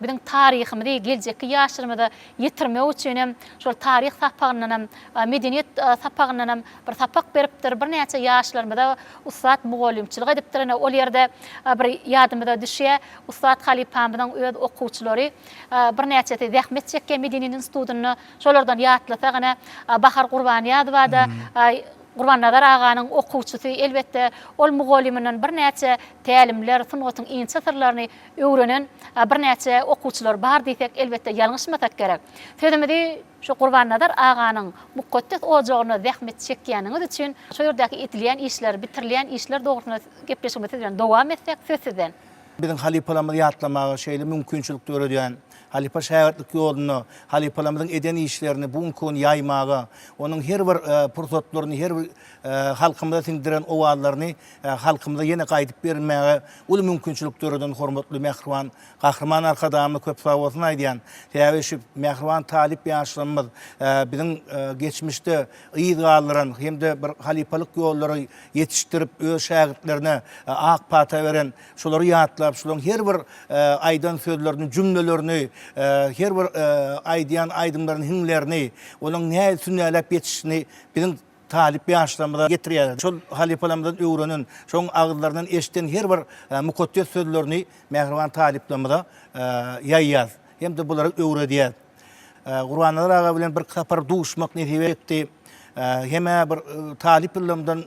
bizim tarihimizi geleceki yaşlarımızda yitirmek için şol tarih sapağından, medeniyet sapağından bir sapak beripdir. Bir neçe yaşlarımızda ussat muallimçilik edipdir. O yerde bir yadımızda düşüyor. Ussat halifamızın öz okuwçylary bir neçe zahmet çekкен Medeni Institutu'nu şolardan yatlasagana Bahar Qurbaniyadova da Qurbanadar ağanın okuwçysy elbette ol mugalliminin bir neçe tälimler, sungatın iyinçi sırlaryny öwrenen bir neçe okuwçylar bar diýsek elbette ýalňyşmasak gerek. Sözümdi şu Qurbanadar ağanın mukaddes ojagyna zahmet çekýäniňiz üçin şu ýerdäki etilýän işler, bitirilýän işler dogrusynda gepleşmesi bilen dowam etsek sözsüzden. Bizim halifalarymyzy ýatlamagy şeýle mümkinçilik döredýän halifa şäherlik ýoluna, halifalarymyzyň eden işlerini buňkun ýaymagy, onun her bir pursatlaryny, her bir halkymyza singdiren owalaryny halkymyza ýene gaýdyp bermäge ul mümkinçilik döreden hormatly Mehriban Kahraman arkadamy köp sag bolsun aýdýan. Täze şu Mehriban talip ýaşlarymyz bizim geçmişde ýygallaryn hemde bir halifalyk ýollary ýetişdirip öz şähertlerine ak pata beren şolary ýatlap, şolaryň her bir aýdan sözlerini, jümlelerini her bir aýdyan aýdymlaryň hiňlerini, onuň näme sünnälep ýetişini biziň talip ýaşlarymyza getirýär. Şol halipalarymyzdan öwrenen, şoň agyllaryndan eşiten her bir mukaddes sözlerini Mehriban taliplerimize ýaýýar. Hem de bulara öwredýär. Gurbannalar aga bilen bir kapar duşmak netibe etdi. Heme bir taliplerimden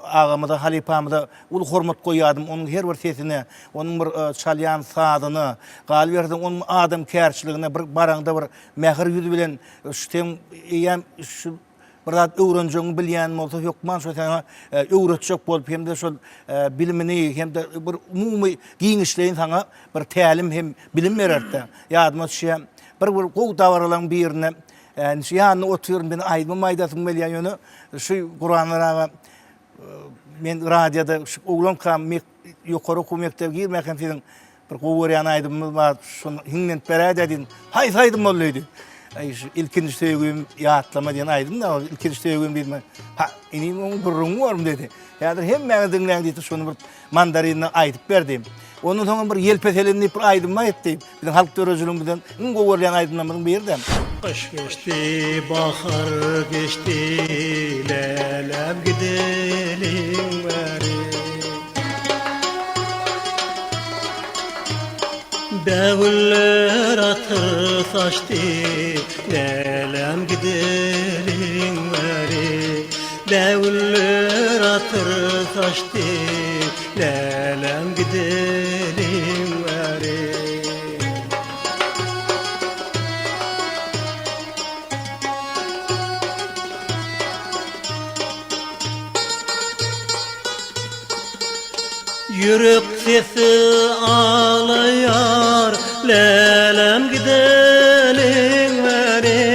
agamyza halipamyza ul hormat goýýardym. Onuň her bir sesine, onuň bir çalýan sadyny, galberden onuň adam kärçiligine bir baranda bir mähir ýüzü bilen ştem ýem şu bir zat öwrenjegi bilýän bolsa ýokman şo sana öwretjek bolup hem de şol bilimini hem de bir umumy giňişleýin sana bir tälim hem bilim bererdi. Ýadyma düşýär. Bir gow dawarlaryň birine ýanyna oturuyorum ben aýdym maýdasym bilýän ýöne şu Guranlara men radioda oglan kam ýokary okuw mektebi girmäken fiziň bir gowurýan aýdym bar şonu hiňden berä dedin. Haýsaýdym bolýdy. Şu ilkinci söýgüm ýatlama diýen aýdym da ilkinci söýgüm bilme. Ha, inim oň bir ruňy barmy dedi. Ýa-da hemme diňleň diýdi şonu bir mandarinni aýdyp berdim. Onun soňra bir ýelpeselenip bir aýdym aýtdy. Biziň halk törejiligiň bilen iň gowurýan aýdymlaryň birden. Kış geçti, bahar geçti, lelem gidelim bari. Devler atır saçtı, lelem gidelim bari. Devler atır saçtı, lelem gidelim bari. Yürek sesi ağlayar, lelem gidelim bari.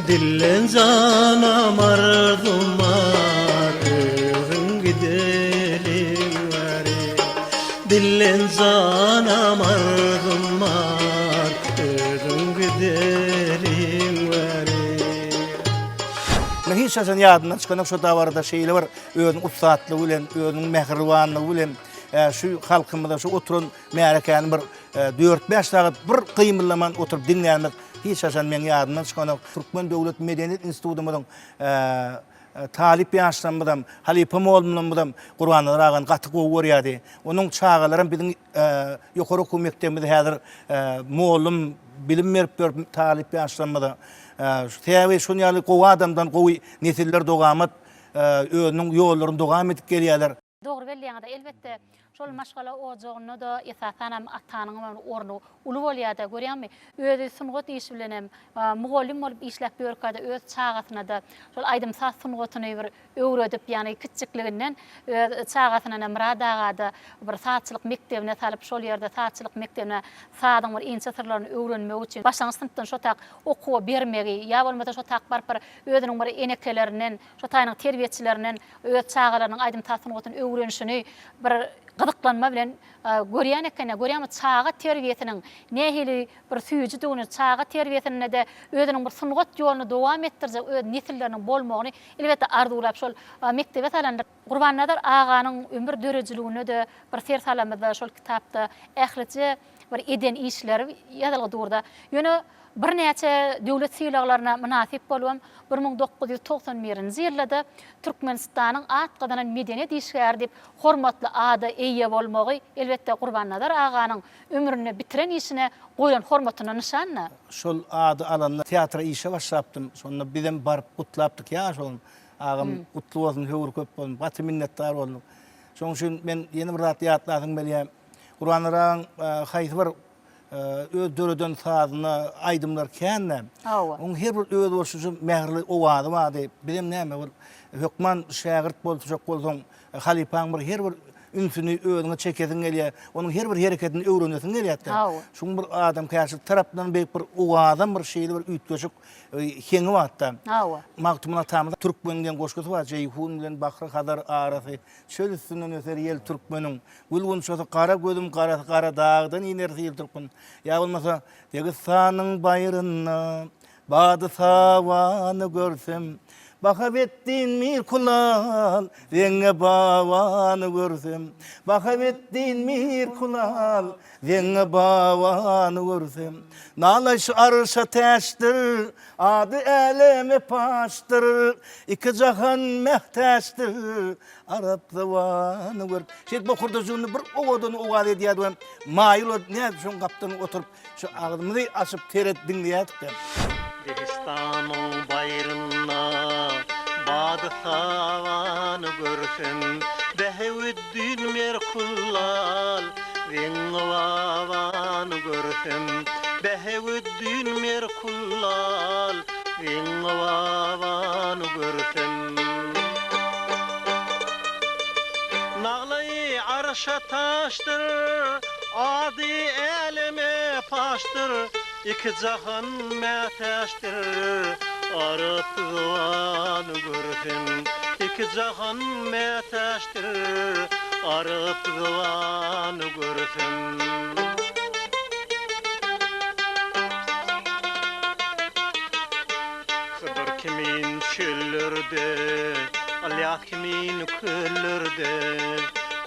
Dillen canam arzum var, özüm gidelim bari. Dillen canam arzum var, özüm gidelim bari. Men hiç şaşan ýadymdan çykan şu dawarda şeýle bir özüň ustatlygy bilen, özüň mehribanlygy bilen şu halkymyzda şu oturan märekäni bir 4-5 saat bir kıymylaman oturup dinleýänmek hiç şaşan men ýadymdan çykan Türkmen Döwlet Medeniýet Institutymyň talip ýaşlarymyzdan Halipa Mollumyň Gurbannalar agan gaty gowurýardy. Onuň çağalaryň biziň ýokary okuw mekdebimizde häzir mollum bilim berip talip ýaşlarymyzda Täze şonu ýaly gowy adamdan gowy nesiller dogamat özüniň ýollaryny dogam edip gelýärler. Dogry belliňde elbetde şol maşgala ojagyny da esasanam atanyň ornu uly bolýar da görýärmi? Özü sungat iş bilenem, mugallim bolup işläp berkada öz çağatyna da şol aýdym saz sungatyny bir öwredip ýani kiçikliginden çağatyna namradaga da bir saatçylyk mektebine salyp şol ýerde saatçylyk mektebine sadyň bir inçe sırlaryny öwrenmek üçin başlangyç synpdan şo tak okuw bermegi ýa bolmasa şo tak barpar özüniň bir enekelerinden şo taýynyň terbiýetçilerinden öz çağalarynyň aýdym saz sungatyny öwrenişini bir gıdıklanma bilen görýän ekene, görýärmi çağa terbiýetiniň nähili bir süýjüdigini, çağa terbiýetine de özüniň bir sungat ýoluny dowam etdirjek öz nesilleriniň bolmagyny elbetde arzulap şol mektebe salandyr. Gurbannalar aganyň ömür dörejiligine de bir ser salamyzda şol kitapda ähliçe bir eden işleri ýazylgy durda. Ýöne bir näçe döwlet syýlaklaryna münasip bolubam 1991-nji ýylda Türkmenistanyň atgadan medeniýet işgär dip hormatly ada eýe bolmagy elbetde Gurbannalar aganyň ömrüni bitiren işine goýan hormatyna nişanna. Şol ada alanlar teatra işe başlapdym. Sonra bizem barıp gutlapdyk ýa şol agam gutly bolsun, höwür köp bolsun, baty minnetdar boldum. Şoň üçin men ýene bir zat ýatladyň bilýär. Gurbannalar haýsy bir öz döreden sadyna aýdymlar känne. Oň her bir öz bolşy mähirli owady bady. Bilim näme bir hökman şagirt bolsa bolsaň halipaň bir her bir ünsüni özüňe çekediň gelýär. Onuň her bir hereketini öwrenesiň gelýär. Şuň bir adam käşi tarapdan bir owadam bir şeýle bir ütgeşik heňi batda. Maktumuna tamda Türkmenden goşgusy bar. Jeyhun bilen Bahra kadar arasy. Çöl üstünden öter ýel Türkmeniň. Gülgün şosa kara gözüm kara dağdan iner ýel Türkmen. Ýa bolmasa Degistanyň baýryna bady sawany görsem Bakıp ettin mir kulal, denge bavanı görsem. Bakıp ettin mir kulal, denge bavanı görsem. Nalaş arşa teştir, adı eleme paştır. İki cahan mehteştir, Arap zavanı gör. Şey bu kurduzunu bir oğudun oğad ediyordu. Mayıl ne şun kaptın oturup şu ağzımızı açıp teret dinleyedik de. Dehistanın bayrına badı savanı görsem. Behevüddin merkullal rinvavanı görsem. Behevüddin merkullal rinvavanı görsem. Nağlayı arşa taştır, adı elime paştır. İki cahan meteştir, Arap zıvanı görsem. İki cahan meteştir, Arap zıvanı görsem. Kıdır kimin çöllerde, Alyat kimin küllerde,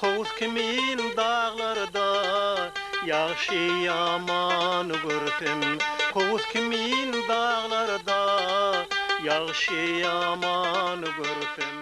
Kovuz kimin dağlarda, Yaşı yaman görsem. Kovuz kimin dağlarda, Yaşı yaman görsem.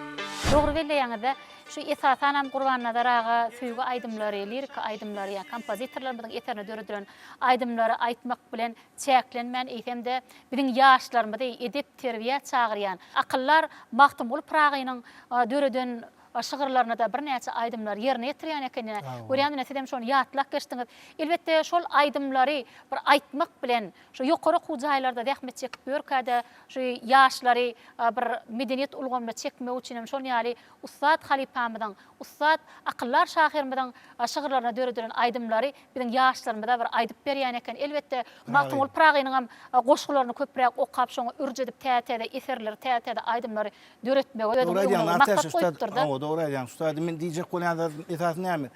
Doğru belleýäňizde şu esasanam Gurbannazyr aga süýgü aýdymlary, lirik aýdymlary, ýa kompozitorlarymyň eterne döredüren aýdymlary aýtmak bilen çäklenmän eýsem-de biziň ýaşlarymyzy edep terbiýe çagyrýan akyllar Magtymguly Pragynyň döreden şygyrlaryna da bir näçe aýdymlar ýerine ýetirýän ekenine görýän näsedem şonu ýatlak geçdiňiz. Elbetde şol aýdymlary bir aýtmak bilen şu ýokary hujaýlarda dähmet çekip ýörkäde şu ýaşlary bir medeniýet ulgamyna çekmek üçin şol ýaly Ustad Halipamyň, Ustad akyllar şahyrmyň şygyrlaryna döredilen aýdymlary biziň ýaşlarymyza bir aýdyp berýän eken. Elbetde Magtymguly Pragynyň hem goşgularyny köpräk okap şoňa ürjedip täze-täze eserleri, täze-täze aýdymlary döretmek ödüm doğru aydan ustadım men diýjek bolýan esas näme?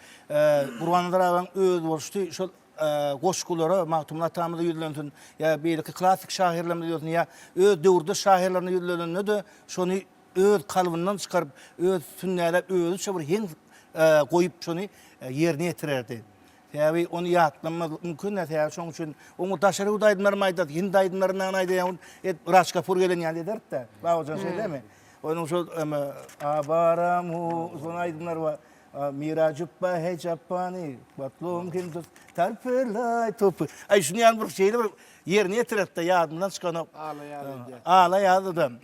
Gurbannazyr agaň öz bolşdy şol goşgulary Magtymguly atamyza ýüzlensin ýa beýleki klassik şahyrlarymyza ýüzlensin ýa öz döwürde şahyrlaryna ýüzlenende şonu öz kalbyndan çykaryp öz sünnäläp özüçe bir hen goýup şonu ýerine ýetirerdi. Täbi onu ýatlanmak mümkin näse şoň üçin onu daşary udaýdymlar maýdat, hin daýdymlaryna aýdýan raşka pur gelen ýaly ederdi. Baýjan şeýdemi? Onun şu abaramu son aydınlar var. Miracıppa hecappani batlum kimdir tarpelay topu. Ay şunu yan bir şeyde bir yerine yetiret de yadımdan çıkan ağla yadıdım.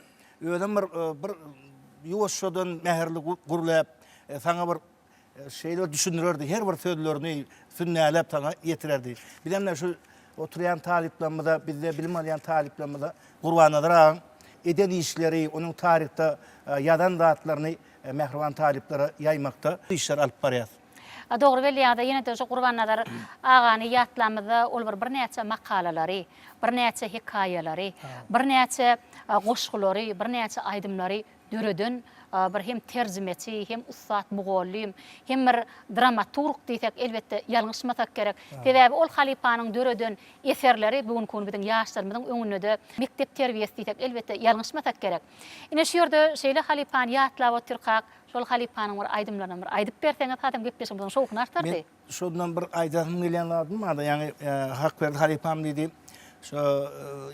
Öyle bir yuvaşodan meherli gurulap sana bir şeyler düşünürürdü. Her bir sözlerini sünnelep sana yetirerdi. Bilemler şu oturan taliplerimize bizde bilim arayan taliplerimize Gurbannazyr ağam eden işleri, onun tarihte yadan dağıtlarını mehriban taliplere yaymakta işler alıp barýar. Doğru belleýär-de ýene de şu Gurbannazyr agany ýatlamyzda ol bir näçe makalalary, bir näçe hikaýalary, bir näçe goşgulary, bir näçe aýdymlary döreden bir hem terjimeci, hem ustad mugollim, hem bir dramaturg diýsek elbetde ýalňyşmasak gerek. Sebäbi ol Halipanyň döreden eserleri bugunky biziň ýaşlarymyzyň öňünde mektep terbiýesi diýsek elbetde ýalňyşmasak gerek. Ine şu ýerde şeýle Halipany ýatlap oturkak, şol Halipanyň bir aýdymlaryny bir aýdyp berseňiz hatam gepleşimiziň şowkuny artardy. Şondan bir aýdym gelýän lazım da ýani hak berdi Halipam diýdi. Şu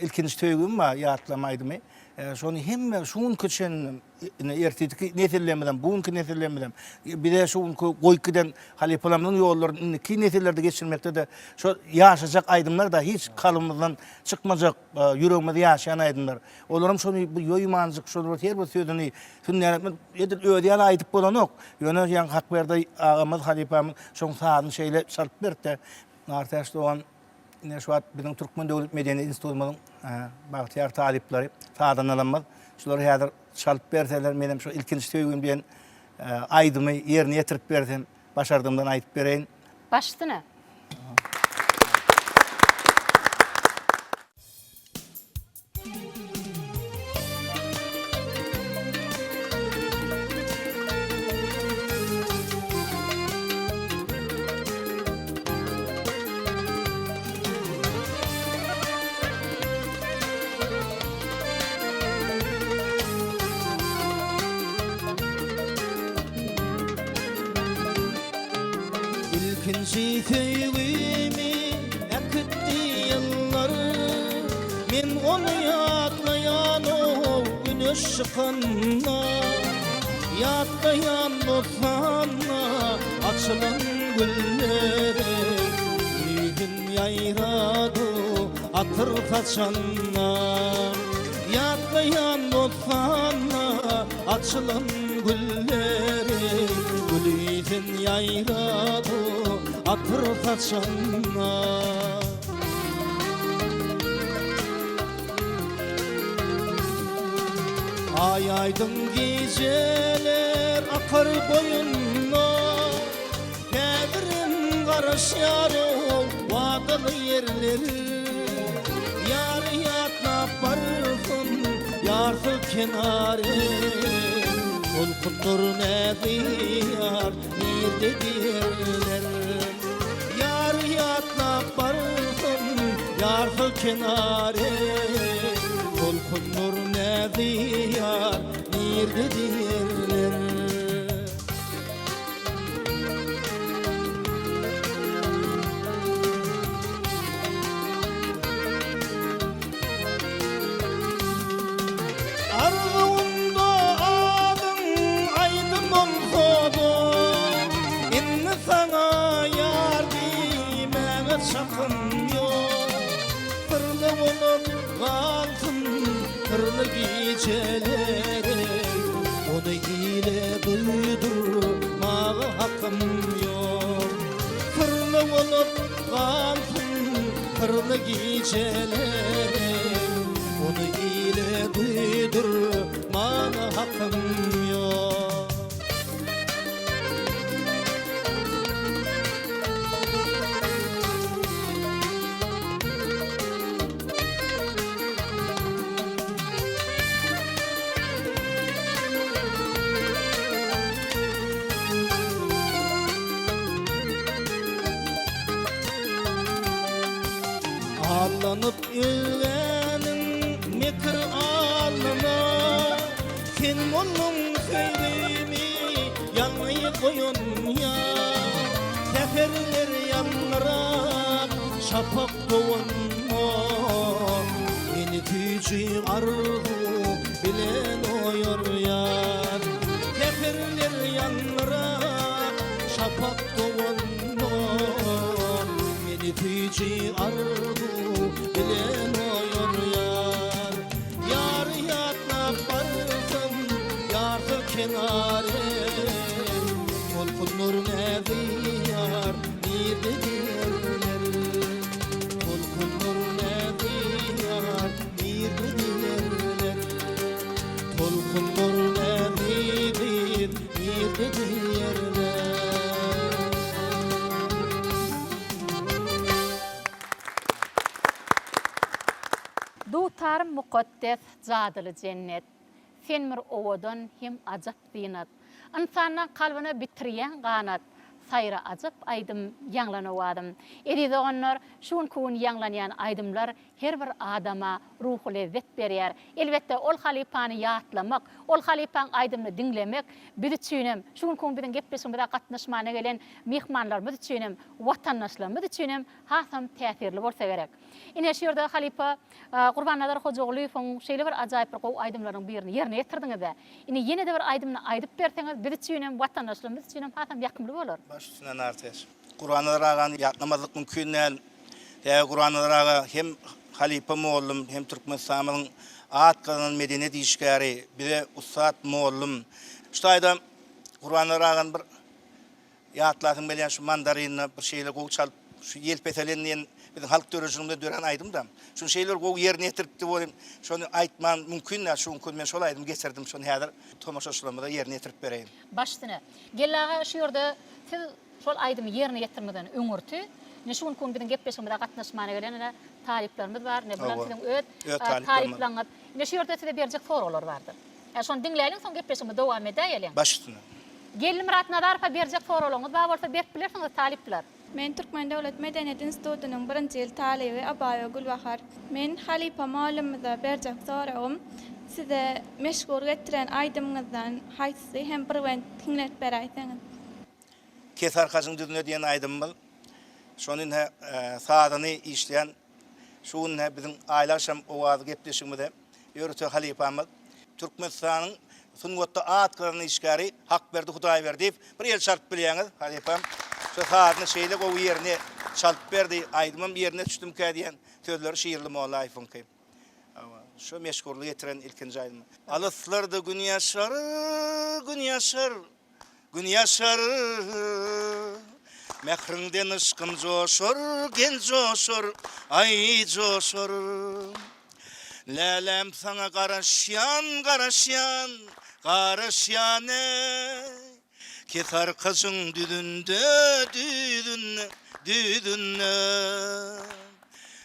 ilkinji töýgüm var ýatlama aýdymy. Şonu hemme şuun köçen ertediki nesillerden, bugünkü nesillerden bir de şuun goýkydan Halipalamyň ýollaryny ki nesillerde geçirmekde de şu ýaşajak aýdymlar da hiç kalymyzdan çykmajak ýüregimizde ýaşaýan aýdymlar. Olaram şonu ýoýmanjyk şonu her bir sözüni sünnäletme edip öýdýän aýdyp bolanok. Ýöne ýan hak berdi agamyz Halipam şoň saatny şeýle çalyp berdi. Nartaş dogan ne şu bizim Türkmen Döwlet Medeniýet Institutynyň bagtyar talipleri saadan alanmaz. Şuları häzir çalyp berseler menem şu ilkinji töýgüm bilen aýdymy ýerine ýetirip berdim. Başardymdan aýdyp bereýin. Başdyna. Tüyüğümü ekitti yıllar, men onu yatlayan o güneş çıkanla, yatlayan lütfanla açılan gülleri, yüzün yayradı atır saçanla, yatlayan lütfanla açılan gülleri, gül yüzün yayradı atır saçanla. Ay aydın geceler akar boyunla, Kabirin karış yarı vadalı yerleri, Yar yatla barfın yarsıl kenarı, Ol kutur ne diyar nirde diyerler, Yar yatla barfın yarsıl kenarı, Ol kutur ne diyar nirde diyerler. Arzuğunda adın aydın olsadı, inni sana yar demeye çakın yok. Tırlı olup kalsın tırlı geceleri, onu ile duydurmağa hakkım yok. Tırlı olup kalsın tırlı geceleri, onu ile duydurmana hakkım yok. Ağlanıp ölgenin mekir alma, Sen onun söylemi yanmayı koyun ya. Seferler yanlarak şapak doğunma, Beni tüycü arzu bilen oyor yar. Seferler yanlarak şapak doğunma, Beni tüycü arzu bilen oyor yar. Yar yatla barsın yarsı kenarı, Ol kunur ne diyar nirde diyerler, Ol kunur ne diyar nirde diyerler, Ol kunur ne diyar nirde diyerler. Dutar mukaddes zadılı cennet, Fenmir ovadan hem azap dinat, İnsanın kalbine bitiriyen kanat, Sayra azap aydım yanlanawadım. Edide onlar şun kun yanlanayan aydımlar her bir adama ruhu lezzet berýär. Elbette ol halipany ýatlamak, ol halipan aydymny dinlemek bizi düşünem. Şun kun biziň gepleşmede gatnaşmana gelen mehmanlarymyzy düşünem, watandaşlarymyzy düşünem, hasam täsirli bolsa gerek. Ine şu ýerde halipa Gurbanazar Hojagulyň şeýle bir ajaýyp bir gowy aydymlaryň birini ýerine ýetirdiňiz. Ine ýene de bir aydymny aýdyp berseňiz bizi düşünem, watandaşlarymyzy düşünem, hasam ýakymly bolar. Başüstüne arteş. Kur'an'ı ağan yapmamazlık mümkün değil. Kur'an'ı ağa hem Halipa Moğollum hem Türkmenistan'ın Atkan'ın medeniyet işgari bir de Ustad Moğollum. Şu ayda Kur'an'ı ağan bir yatlatın belen şu mandarinna bir şeyler koğu çalıp şu yelpetelerini bizim halk törücünümde dören aydım da. Şu şeyler koğu yerine yetiripti olayım. Şunu aytman mümkün değil. Şu gün ben şol aydım geçirdim. Şunu hadir tomaşaşlarımı da yerine yetirip vereyim. Baştına. Gellağa şu yerde siz şol aydım yerine yetirmeden öňürtü. Ne şun kun biziň gepleşmede gatnaşmana gelen taliplerimiz var. Ne bilen siziň öt talipleriniz. Ne şu yerde size berjek soralar vardır. Şonu dinleýäliň, soň gepleşmede dowam edäýäliň. Baştına. Gelin Murat Nadarpa berjek soralaryňyz bar bolsa berip bilersiňiz talipler. Men Türkmen Döwlet Medeniyet Institutunyň 1-nji ýyl talebi Abaýa Gulbahar. Men Halipa Moğollumyza berjek sorawym size meşgul getiren aydymyňyzdan hem bir went tinlet beraýsaňyz. Kesar kaçın düzüne diyen aydımıl. şonun saadını işleyen şuun bizim aylaşam oğaz gepleşimide yörütü halifamız Türkmenistan'ın sungotta atqarını işgari hak berdi Hudaý berdi deyip bir el şart bilýäňiz halifam şu saatny şeýle o ýerine çalıp berdi aýdymam ýerine düşdüm diýen sözleri şiirli molla ayfınky. Şu meşgurluğu getiren ilkinci aydın. Alıslarda gün yaşar, gün yaşar, gün yaşar. Mehrinden ışkın coşur, gen coşur, ay coşur. Lelem sana karaşyan, karaşyan, karaşyan Ketar kızın düdünde, düdünne, düdünne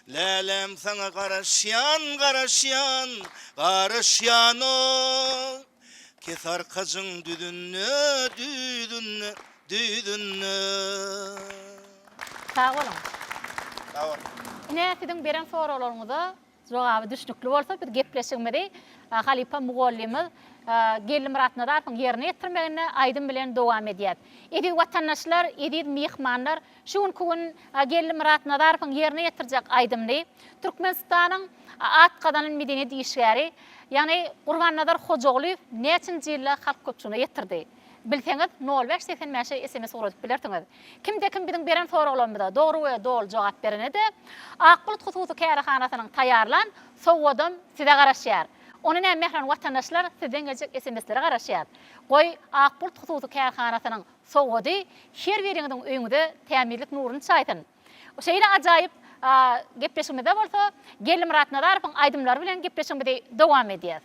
Lelem sana karaşyan, karaşyan, karaşyan Ketar kızın düdünne, düdünne, düdünne Sağ olun. Sağ olun. Ine sizin beren soralarınızda jogaby düşnükli bolsa bir gepleşigmedi. Halipa Mugallimiz gelli muratnadarpyň ýerine ýetirmegine aýdym bilen dowam edýär. Edi watandaşlar, edi mehmanlar şuň gün gelli muratnadarpyň ýerine ýetirjek aýdymly Türkmenistanyň atqadanyň medeni diýişgäri, ýani Gurbanazar Hojaguly näçinji ýylla halk köpçüne ýetirdi. Bilseňiz 0585 SMS uradyp bilertiňiz. Kimde kim biziň beren soralarymyza dogry we dol jogap berene de Akbulut Hususy Kärehanasynyň taýýarlan sowgadym size garaşýar. Onu näme watandaşlar sizden gelecek SMS'lere garaşýar. Goý Akbulut Hususy Kärehanasynyň sowgady her biriňiziň öýüňde tämirlik nuruny çaýtyn. O şeýle ajaýyp gepleşmede bolsa, Gelli Muratnadarpyň aýdymlary bilen gepleşmede dowam edýär.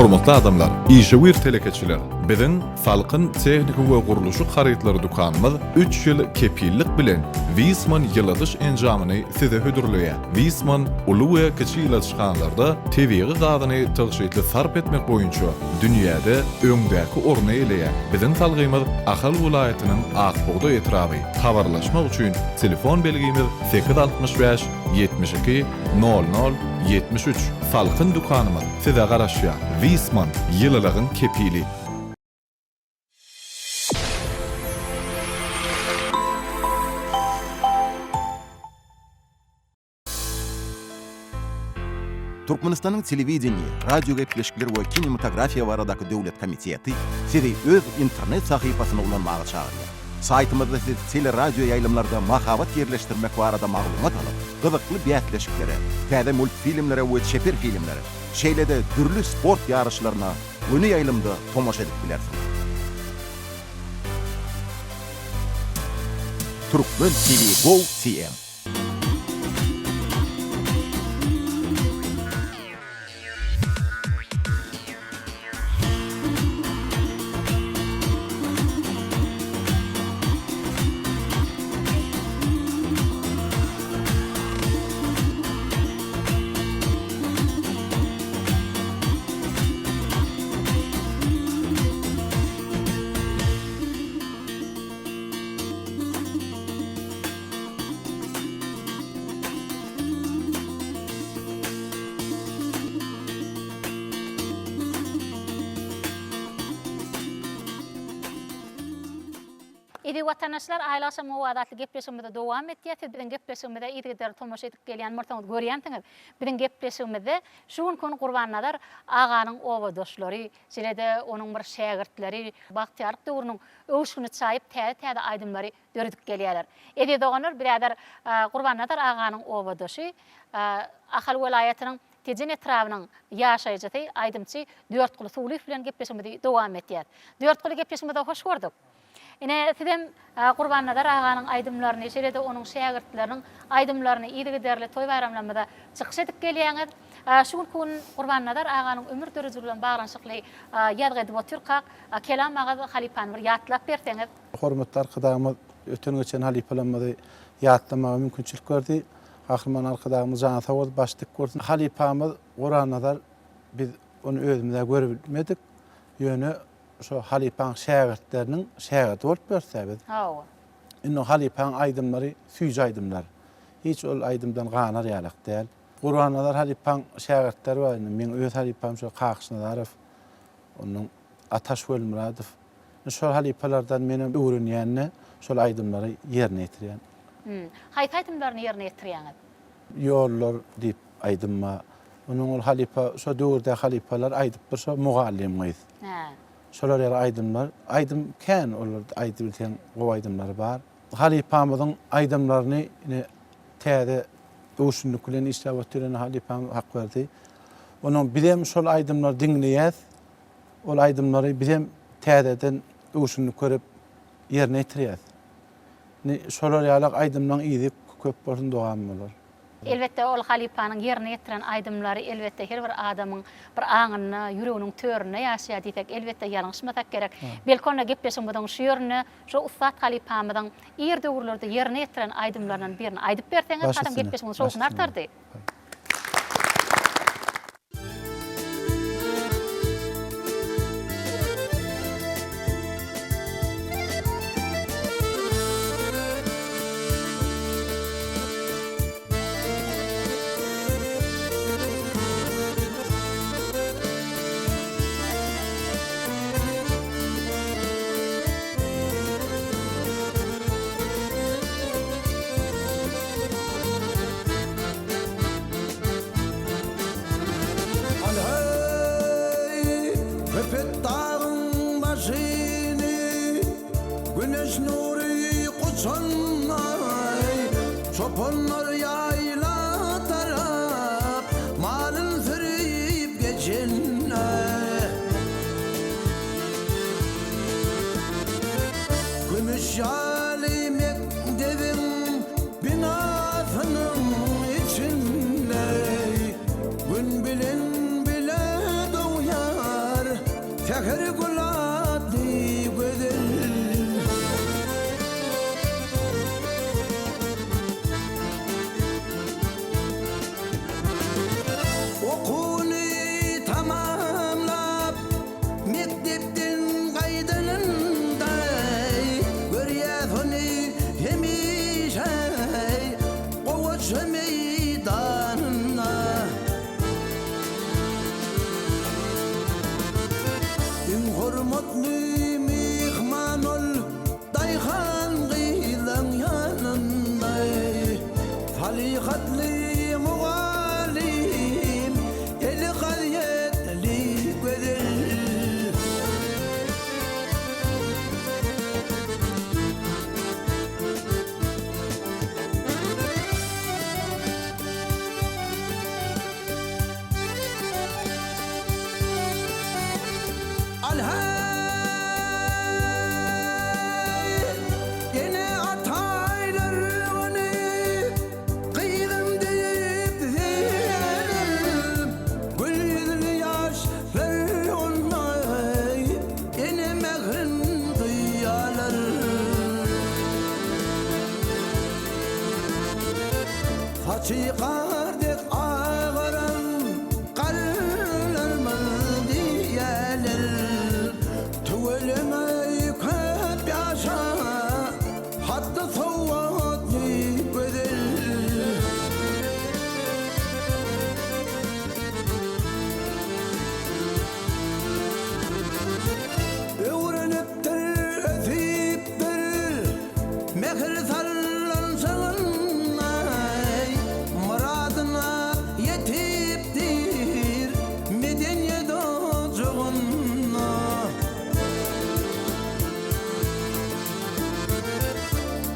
Hormatly adamlar, işewir telekeçiler. Biziň Falkyn Tehnika we Guruluşy Harytlary dukanymyz 3 ýyl kepillik bilen Wiesmann ýyladyş enjamyny size hödürleýär. Wiesmann uly we kiçik ýyladyşganlarda TV-ge gadyny tygşytly sarp etmek boýunça dünýäde öňdäki orny eleýär. Biziň salgymyz Ahal welaýatynyň Akbogda etraby. Habarlaşmak üçin telefon belgimiz 865 72 00 73. Falkyn dukanymyz size garaşýar. Wiesmann ýylalygyň kepili. Türkmenistan'ın televizyonu, radyo gepleşikleri ve kinematografiya varadaki devlet komiteti sizi öz internet sahifasına ulanmağa çağırıyor. Saytımızda siz tele-radyo yayılımlarda mahavat yerleştirmek varada maglumat alıp, gıdıklı biatleşiklere, täze multfilmlere ve çepir filmlere, şeylede türlü sport yarışlarına önü yayılımda tomoş edip bilersiniz. Türkmen TV Go CM. Idi vatandaşlar aýlaşa muwadatly gepleşigimizde dowam etýär. Biziň gepleşigimizde ýetgeder tomoş edip gelýän murtaňyz görýänsiňiz. Biziň gepleşigimizde şu gün Gurbannalar aganyň oba dostlary, şeýle-de onuň bir şägirtleri, Bagtyarlyk döwrüniň öwüşüni çaýyp täze aýdymlary döredip gelýärler. Edi doganlar biradar Gurbannalar aganyň oba dosty, Ahal welaýatynyň Tejen etrabynyň ýaşaýjy aýdymçy Dörtguly Suwlyf bilen gepleşigimizde dowam etýär. Dörtguly gepleşigimizde hoş gördük. Ine sizem Gurbannalar aganyň aýdymlaryny, şeýle-de onuň şägirtleriniň aýdymlaryny ýygy derli toý bayramlarynda çykyş edip gelýäňiz. Şu gün Gurbannalar aganyň ömür döreji bilen baglanşykly ýadga edip oturkak, kelam agazy halipany bir ýatlap berseňiz. Hormatly arkadaşymyz öten geçen halipalamy ýatlamaga mümkinçilik berdi. Ahirman arkadaşymyz Jan Sawad başlyk gördü. Halipamyz Gurbannalar biz onu özümizde görebilmedik. Ýöne şu halipan şägirtleriniň şägirti bolup bersäbiz. Hawa. Indi halipan aýdymlary süýji aýdymlar. Hiç ol aýdymdan ganar ýalak däl. Gurbannalar halipan şägirtleri bar. Men öz halipam şu Kakşynazarow, onuň Ataş Welmuradow. Şol halipalardan menem öwrenýänne şol aýdymlary ýerine ýetirýän. Haýsy aýdymlaryny ýerine ýetirýäňiz? Ýollar diýip aýdymma. Onuň ol halipa şu döwürde halipalar aýdyp bir şu mugallimgiz. Şolar ýa aýdymlar, aýdym kän olar aýdyp bilýän o aýdymlar bar. Halipamyzyň aýdymlaryny täze öwüşünlik bilen işläp ötüren halipam hak berdi. Onuň bizem şol aýdymlar diňleýäs, ol aýdymlary bizem täzeden öwüşünlik görüp ýerine ýetirýäs. Şolar ýalak aýdymlaryň ýygy köp bolsun dowam bolar. Elbette ol halipanyň ýerine ýetiren aýdymlary elbette her bir adamyň bir aňyna, ýüreginiň törüne ýaşaýar diýsek elbette ýalňyşmasak gerek. Belkonna gepleşigimiziň şu ýerine şu ustat halipamyzyň ýer döwürlerde ýerine ýetiren aýdymlarynyň birini aýdyp berseňiz, adam gepleşigimiz şoňy artardy. Çopanlar yayla taraf malın sürüyüp geçinler. Gümüş yalimek devin binasının içinde gün bilen bile doğuya خليقتلي مغاليم اللي قضيت لي قدر Çıkardık ağıran kallarımın diyeler Tüvelime köp yaşa hatta soğuk güzel Öğreniptir, ötüptir, mehir sallansın muradına yetiptir medeniyet ocağına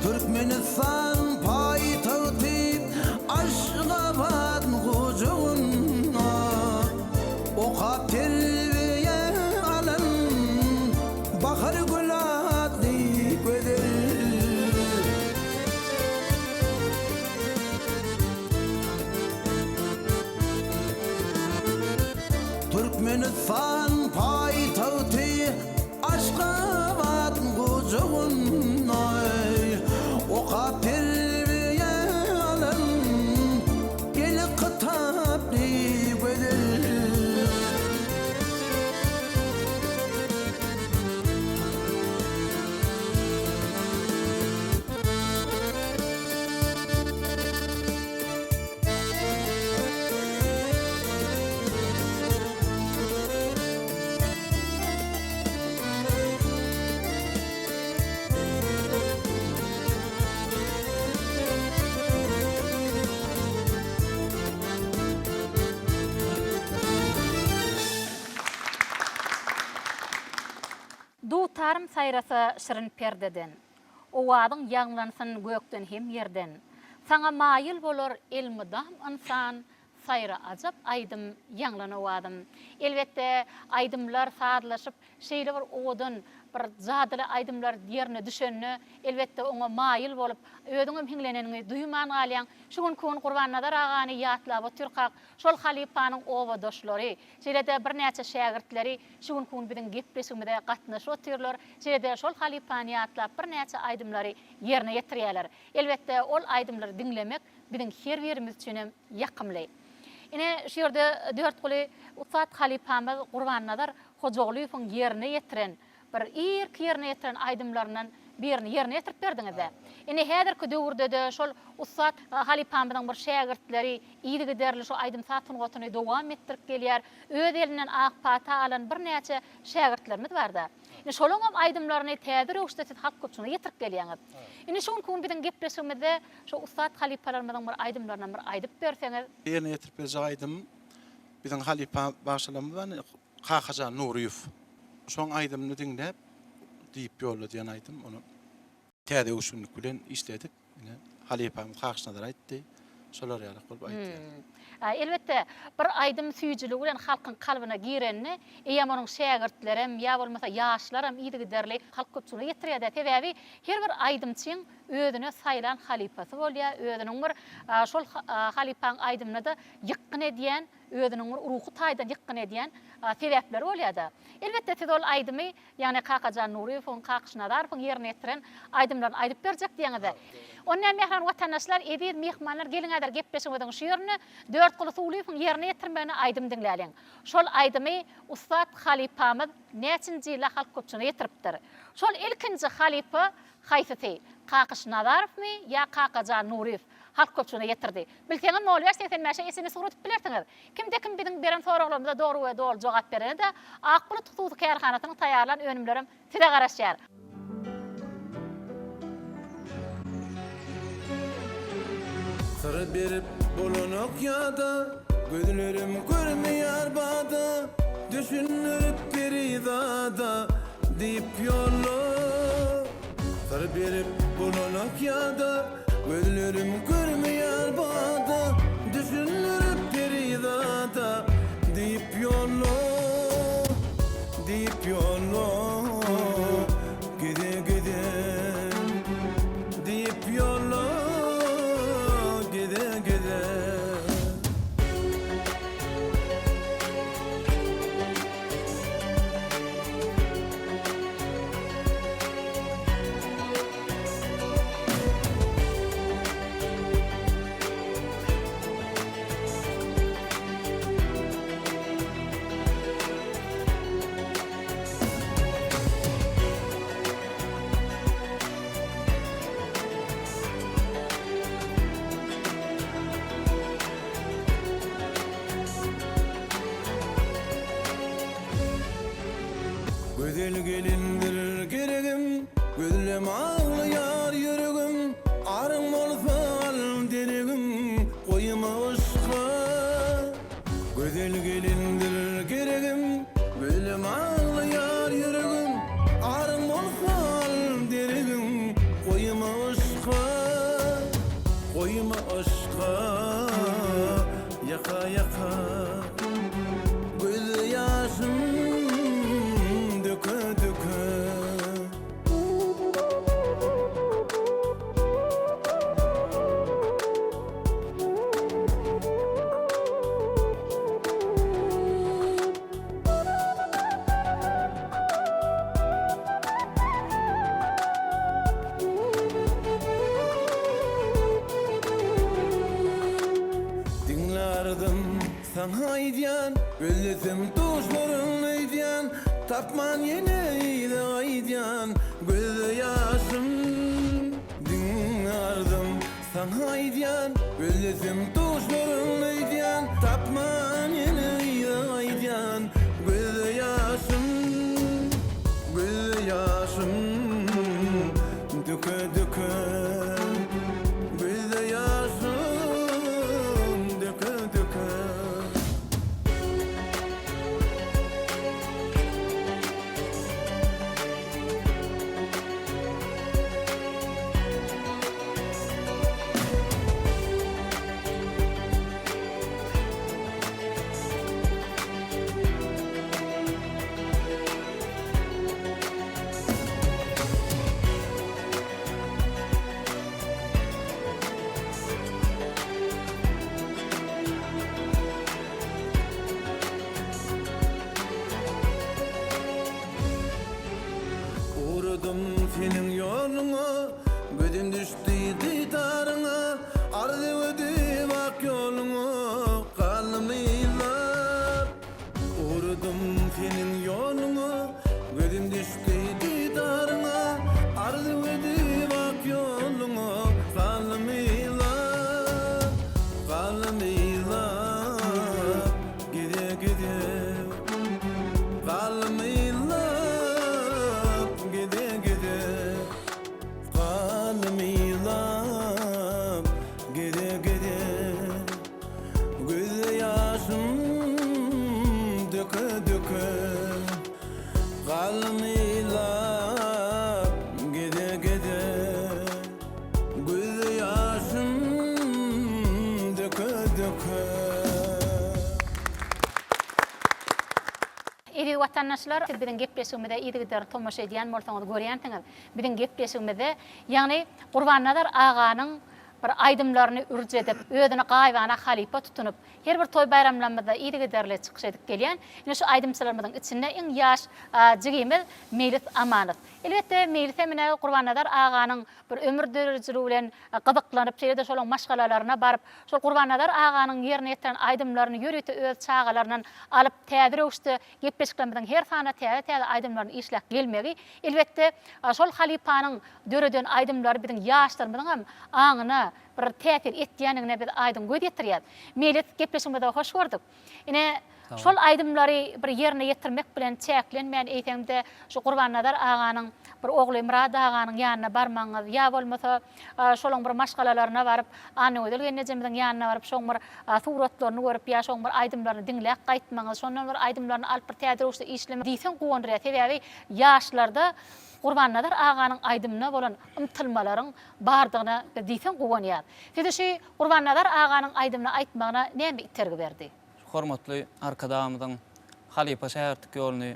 Türkmenistan payitahtı Aşgabat kucağına Okap terbiye alan bakar gülatlı güzel Türkmenistan payitahtı Aşgabat kucağına Okap terbiye alan el kitaplı güzel Dutarım sayrasa şırın perdeden, owadyň ýanglansyn gökden hem yerden. Saňa maýyl bolar elmidam insan, sayra ajap aýdym ýanglan owadym. Elbetde aýdymlar saadlaşyp, şeýle bir owadan bir zadyly aýdymlar diýerine düşenni, elbetde oňa maýyl bolup, ödüňem hiňlenenini duýman galýan, şugun kun Gurbannazar agany ýatlap oturkak, şol halipanyň owadoşlary, şeýle-de bir näçe şägirtleri şugun kun biziň gepleşigimizde gatnaşyp oturlar, şeýle-de şol halipany ýatlap bir näçe aýdymlary ýerine ýetirýärler. Elbetde ol aýdymlary dinlemek biziň her birimiz üçin hem ýakymly. Ine şu ýerde 4 guly Ussat halipamyz Gurbannazar Hojagulyň ýerine ýetiren bir ilk ýerine ýetiren aýdymlaryndan birini ýerine ýetirip berdiňiz. Ine häzirki döwürde de şol Ussat halipamyzyň bir şägirtleri ýygy derli şu aýdym satyn gotuny dowam etdirip gelýär. Öz elinden ak pata alan bir näçe şägirtlerimiz barda. Ine şolaň hem aýdymlaryny täze rewişde halk köpçüne ýetirip gelýäňiz. Ine şuň kun biziň gepleşigimizde şu Ussat halipalarymyzyň bir aýdymlaryny bir aýdyp berseňiz. Ýerine ýetirip berýäňim biziň halipa başlamyzdan Kakaja Nuriýew. Şoň aýdymny dinläp diýip ýolladýan aýdym onu. Täze usullyk bilen işledik. Ine halipam Kakajnazar aýtdy. Şolar ýaly bolup aýtdy. Elbette bir aýdym süýjüligi bilen halkyň kalbyna girenni, eýem onuň şägirtlerim ýa bolmasa ýaşlarym ýygy derli halk köpçüne ýetirýär. Sebäbi her bir aýdymçyň özüne saýlan halipasy bolýar, özüniň bir şol halipaň aýdymyna da ýykyn edýän, özüniň bir ruhy taýdan ýykyn edýän sebäpleri bolýar. Elbette siz ol aýdymy, ýani Kakaja Nuriýew, Kakajnazarowyň ýerine ýetiren aýdymlaryny aýdyp berjek diýeňiz. Ondan mehran watandaşlar, edip mehmanlar geliňizler gepleşiňiziň şu ýerine 4 guly Suwlyň ýerine ýetirmeni aýdym dinläliň. Şol aýdymy Ussat halipamyz näçinji ýyla halk köpçüne ýetiripdir. Şol ilkinji halipa haýsy? Kakajnazarowmy ýa Kakaja Nuriýew? Halk köpçüne ýetirdi. Bilseňiz Mowlaýa 85 esini surutyp bilersiňiz. Kimde kim biziň beren soraglarymyza dogry we dol jogap berende, Akbulut Hususi Kärhanasynyň taýýarlan önümlerim size garaşýar. Sırrı Sarı berip bulunak yada gözlerim görmeyer bada düşünürüp peridada deyip yolu sarı berip bulunak yada gözlerim görmeyer bada düşünürüp peridada deyip yolu gide gide deyip yolu gide gide Güzel gelindir geregim Gözlem ağlayar yüreğim Arım olsa al deregim Koyma aşka Güzel gelindir geregim Gözlem ağlayar yüreğim Arım olsa al deregim Koyma aşka Koyma aşka Yaka yaka Göz yaşım Sana aydiyan, gözletim tuşların aydiyan Tapman yeneydi aydiyan, gözü yaşım Dinlerdim sana aydiyan, gözletim tuşların aydiyan Tapman yeneydi aydiyan, gözü yaşım Döke döke gözü yaşım Döke döke Senin yoluna gözüm düştü didarına ardı ödü bak yoluna kalmaylar Uğradım senin yoluna gözüm düştü didarına ardı ödü bak yoluna kalmaylar gide gide kalmaylar Eri vatandaşlar bilen gepleşmede iýdigler tomoşa edýän bolsaňyz görýänsiňiz. Bilen gepleşmede ýagny Gurbannazer aganyň bir aýdymlaryny urj edip, özüne gaýbana halipa tutunup, her bir toy bayramlarymyzda iýdiglerle çykyş edip gelýän. Ýene şu aýdymçylarymyzyň içinde iň ýaş jigimiz Melis Amanow. Elbetde Melis emine Gurbannazer aganyň bir ömür döreciligi bilen gyzyklanyp, şeýle şolaň maşgalalarına baryp, şol Gurbannazer aganyň ýerine ýeten aýdymlaryny ýürüte öz çağalaryndan alyp täze uşdy gepleşiklerimizden her sana täze aýdymlaryny işläp gelmegi. Elbetde şol halipanyň döreden aýdymlary biziň ýaşlarymyzyň hem aňyna bir täsir etýänine biz aýdym göz ýetirýär. Melis gepleşmede hoş gördük. Ine Şol aydımlary bir ýerine ýetirmek bilen çäklenmeýän eýtemde şu Gurbannazar aganyň bir ogly Murad aganyň ýanyna barmaňyz ýa bolmasa şolaň bir maşgalalaryna baryp any ödül genejimiziň ýanyna baryp şoň bir suratlaryny görüp ýa şoň bir aydymlaryny dinläp gaýtmaňyz şondan bir aydymlaryny alyp bir täze işleme diýsen goňdyra sebäbi ýaşlarda Gurbannazar aganyň aydymyna bolan ymtylmalaryň bardygyna diýsen goňýar. Size şu Gurbannazar aganyň aydymyna aýtmagyna näme itergi berdi? Hormatly arkadaşymyň Halipa şähertlik ýoluny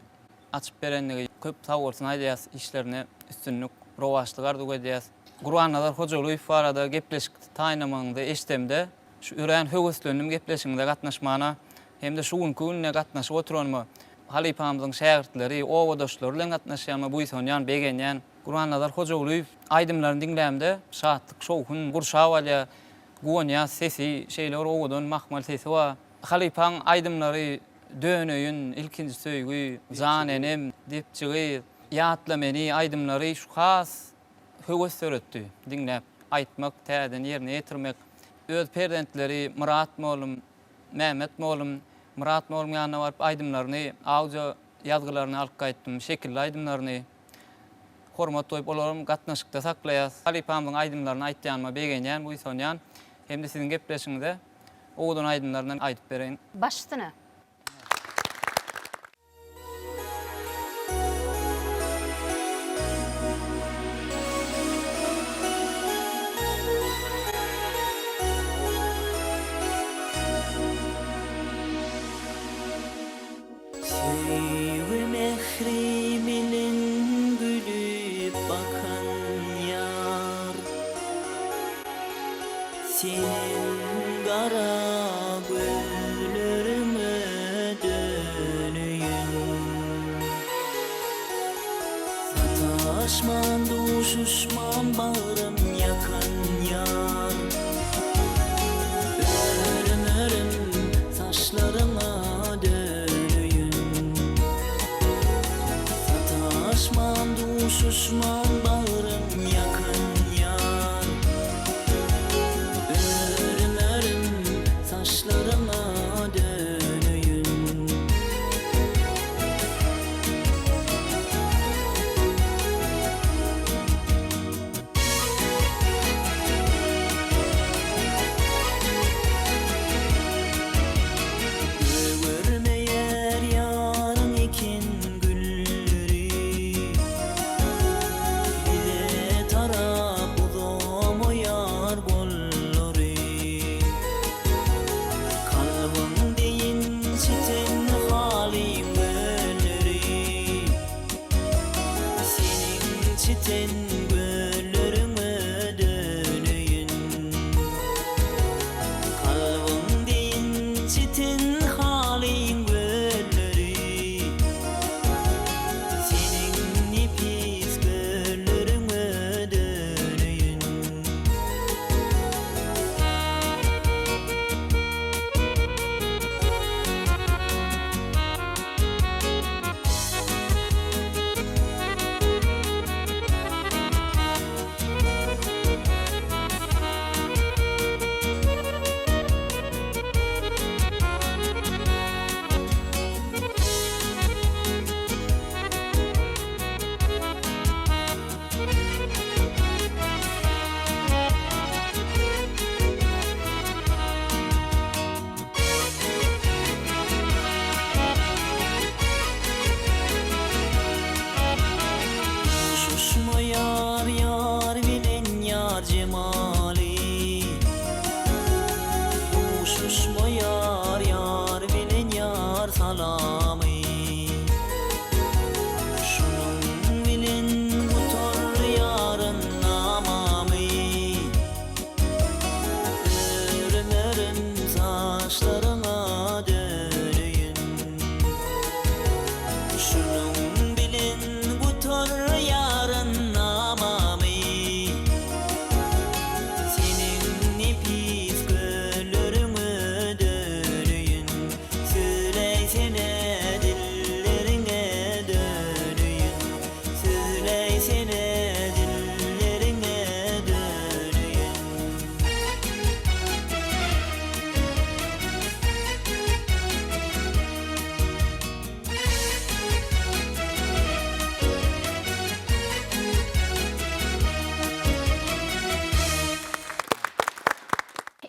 açyp berendigi köp sag bolsun aýdýas işlerini üstünlük rowaşlyk arzu edýäs. Gurbannazar Hojalyýew barada gepleşik taýnamagyňda eşdemde şu ýüren höwüslendim gepleşiginde gatnaşmana hem de şu günne gatnaşyp oturanymy Halipamyzyň şähertleri, owadoşlary bilen gatnaşýarmy bu ýan begenýän Gurbannazar Hojalyýew aýdymlaryny dinlämde şatlyk şowhun gurşawalya goňa sesi şeýler owadan mahmal sesi wa Halipaň aydymlary dönöýün ilkinji söýgü zanenem dipçigi ýatla meni aydymlary şu has höwes töretdi dinläp aýtmak täden ýerine ýetirmek öz perdentleri Murat molum Mehmet molum Murat molum ýanyna baryp aydymlaryny audio ýazgylaryny alyp gaýtdym şekilli aydymlaryny hormat toýup olarym gatnaşykda saklaýas Halipamyň aydymlaryny aýtýanma begenýän bu sonýan hem de siziň gepleşiňizde oğudun aydınlarından aytıp bereyin. Başüstüne. Sevgi mehriminin gülüp bakan yar senin kara gözlerime dönüyün sataşman duşuşman bağrım yakan yar örüm örüm saçlarına dönüyün sataşman duşuşman bağrım yakan yar örüm örüm saçlarına dönüyün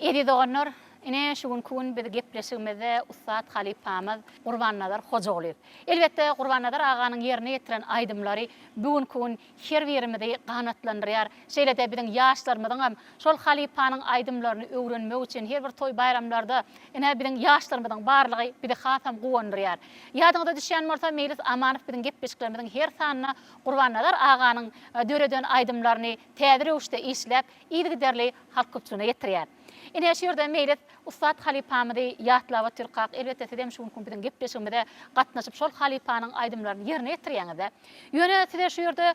Edi doğanlar, ine şugun kun bir gepleşigimizde Ustad Halipamız Gurbannazer Hojoğluew. Elbette Gurbannazer ağanın yerine getiren aydımlary bugün kun her birimizi ganatlandyrýar. Şeýle-de biziň ýaşlarymyzyň hem şol Halipanyň aydymlaryny öwrenmek üçin her bir toy bayramlarda ine biziň ýaşlarymyzyň barlygy bizi hasam gowandyrýar. Ýadyňyza düşýän bolsa Melis Amanow biziň gepleşiklerimizin her sanyna Gurbannazer ağanyň döreden aydymlaryny täze uşda işläp, ýygyderli halk köpçüne ýetirýär. Ine şeýerde Melis Ustad Halipamyzy ýatlawa türkaq elbette sedem şuň kun biziň gepleşigimizde gatnaşyp şol Halipanyň aydymlaryny ýerine ýetirýäňizde. Ýöne size şeýerde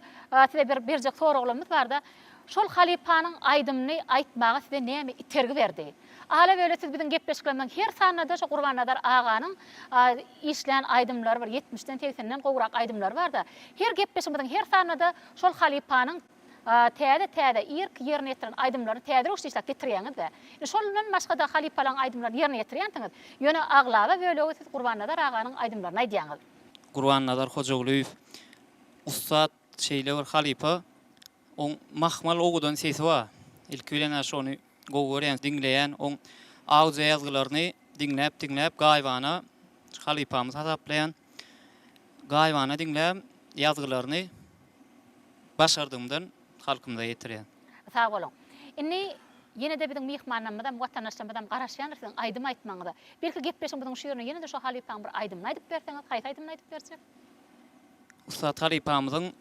size bir berjek soraglarymyz barda. Şol Halipanyň aydymyny aýtmagy size näme itergi berdi? Ala böyle siz biziň gepleşiklerimizden her sanyna şu Gurbannazer ağanyň işlän aydymlary bar, 70-den 80-den gowrak aydymlar bar da. Her gepleşigimizden her sanyna şol Halipanyň täze irk ýerine ýetiren aydymlary täze uşda işläp getirýäňizde. Şol bilen başga da halipalaryň aydymlary ýerine ýetirýändiňiz. Ýöne aglawa böyle siz Gurbannazer ağanyň aydymlaryny aýdýaňyz. Gurbannazer Hojoğluew ustad şeýle bir halipa on mahmal ogudan sesi wa. İlk bilen şonu gowurýan, dinleýän, on audio ýazgylaryny dinläp gaýwana halipamyz hasaplaýan. Gaýwana dinläp ýazgylaryny başardymdan halkymda ýetirýän. Sag bolun. Inni ýene de biziň mihmanlarymyzdan, watandaşlarymyzdan garaşýan siziň aydym aýtmagyňyza. Belki gepleşigiň şu ýerine ýene de şu halipanyň bir aýdymy aýdyp berseňiz, haýsy aýdymy aýdyp bersek? Ustad Halipamyzyň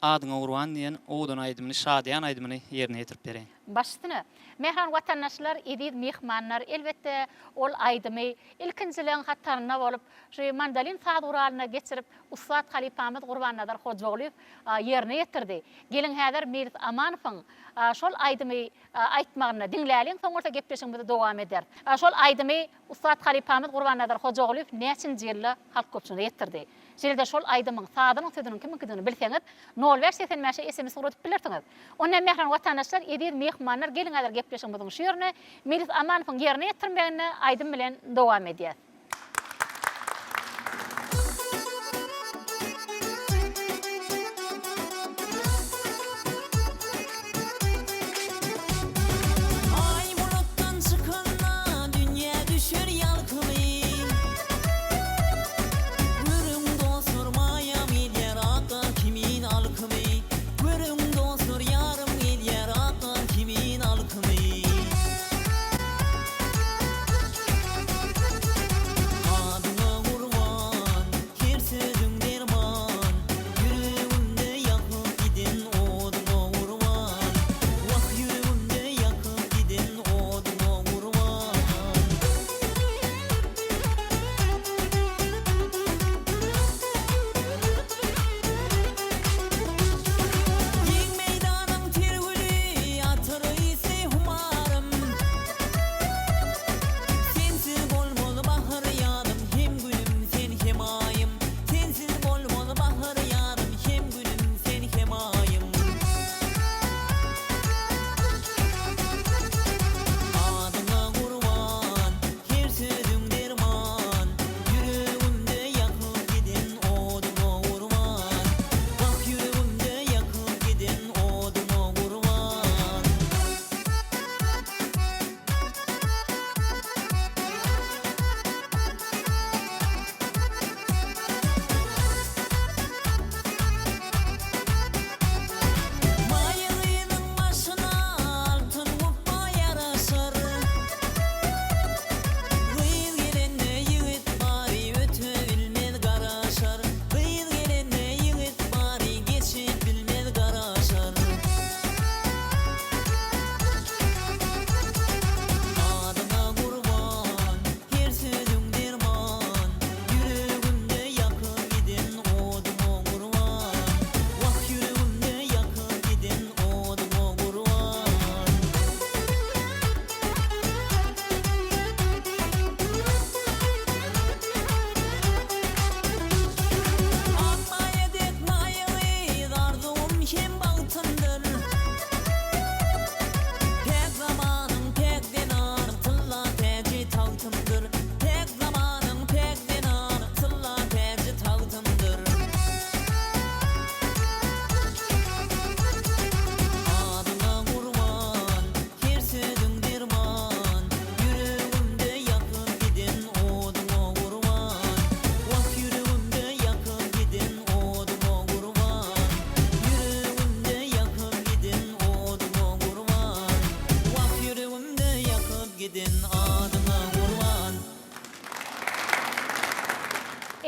adyna urwan diýen odan aýdymyny, şadyan aýdymyny ýerine ýetirip berýän. Başsyny, mehran watandaşlar, edip mehmanlar elbette ol aýdymy ilkinjilen hatlaryna bolup, şu mandalin saduralyna geçirip Ustad Halipamyz Gurbannazer Hojoğluew ýerine ýetirdi. Gelin häzir Melis Amanowyň şol aýdymy aýtmagyna dinläliň, soňra gepleşigimiz dowam eder. Şol aýdymy Ustad Halipamyz Gurbannazer Hojoğluew näçinji ýylla halk köpçüne ýetirdi. Şeýle şol aýdymyň sadynyň sözüniň kimligini bilseňiz, 0-80 mäşe SMS urutup bilersiňiz. Onda mehran watandaşlar edip mehmanlar gelin häzir gepleşigimiziň şu ýerine Melis Amanowyň ýerine ýetirmegine aýdym bilen dowam edýär.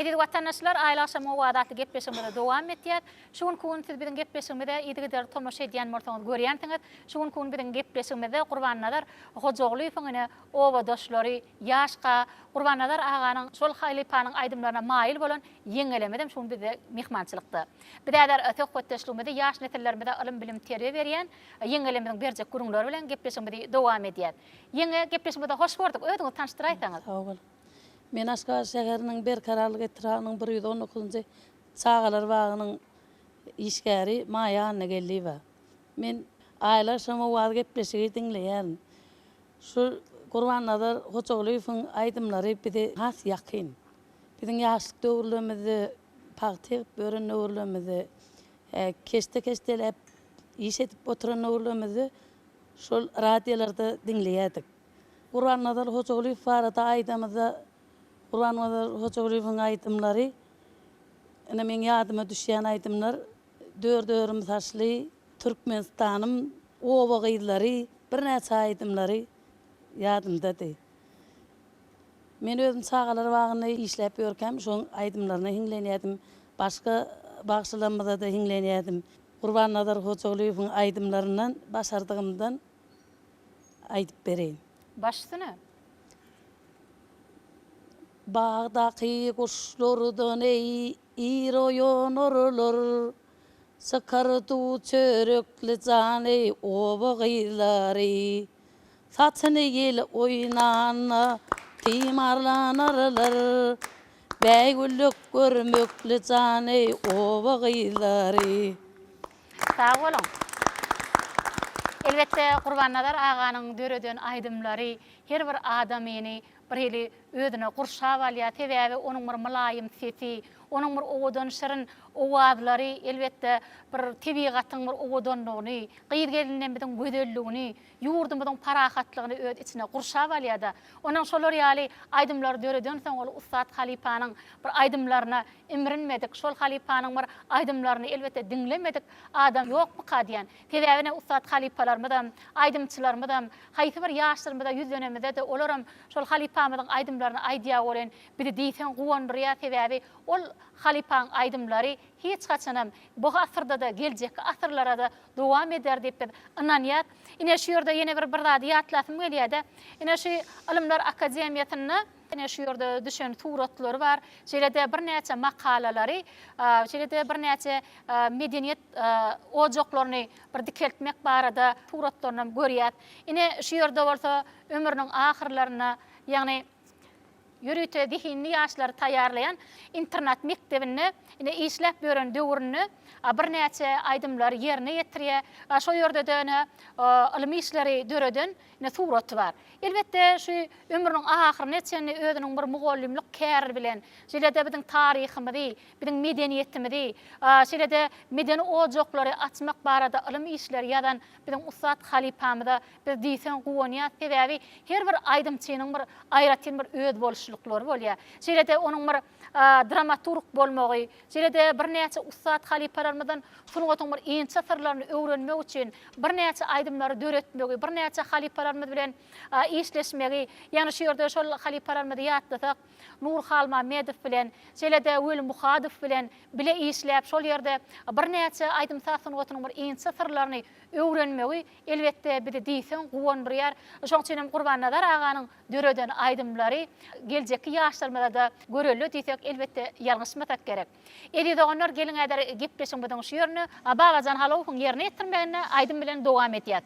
Edi vatandaşlar aylaşam o adatly gepleşmede dowam etýär. Şuň kun siz biziň gepleşmede ýetigider tomoşa edýän mortaňyz görýänsiňiz. Şuň kun biziň gepleşmede Gurbannazar Hojoğluýewiň owadoşlary ýaşka Gurbannazar aganyň şol halypanyň aýdymlaryna maýyl bolan ýeňelemedem şuň bize mihmançylykdy. Biräder ötök götdeşligimde ýaş nesillerimize ilim bilim terbiýe berýän ýeňelemediň berjek gurulary bilen gepleşmede dowam edýär. Ýeňe gepleşmede hoş gördük. Özüňizi tanıştyraýsaňyz. Sağ ol. Men Aşgabat şäheriniň berkararlyk etranyň 119-njy Çağalar bagynyň işgäri Maýa Anna geldiýär. Men aýlar şama wagt gepleşigi dinleýän. Şu Gurbannazar Hojoğluýewiň aýdymlary bize has ýakyn. Biziň ýaşlyk döwürlerimizde paýtyk bören döwürlerimizde keşte-keştelep iş edip oturan döwürlerimizde şol radiolarda dinleýärdik. Gurbannazar Hojoğluýew barada aýdymyzda Gurbannazar Hojoğluýewiň aýdymlary ene men ýadyma düşýän aýdymlar dördörüm taşly Türkmenistanym owa gyýlary bir näçe aýdymlary ýadymdady. Men özüm Çağalar bagyny işläp ýörkem, şoň aýdymlaryna hiňlenýärdim. Başga bagşylamada da hiňlenýärdim. Gurbannazar Hojoğluýewiň aýdymlaryndan başardygymdan aýdyp bereýin. Başsyny Bağdaki kuşlardan ey iroyon orulur, sıkardu çörükli can ey ova gıylari. Saçını yel oynana timarlanarlar, beygüllük görmüklü can ey ova gıylari. Sağ olun. Elbette Gurbannazar aganyň döredän aýdymlary her bir adamyny bir hili ödüne gurşap alýar, sebäbi onuň bir mylaýym sesi, onuň bir owadan şirin owazlary elbette bir tebigatyň bir owadanlygyny, gyýr-gelinen biziň gözelligini, ýurdumyzyň parahatlygyny öz içine gurşap alýar-da. Onuň şolar ýaly aýdymlary döredän soň ol Ustad Halypanyň bir aýdymlaryna imrinmedik, şol Halypanyň bir aýdymlaryny elbette dinlemedik. Adam ýokmy kadýan. Sebäbine Ustad Halypalarymyzam, aýdymçylarymyzam, haýsy bir ýaşlarymyzda ýüzlenemizde de olaram şol Halypamyzyň aýdymlaryny aýdýar bolan biri diýsen guwandyrýar, sebäbi ol Halypanyň aýdymlary hiç kaçanam bu asyrda da geljek asyrlara da dowam eder diýip inanýar. Ine şu ýerde ýene bir zat ýatlasym gelýär-de. Ine şu Ilimler Akademiýasyna ine şu ýerde düşen suratlary bar. Şeýle-de bir näçe makalalary, şeýle-de bir näçe medeniýet ojaklaryny bir dikeltmek barada suratlaryny görýär. Ine şu ýerde bolsa ömrüniň ahyrlaryna, ýagny yürüte dihinli ýaşlary taýýarlayan internet mektebine ine işläp bören döwrüni bir näçe aýdymlar ýerine ýetirýär. Şo ýerde de ilim işleri döreden ne suraty bar. Elbette şu ömrüniň ahyryny etjäni özüniň bir mugallimlik kär bilen, şeýle-de biziň taryhymyzy, biziň medeniýetimizi, şeýle-de medeni ojaklary açmak barada ilim işleri ýadan biziň Ustad Halypamyza biz diýsen guwanýar, sebäbi her bir aýdymçynyň bir aýratyn bir öz boluşlyklary bolýar. Şeýle-de onuň bir dramaturg bolmagy, şeýle-de bir näçe Ustad Halypalarymyzdan sunugatyň bir ençe sırlaryny öwrenmek üçin bir näçe aýdymlary döretmegi, bir näçe Halypalarymyz bilen işleşmegi, ýani şu ýerde şol Halypalarymyzy ýatlasak, Nur Halmamedow bilen, şeýle-de Weli Muhadow bilen bile işläp şol ýerde bir näçe aýdym sunugatyň bir ençe sırlaryny öwrenmegi elbette bizi diýsen guwandyrýar. Şoň üçin Gurbannazar aganyň döreden aýdymlary geljeki ýaşlarymyzda da görelli diýsek elbette ýalňyşmasak gerek. Edi doganlar gelin äder gepleşiň bilen şu ýerine Bagajan Halowyň ýerine ýetirmegine aýdym bilen dowam etýär.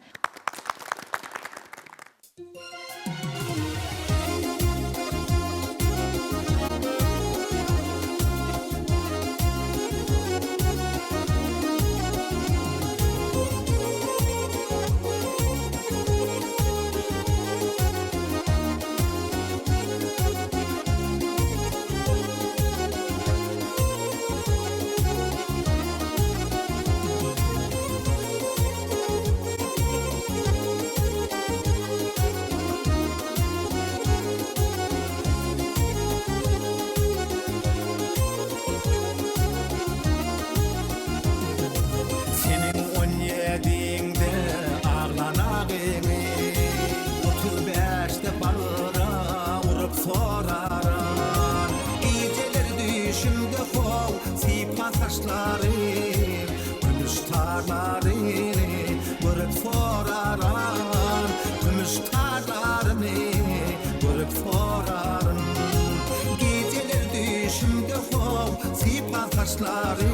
saçları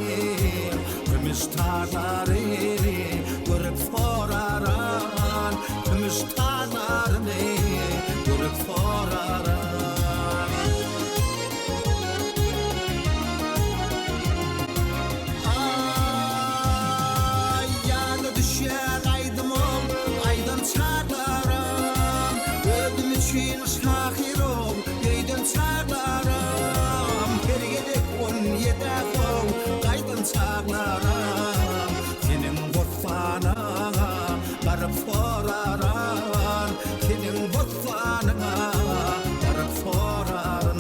Gümüş tağları görüp soraran Gümüş tağlarını görüp soraran Ay yanı düşer aydım ol aydan çağlarım Ödüm için şahir ol yeyden çağlarım Hergedek 17 ol aydan çağlarım Senin botfana barıp soraran Senin botfana barıp soraran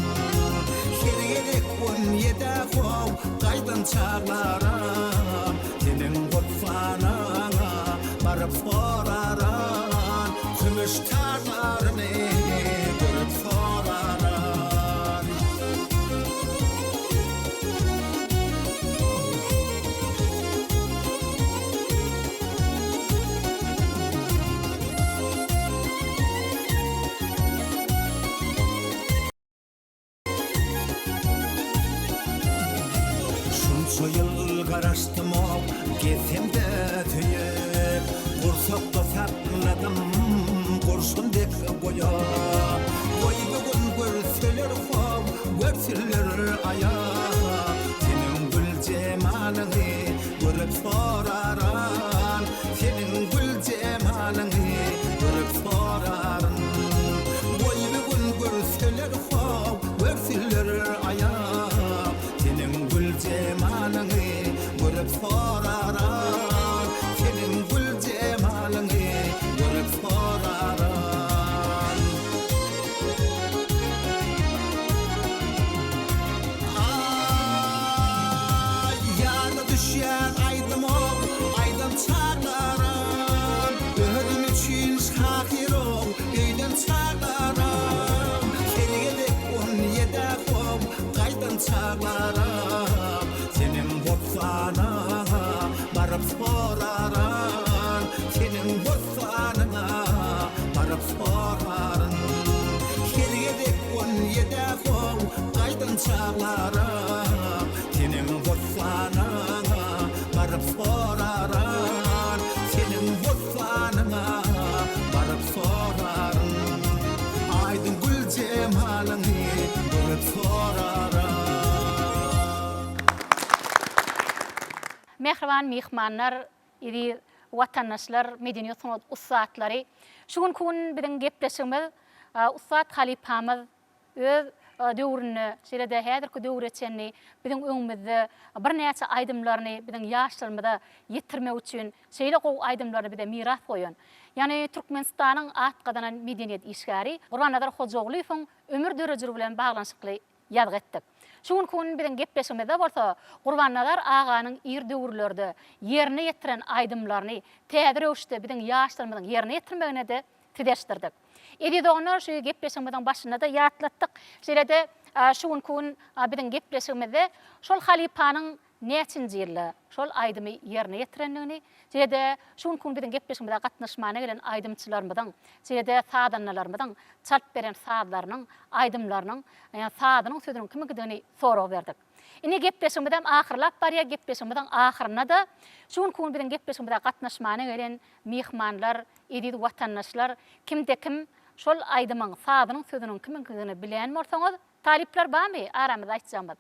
Hergedek 17 ol aydan çağlarım Senin botfana barıp soraran Gümüş tağlarını görüp soraran Şunça yıl karıştım o gezimde tüyüp Kursakta sakladım kurşun dek koya Oy bugün görseler fav görseler aya Senin gül cemalını görüp soraran Senin gül cemalını görüp soraran Oy bugün görseler fav görseler aya Senin gül cemalını görüp soraran Senin gül cemalını görüp soraran Ay yanı düşer aydım ol aydan çağlarım Ödüm için şahir ol eyden çağlarım Hergedek 17 ol aydan çağlarım Senin botfana barıp soraran Senin botfana barıp soraran Hergedek 17 ol aydan çağlarım Senin botfana barıp soraran Senin botfana barıp soraran Aydın gül cemalını görüp soraran Mehriban mihmanlar, idi vatandaşlar, medeniyet sanat ustatlary. Şugun kun bilen gepleşimiz ustat halipamız öz döwrüni, şeýle-de häzirki döwreçenni bilen öňümizde bir näçe aýdymlaryny bilen ýaşlarymyzda ýetirmek üçin şeýle gowy aýdymlary bize miras goýan. Yani Türkmenistanyň atgadan medeniyet işgäri Gurbanazar Hojagulyň ömür döreji bilen baglanşykly ýazg etdik. Şuň kun bilen gepleşmede bolsa Gurbanazar aganyň ir döwürlerde ýerine ýetiren aýdymlaryny täze öwüşde bilen ýaşlarymyzyň ýerine ýetirmegine de tideşdirdik. Edidonar şu gepleşmeden başynda da ýatlatdyk. Şeýle-de şuň kun bilen gepleşmede şol halipanyň näçinji ýyly şol aýdymy ýerine ýetirenligini, şeýle-de şuň kun bilen gepleşmede gatnaşmana gelen aýdymçylarymyzyň, şeýle-de sadanlarymyzyň çalp beren saadlarynyň aýdymlarynyň, ýa sadynyň sözüniň kimigini sorag berdik. Ine gepleşmeden ahyrlap barýa gepleşmeden ahyryna da şuň kun bilen gepleşmede gatnaşmana gelen mihmanlar, edil watandaşlar kimde kim şol aýdymyň sadynyň sözüniň kimigini bilen bolsaňyz talipler barmy? Aramyzda aýtjamyz.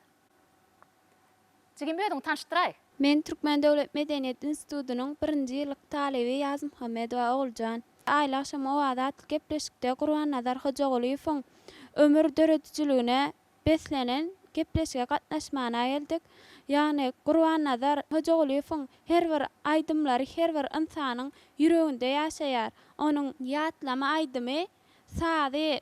Jigim ödüň tanıştyray. Men Türkmen Döwlet Medeniyet Institutynyň 1-nji ýyllyk talebi Ýazym Muhammedowa Oguljan. Aýla akşam owadat gepleşikde Gurbanazar Hojagulyň ömür döredijligine beslenen gepleşige gatnaşmana geldik. Ýani Gurbanazar Hojagulyň her bir aýdymlary her bir insanyň ýüreginde ýaşaýar. Onuň ýatlama aýdymy sady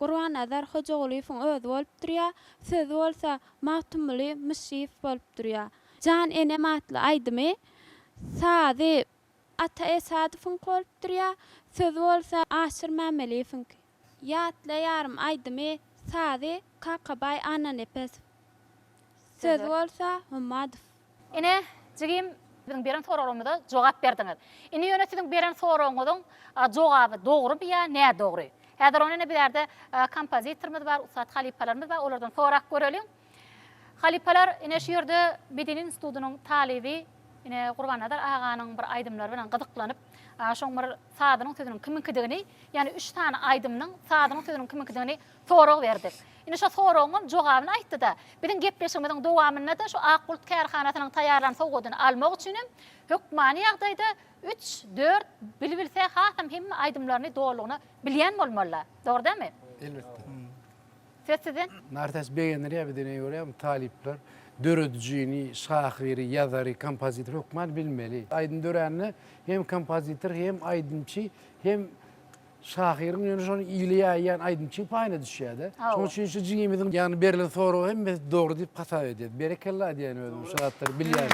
Gurbanazar Hojagulyň özü bolup durýar, sözü bolsa Mahtumly Müşrif bolup durýar. Jan ene matly aýdymy sady ata esadyfyň bolup durýar, sözü bolsa Aşyr Mämeliýewiň. Ýatla ýarym aýdymy sady Kakabay Ananepes. Sözü bolsa Hummadow. Ine jigim bilen beren soralarymyza jogap berdiňiz. Ine ýöne siziň beren soragyňyzyň jogaby dogry ýa näme dogry? Häzir onu bir ýerde kompozitorymyz bar, ustat halipalarymyz bar, olardan sorak görelim. Halipalar ine şu yerde Bedeni Institutunun talibi ine Gurbanadar ağanın bir aydımları bilen gıdıklanıp şoň bir sadynyň sözüniň kiminkidigini, ýani 3 tane aydymnyň sadynyň sözüniň kiminkidigini sorag berdik. Ine şu soragyň jogabyny aýtdy da, biziň gepleşigimiziň dowamyna da şu Akbult kärhanasynyň taýýarlan sowgadyny almak üçin hökmany ýagdaýda 3-4 bilbilse hatam hemme aydymlaryny dogrulygyny bilýän bolmalylar. Dogry dämi? Elbette. Sizden Nartas beğenir ya bir de ne görüyorum talipler. Dörödücüğünü, şahiri, yazarı, kompozitör hükman bilmeli. Aydın Dörenli hem kompozitör hem aydınçı hem şahirin yönü şonu iyiliğe aydınçı payına düşüyor da. Şunun için şu cihimizin yani berilen soru hem doğru deyip kasa ediyor. Berekallah diyen ödüm şahatları bilýär.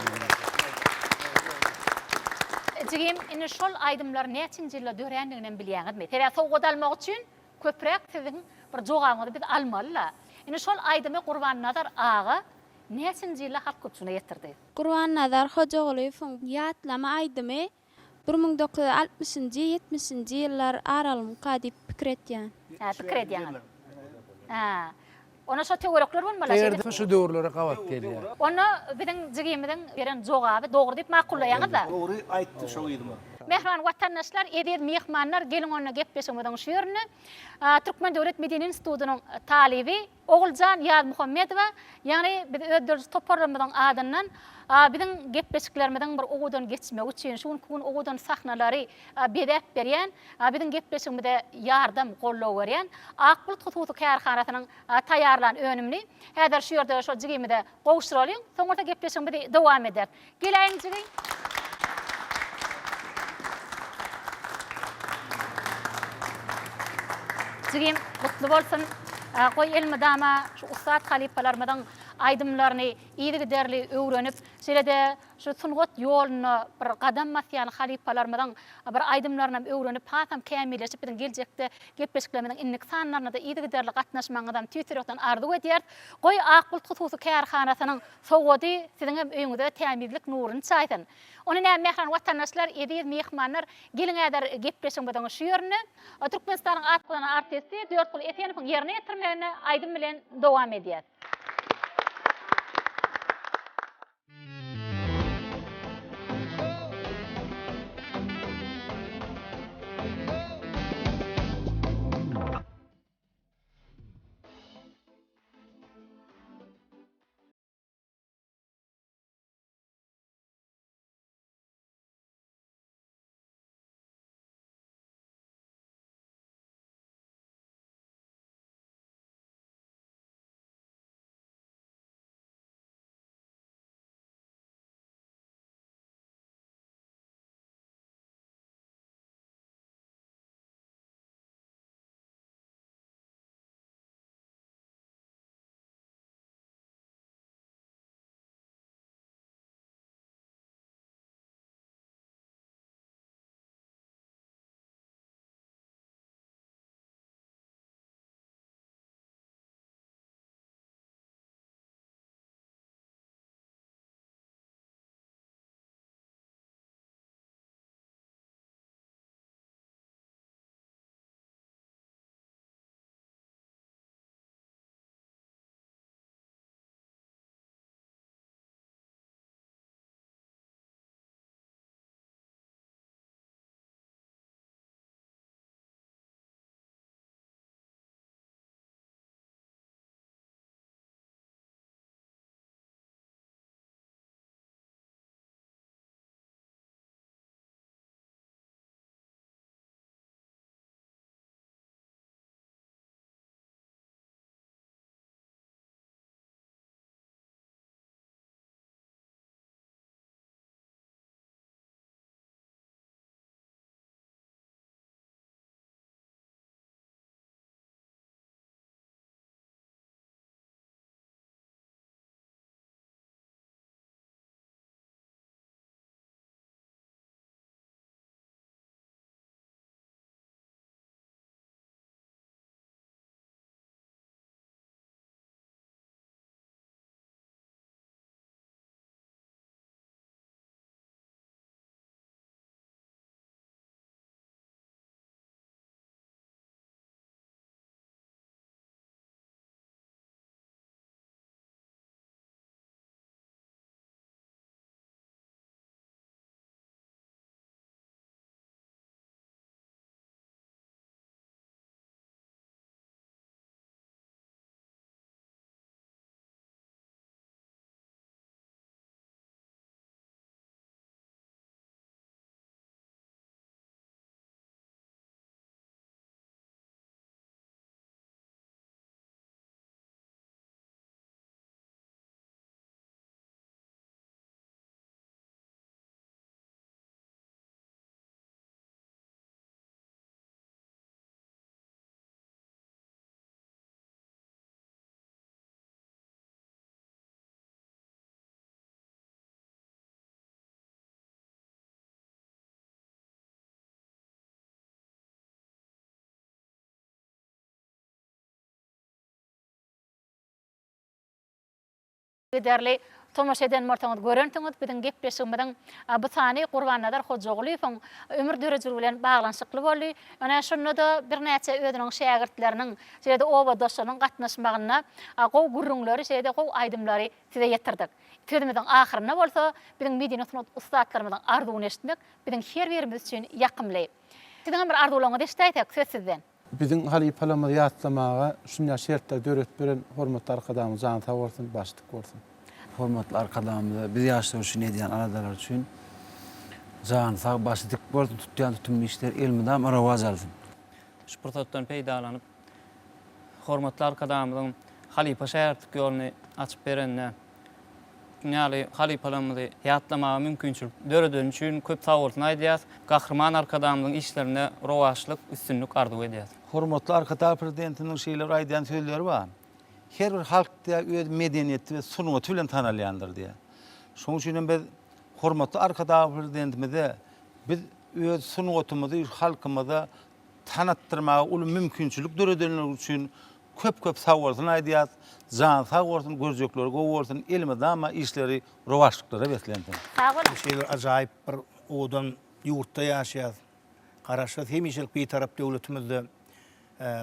Jigim ine şol aydymlar näçinji ýylla dörenligini bilýäňizmi? Tebe sowgat almak üçin köprek siziň bir jogaňyzy biz almalylar. Ine şol aydymy Gurbanadar ağa näçinji ýylla halk köpçüne ýetirdi? Gurbanadar Hojagolyň ýatlama aydymy 1960-njy 70-nji ýyllar aralymyka diýip pikir etýän. Pikir etýän. Ona şu teorekler bolmaly. Eğer şu döwürlere gawat gelýär. Onu biziň jigimiziň beren jogaby dogry diýip makullaýaňyzlar. Dogry aýtdy şo ýylymy. Mehman watandaşlar, edip mehmanlar gelin onu gepleşmeden şu ýerine Türkmen Döwlet Medeni Institutunyň talibi Oguljan Ýaz Muhammedowa, ýani biz ödül toparlamydan adından biziň gepleşiklerimiziň bir ogudan geçmek üçin şu gün ogudan sahnalary berip berýän, biziň gepleşigimizde ýardam gollaw berýän Akbult Hututy Kärhanasynyň taýýarlan önümli. Häzir şu ýerde şu jigimide gowuşduralyň, soňra gepleşigimiz dowam eder. Geleýin jigim. Jigim mutlu bolsun. Goý elmi dama şu ustad halipalarymyň aydymlaryny ýygy derli öwrenip, şeýle şu sungat ýoluny bir gadam masýan halipalarymyň bir aydymlaryny öwrenip, hatam kämilleşip biziň geljekde gepleşiklerimiň innik sanlaryna da ýygy derli gatnaşmagyňdan tüýtürekden ardy edýär. Goý Akbult Hututy Kärhanasynyň sowgady siziň öýüňizde tämizlik nuruny çaýdan. Onu näme mehman watandaşlar, edip mehmanlar gelin äder gepleşigimiň şu ýerine Türkmenistanyň atlanan artisti Dörtgül Etenowyň ýerine ýetirmegine aydym bilen dowam edýär. Derli tomaş eden mortaňyz görentiňiz biziň gepleşigimiň bu sany Gurbanazar Hojagulyň ömür döredigi bilen baglanşykly boldy. Ana şonu da bir näçe özüniň şägirtleriniň şeýle oba dostlarynyň gatnaşmagyna gow gurrunlary şeýle gow aýdymlary size ýetirdik. Sözümizin ahyryna bolsa biziň Medine Sunut ustadlarymyzyň arzuwyny eşitmek biziň her birimiz üçin ýakymly. Siziň bir arzularyňyz eşitdik söz sizden. Biziň halipalarymyzy ýatlamaga şunday şertler döret beren hormatly arkadaşlarymyz jan sag bolsun, başlyk bolsun. Hormatly arkadaşlarymyz, biz ýaşlar üçin edýän aradalar üçin jan sag başlyk bolsun, tutýan tutumly işler elmidam rawaz alsyn. Şu fırsatdan peýdalanyp hormatly arkadaşlarymyzyň halipa şähertlik ýoluny açyp berenne ýaly halipalarymyzy ýatlamaga mümkinçilik döredön üçin köp sag bolsun aýdýas. Gahrman arkadaşlarymyzyň işlerine rowaşlyk, üstünlük arzu edýäs. Hormatly arkadaş prezidentiniň şeýle aýdýan sözleri bar. Her bir halkda öz medeniýeti we sunuwaty bilen tanalýandyr diýe. Şoň üçin biz hormatly arkadaş prezidentimize biz öz sunuwatymyzy halkymyza tanatdyrmaga uly mümkinçilik döredenler üçin köp sag bolsun aýdýas. Jan sag bolsun, gözjekleri gowy bolsun, elimize ama işleri rowaşlyklara beslensin. Sag bolun. Şeýle ajaýyp bir odan ýurtda ýaşaýar. Garaşy hemişelik bir tarap döwletimizde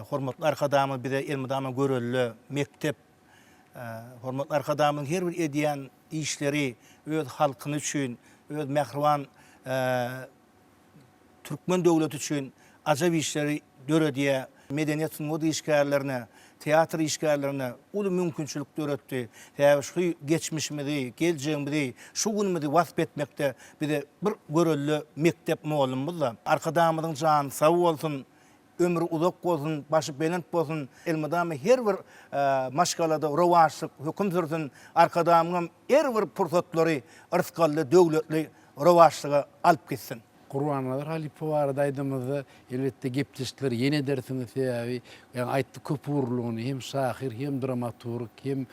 hormatly arkadaşymyz bize elmidama görelli mektep hormatly arkadaşymyň her bir edýän işleri öz halkyny üçin, öz mehriban türkmen döwleti üçin ajab işleri döredýär. Medeniýet sunuwdy işgärlerine, teatr işgärlerine uly mümkinçilik döretdi. Häzir şu geçmişimizi, geljegimizi, şu günimizi wasp etmekde bize bir görelli mektep muallymyz bar. Arkadaşymyzyň jany sag bolsun, ömrü uzak bolsun, başı belent bolsun, elmidama her bir maşgalada rowaşlyk höküm sürsin, arkadaşymyň her bir pursatlary ırskally, döwletli rowaşlyga alyp gitsin. Gurbanazar halipa barada aýdymyzy elbetde gepleşikler ýene dersiňiz sebäbi, ýani aýtdy köp urlugyny hem şahyr, hem dramaturg, hem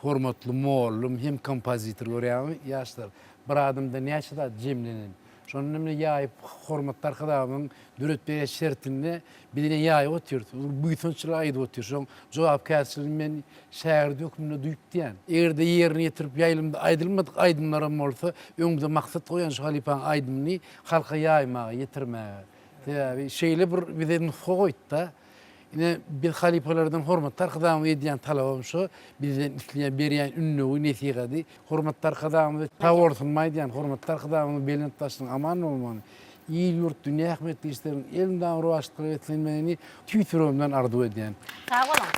hormatly muallym, hem kompozitor görýärmi ýaşlar. Bir adamda näçe da jemlenen. Şonun bilen ýaýyp hormatly arkadaşymyň döretmeye şertinde birine ýaýyp oturýar. Büýtünçiler aýdyp oturýar. Şoň jogapkärçiligi men şäher dökümine duýupdýan. Egerde ýerine ýetirip ýaýlymda aýdylmadyk aýdymlaram bolsa, öňümde maksat goýan şu halipaň aýdymyny halka ýaýmaga, ýetirmäge. Täbi şeýle bir bize nufga goýdy da. Ine bir halipalardan hormatly arkadaşymyz edýän talabym şu, bizden isleýän berýän ünlügi nesihady, hormatly arkadaşymyz taworsun maýdýan, hormatly arkadaşymyz belent taşyň aman bolmagy. İyi ýurt dünýä ähmetli işlerin elmden rowaşlyk etlenmegini tüýtürümden arzu edýän. Sag bolun.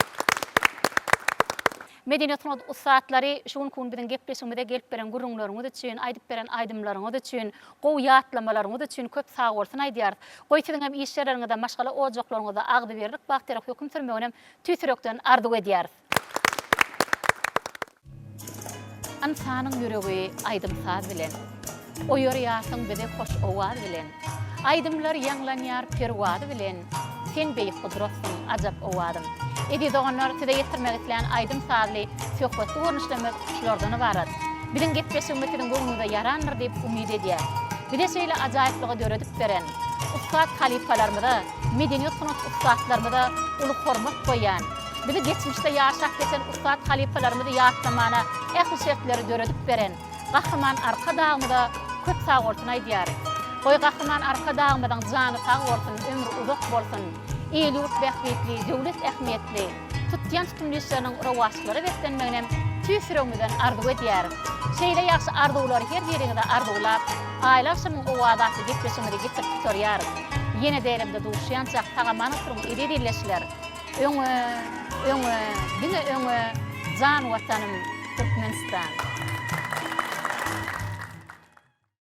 Medine Sunut ustadlary şuň gün biziň gepleşigimize gelip beren gurrunlaryňyz üçin, aýdyp beren aýdymlaryňyz üçin, gowy ýatlamalarynız üçin köp sag bolsun aýdýar. Goý siziň hem işleriňizde, maşgala ojaklaryňyzda agdy berdik, bagtyrak höküm sürmeginem tüýtürekden arzu edýär. Insanyň ýüregi aýdym saz bilen, oýar ýasyň bize hoş owaz bilen, aýdymlar ýanglanýar perwady bilen, sen beýik gudratsyň ajab owadym. Edi doganlar size ýetirmek isleýän aýdym sazly söhbetli görnüşlerimiz şulardan ibarat. Biziň gepleşigimiz siziň göňlüňize ýarandyr diýip umyd edýär. Bize şeýle ajaýyplygy döredip beren ustad halipalarymyza, medeniýet sunat ustadlarymyza uly hormat goýan, bizi geçmişde ýaşap geçen ustad halipalarymyzy ýatlamagyna ähli şertleri döredip beren gahrman arkadaşymyza köp sag bolsun aýdýar. Goý gahrman arkadaşymyzyň jany sag bolsun, ömrü uzak bolsun. Eýlük bähbetli, döwlet ähmiýetli, tutýan tutumly işleriň rowaşlyklary beslenmeginem tüýsürümizden arzu edýär. Şeýle ýaxşy arzuwlary her ýeriňizde arzulap, aýlaşymyň owadaty gepleşigimizi getirip tutarýar. Ýene därimde duşýançak tagamany turum edilýärler. Öňe, dine öňe, jan watanym Türkmenistan.